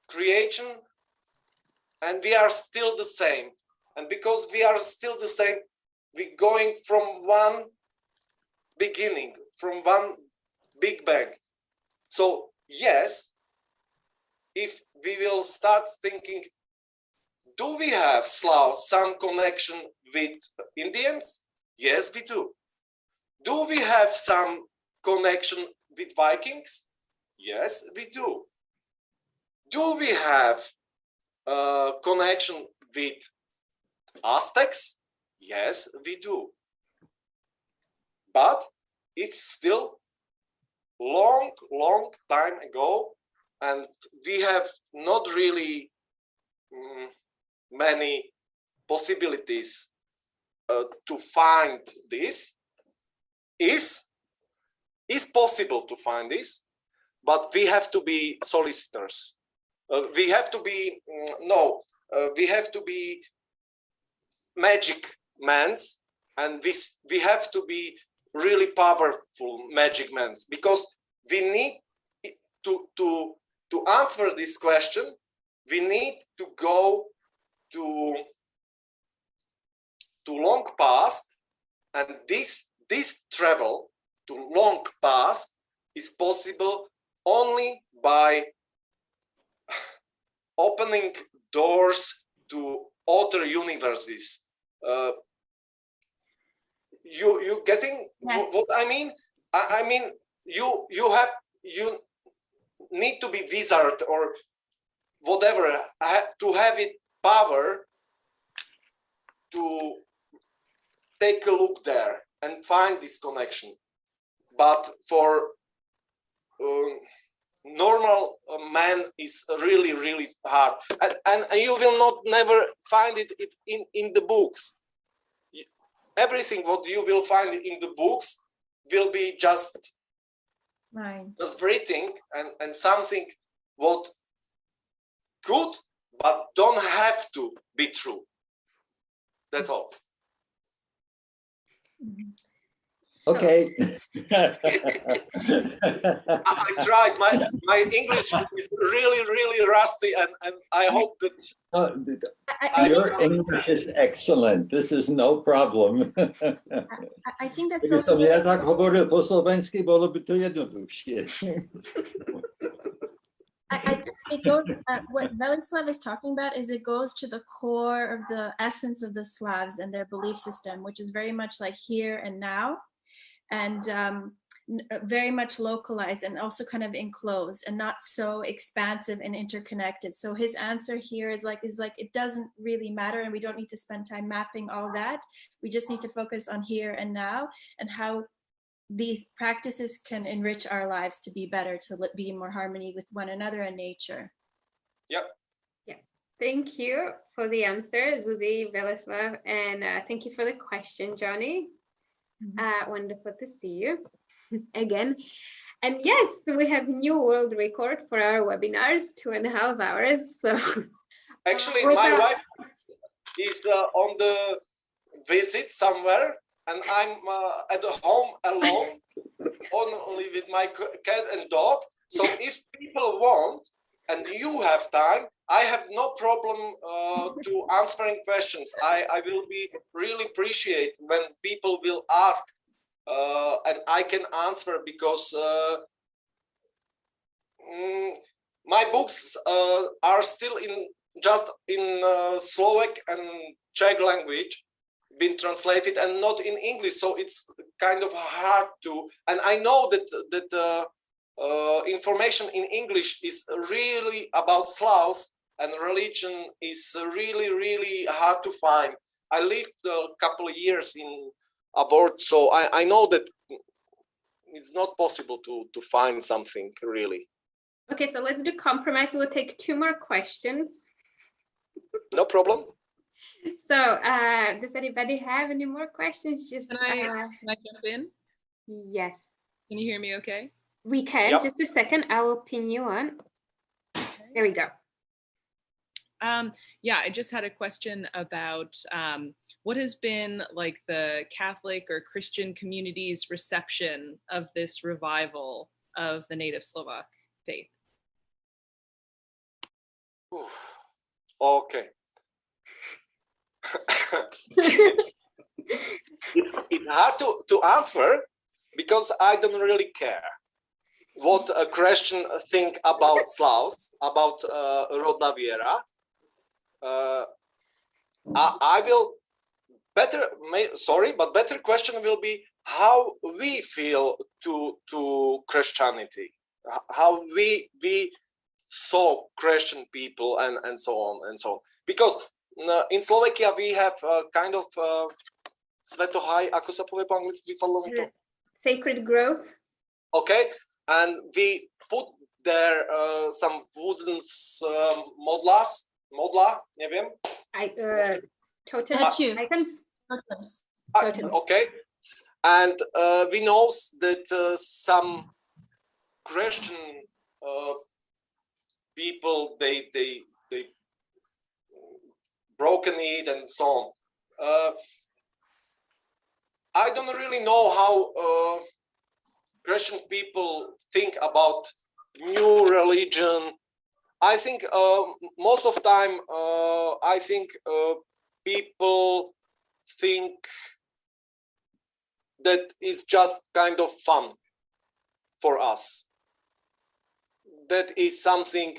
Creation, and we are still the same. And because we are still the same, we're going from one beginning, from one Big Bang. So yes, if we will start thinking, do we have Slavs some connection with Indians? Yes, we do. Do we have some connection with Vikings? Yes, we do. Do we have connection with Aztecs? Yes, we do. But it's still long time ago, and we have not really many possibilities to find this. Is possible to find this, but we have to be solicitors. We have to be we have to be magic mans, and we have to be really powerful magic mans, because we need to answer this question. We need to go to long past, and this travel to long past is possible only by opening doors to other universes. You getting Yes. what I mean? I mean you need to be wizard or whatever to have it power to take a look there and find this connection. But for normal man is really hard, and you will not never find it in the books. Everything what you will find in the books will be just breathing and something what could but don't have to be true. That's all. Okay. I tried. My English is really rusty, and I hope that your English is excellent. This is no problem. I think that's Kdyby also som ja tak hovoril po slovensky, bolo by to jednoduchšie. I think it goes, what Weleslaw is talking about is it goes to the core of the essence of the Slavs and their belief system, which is very much like here and now, and very much localized and also kind of enclosed and not so expansive and interconnected. So his answer here is like it doesn't really matter, and we don't need to spend time mapping all that. We just need to focus on here and now and how these practices can enrich our lives to be better, to be in more harmony with one another and nature. Yep. Yeah. Thank you for the answer, Zuzi, Weleslaw, and thank you for the question, Johnny. Wonderful to see you again. And yes, we have new world record for our webinars, 2.5 hours. So actually, my wife is on the visit somewhere, and I'm at home alone, only with my cat and dog. So if people want, and you have time, I have no problem to answering questions. I will be really appreciate when people will ask, and I can answer, because my books are still just in Slovak and Czech language, been translated, and not in English, so it's kind of hard to. And I know that information in English is really about Slavs, and religion is really hard to find. I lived a couple of years abroad, so I know that it's not possible to find something really. Okay, so let's do compromise. We'll take 2 more questions. No problem. So does anybody have any more questions? Just can I jump in? Yes. Can you hear me okay? We can. Yep. Just a second. I will pin you on. Okay. There we go. Yeah, I just had a question about what has been like the Catholic or Christian community's reception of this revival of the native Slovak faith? Oof. Okay. It's hard to answer, because I don't really care what a Christian think about Slavs, about Rodná viera. I will better question will be how we feel to Christianity, how we saw Christian people, and so on and so on. Because in Slovakia we have kind of Svetohaj, ako sa povie po anglicky, vypadlo mi to. Sacred grove. Okay, and we put there some wooden modla, neviem. Totems. Okay, and we know that some Christian people they broken it and so on. I don't really know how Christian people think about new religion. I think most of the time, I think people think that is just kind of fun for us. That is something,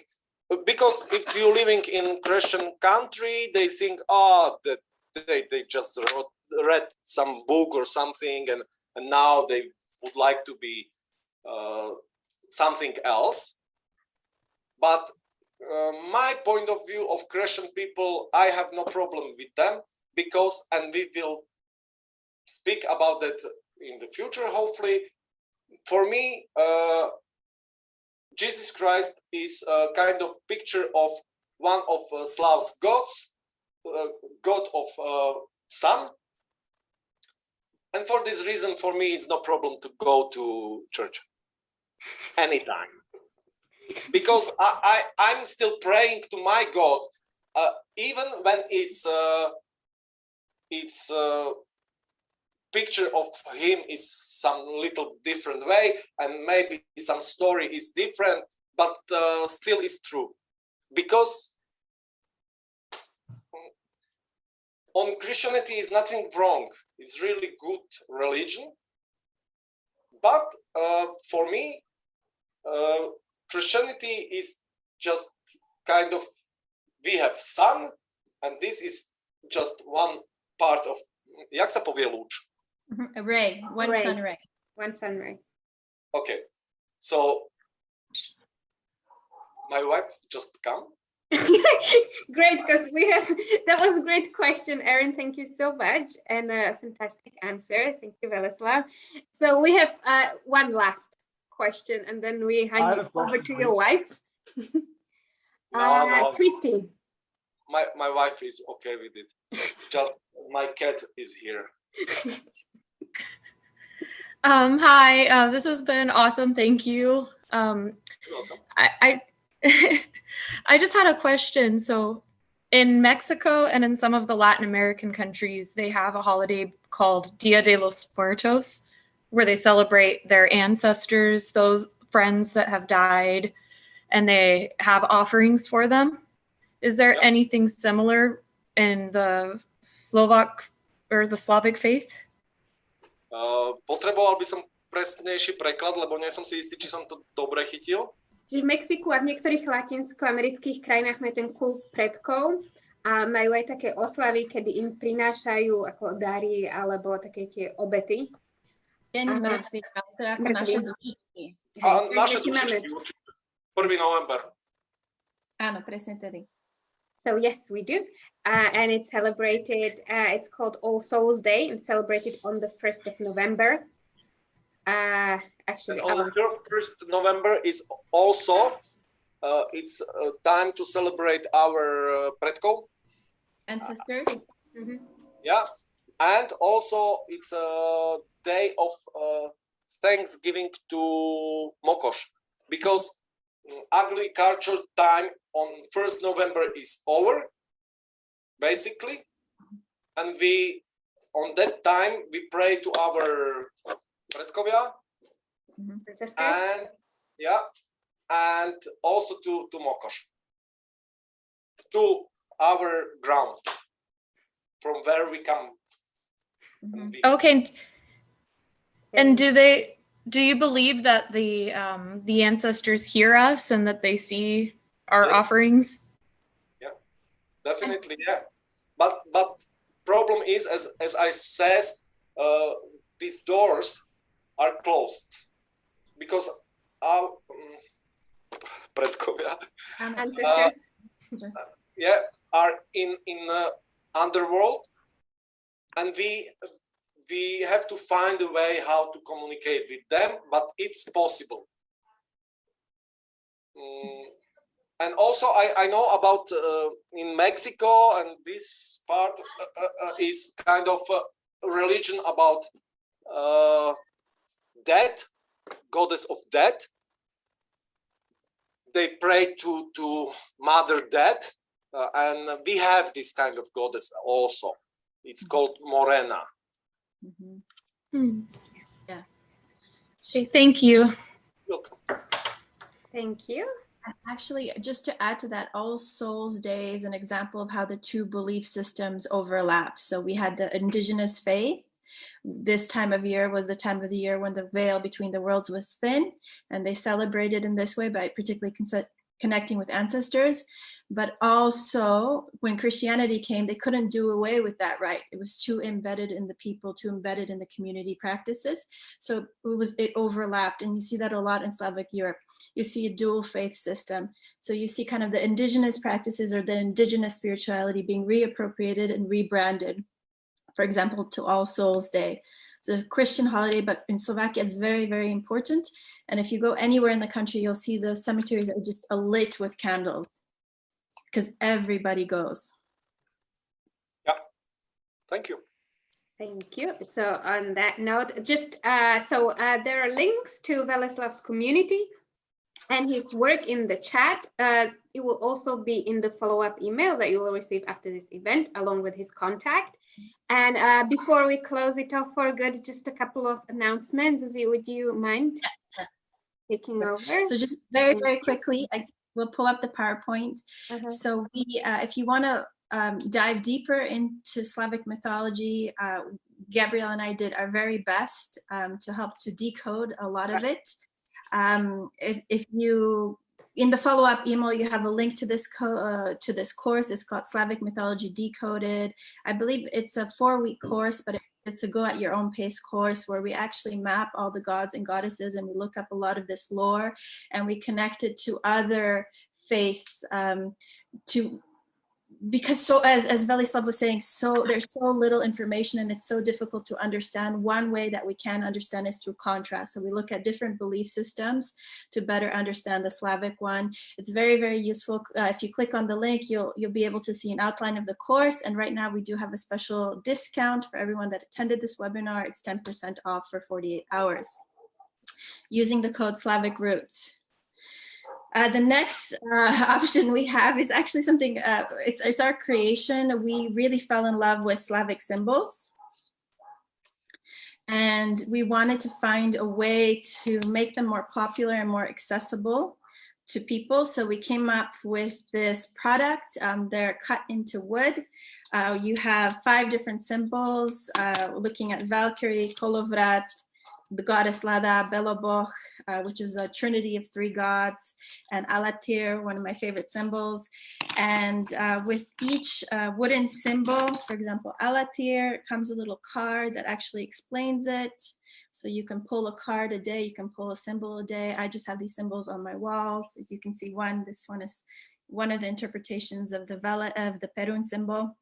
because if you're living in Christian country, they think, that they just read some book or something, and now they would like to be something else. But my point of view of Christian people, I have no problem with them, because, and we will speak about that in the future, hopefully. For me, Jesus Christ is a kind of picture of one of Slav's gods, God of sun. And for this reason, for me, it's no problem to go to church anytime. Because I'm still praying to my God, even when it's picture of him is some little different way, and maybe some story is different, but still is true. Because on Christianity is nothing wrong. It's really good religion. But for me, Christianity is just kind of, we have sun, and this is just one part of, jak sa povie lúč? A ray, one Ray. sun ray. One sun ray. Okay, so my wife just come. Great, because we have, that was a great question, Erin. Thank you so much, and a fantastic answer. Thank you, Weleslaw. So we have one last question, and then we hand it over to your wife. No. Christy. My wife is okay with it. Just my cat is here. Hi, this has been awesome. Thank you. You're welcome. I I just had a question. So in Mexico and in some of the Latin American countries, they have a holiday called Dia de los Muertos, where they celebrate their ancestors, those friends that have died, and they have offerings for them. Is there anything similar in the Slovak or the Slavic faith? Potreboval by som presnejší preklad, lebo nie som si istý, či som to dobre chytil. V Mexiku a v niektorých latinskoamerických krajinách majú ten kult predkov a majú aj také oslavy, kedy im prinášajú ako dary alebo také tie obety. Deň mŕtvych, to je ako naše dušičky. A naše dušičky určite. 1. november. Áno, presne tedy. So yes, we do. And it's celebrated, it's called All Souls Day. It's celebrated on the 1st of November. Actually, on the 1st November is also, it's time to celebrate our predkov. Ancestors. Yeah, and also it's a day of Thanksgiving to Mokosh, because agriculture time on 1st November is over, basically, and we, on that time, we pray to our predkovia, and and also to Mokosh, to our ground, from where we come. Okay. And do you believe that the ancestors hear us and that they see our offerings? Yeah, definitely, yeah. But problem is, as I says, these doors are closed because our predkovia ancestors are in underworld, and we have to find a way how to communicate with them, but it's possible. And also I know about in Mexico, and this part is kind of a religion about death, goddess of death. They pray to Mother Death, and we have this kind of goddess also. It's called Morena. Yeah. Okay, thank you. Welcome. Thank you. Actually, just to add to that, All Souls Day is an example of how the two belief systems overlap. So we had the indigenous faith. This time of year was the time of the year when the veil between the worlds was thin, and they celebrated in this way by particularly connecting with ancestors. But also, when Christianity came, they couldn't do away with that right. It was too embedded in the people, too embedded in the community practices. So it overlapped, and you see that a lot in Slavic Europe. You see a dual faith system. So you see kind of the indigenous practices or the indigenous spirituality being reappropriated and rebranded. For example, to All Souls Day. It's a Christian holiday, but in Slovakia, it's very, very important. And if you go anywhere in the country, you'll see the cemeteries are just lit with candles because everybody goes. Yeah, thank you. Thank you. So on that note, just there are links to Weleslav's community and his work in the chat. It will also be in the follow-up email that you will receive after this event, along with his contact. And before we close it off for good, just a couple of announcements. Izzy, would you mind taking over? So just very, very quickly, we'll pull up the PowerPoint. So we, if you want to dive deeper into Slavic mythology, Gabrielle and I did our very best to help to decode a lot of it. If you in the follow-up email, you have a link to this course. It's called Slavic Mythology Decoded. I believe it's a 4-week course, but it's a go at your own pace course where we actually map all the gods and goddesses, and we look up a lot of this lore, and we connect it to other faiths, because as Weleslaw was saying, there's so little information, and it's so difficult to understand. One way that we can understand is through contrast. So we look at different belief systems to better understand the Slavic one. It's very, very useful. If you click on the link, you'll be able to see an outline of the course. And right now we do have a special discount for everyone that attended this webinar. It's 10% off for 48 hours using the code Slavic Roots. The next option we have is actually something, it's our creation. We really fell in love with Slavic symbols. And we wanted to find a way to make them more popular and more accessible to people. So we came up with this product. They're cut into wood. You have 5 different symbols, looking at Valkyrie, Kolovrat, the goddess Lada, Beloboch, which is a trinity of 3 gods, and Alatir, one of my favorite symbols. And with each wooden symbol, for example, Alatir, comes a little card that actually explains it. So you can pull a card a day, you can pull a symbol a day. I just have these symbols on my walls. As you can see, this one is one of the interpretations of the Perun symbol,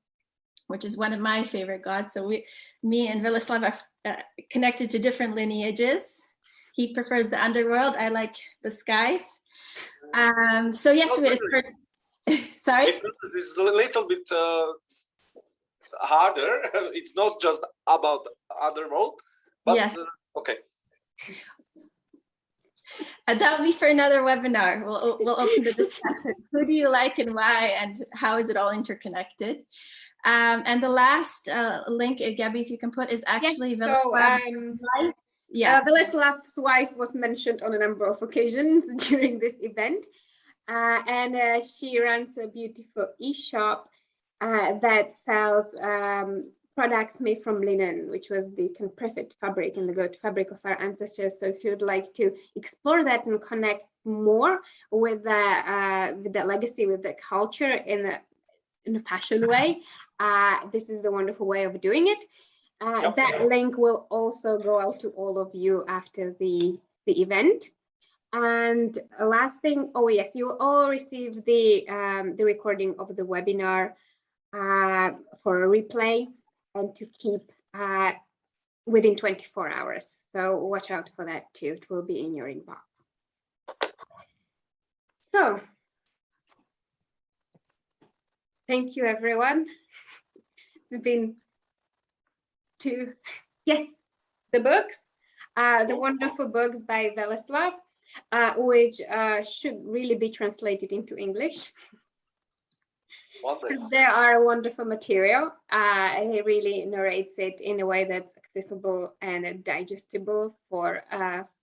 which is one of my favorite gods. So me and Weleslaw are connected to different lineages. He prefers the underworld. I like the skies. So yes, sorry? This is a little bit harder. It's not just about underworld, but yes. Okay. That will be for another webinar. We'll open the discussion. Who do you like and why, and how is it all interconnected? And the last link, Gabby, if you can put, is actually Weleslav's wife. Yeah, Weleslav's wife was mentioned on a number of occasions during this event, and she runs a beautiful e-shop that sells products made from linen, which was the kind of preferred fabric and the go-to fabric of our ancestors. So if you'd like to explore that and connect more with the legacy, with the culture in a fashion way, this is the wonderful way of doing it. That link will also go out to all of you after the event. And last thing, oh yes, you will all receive the recording of the webinar for a replay and to keep within 24 hours. So watch out for that too. It will be in your inbox. So thank you, everyone. It's been the books, the wonderful books by Weleslaw, which should really be translated into English. Because they are wonderful material. He really narrates it in a way that's accessible and digestible for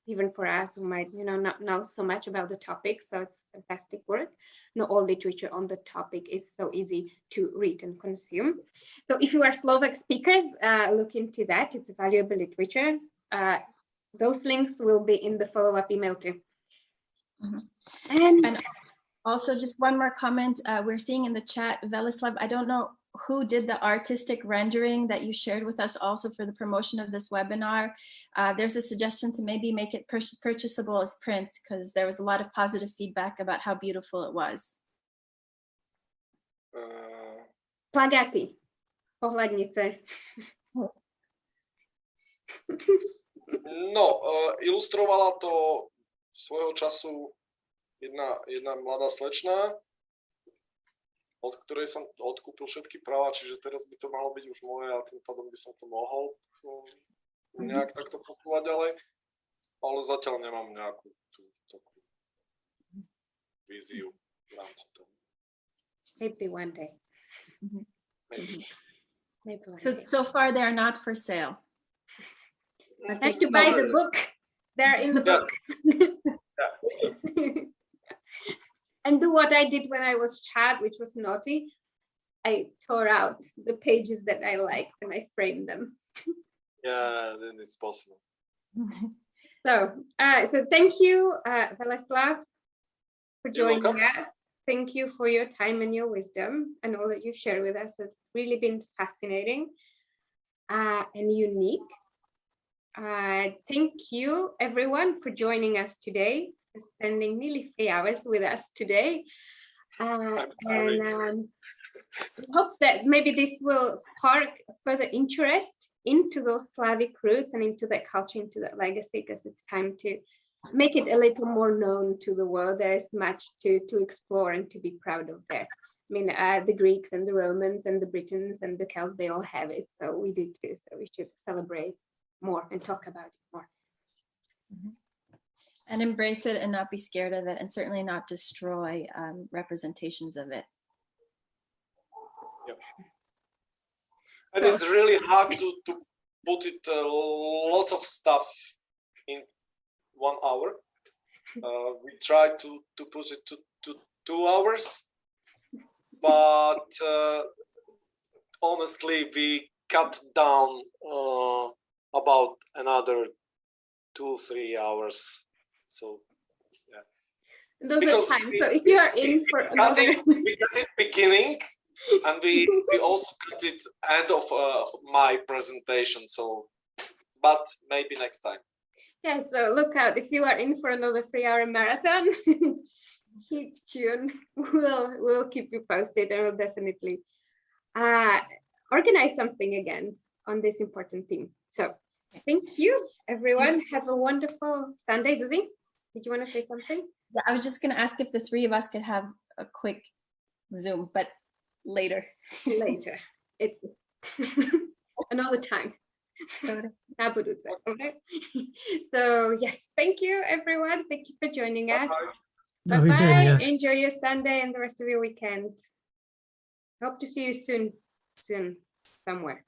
even for us who might not know so much about the topic. So it's fantastic work. Not all literature on the topic is so easy to read and consume. So if you are Slovak speakers, look into that. It's valuable literature. Those links will be in the follow-up email too. Mm-hmm. And also, just one more comment. We're seeing in the chat, Weleslaw, I don't know who did the artistic rendering that you shared with us also for the promotion of this webinar. There's a suggestion to maybe make it purchasable as prints, because there was a lot of positive feedback about how beautiful it was. Plagaty. Pohľadnice. No, ilustrovala to svojho času jedna mladá slečna, od ktorej som odkúpil všetky práva, čiže teraz by to malo byť už moje a tým pádom by som to mohol nejak takto posúvať ďalej, ale zatiaľ nemám nejakú tú takú víziu v rámci toho. Maybe one day. So far they are not for sale. I have to buy the book. They're in the book. And do what I did when I was child, which was naughty. I tore out the pages that I liked and I framed them. Yeah, then it's possible. So thank you, Weleslaw. for You're joining welcome. us. Thank you for your time and your wisdom and all that you shared with us. It's really been fascinating and unique. Thank you, everyone, for joining us today, for spending nearly 3 hours with us today. And hope that maybe this will spark further interest into those Slavic roots and into that culture, into that legacy, because it's time to make it a little more known to the world. There is much to explore and to be proud of there. I mean, the Greeks and the Romans and the Britons and the Celts, they all have it. So we do too. So we should celebrate more and talk about it more. Mm-hmm. And embrace it and not be scared of it, and certainly not destroy representations of it. Yeah. And it's really hard to put it lots of stuff in 1 hour. We try to put it to 2 hours, but honestly, we cut down about another 2-3 hours. So yeah. Those are times. So if you are in for another, we cut it beginning, and we also cut it end of my presentation. So, but maybe next time. Yeah. So look out if you are in for another 3-hour marathon. Keep tuned. We'll keep you posted, and we'll definitely organize something again on this important theme. So thank you, everyone. Have a wonderful Sunday. Zuzi, did you want to say something? Yeah, I was just going to ask if the three of us could have a quick Zoom, but later. Later. It's another time. Okay. So yes, thank you, everyone. Thank you for joining us. Bye-bye. Enjoy your Sunday and the rest of your weekend. Hope to see you soon somewhere.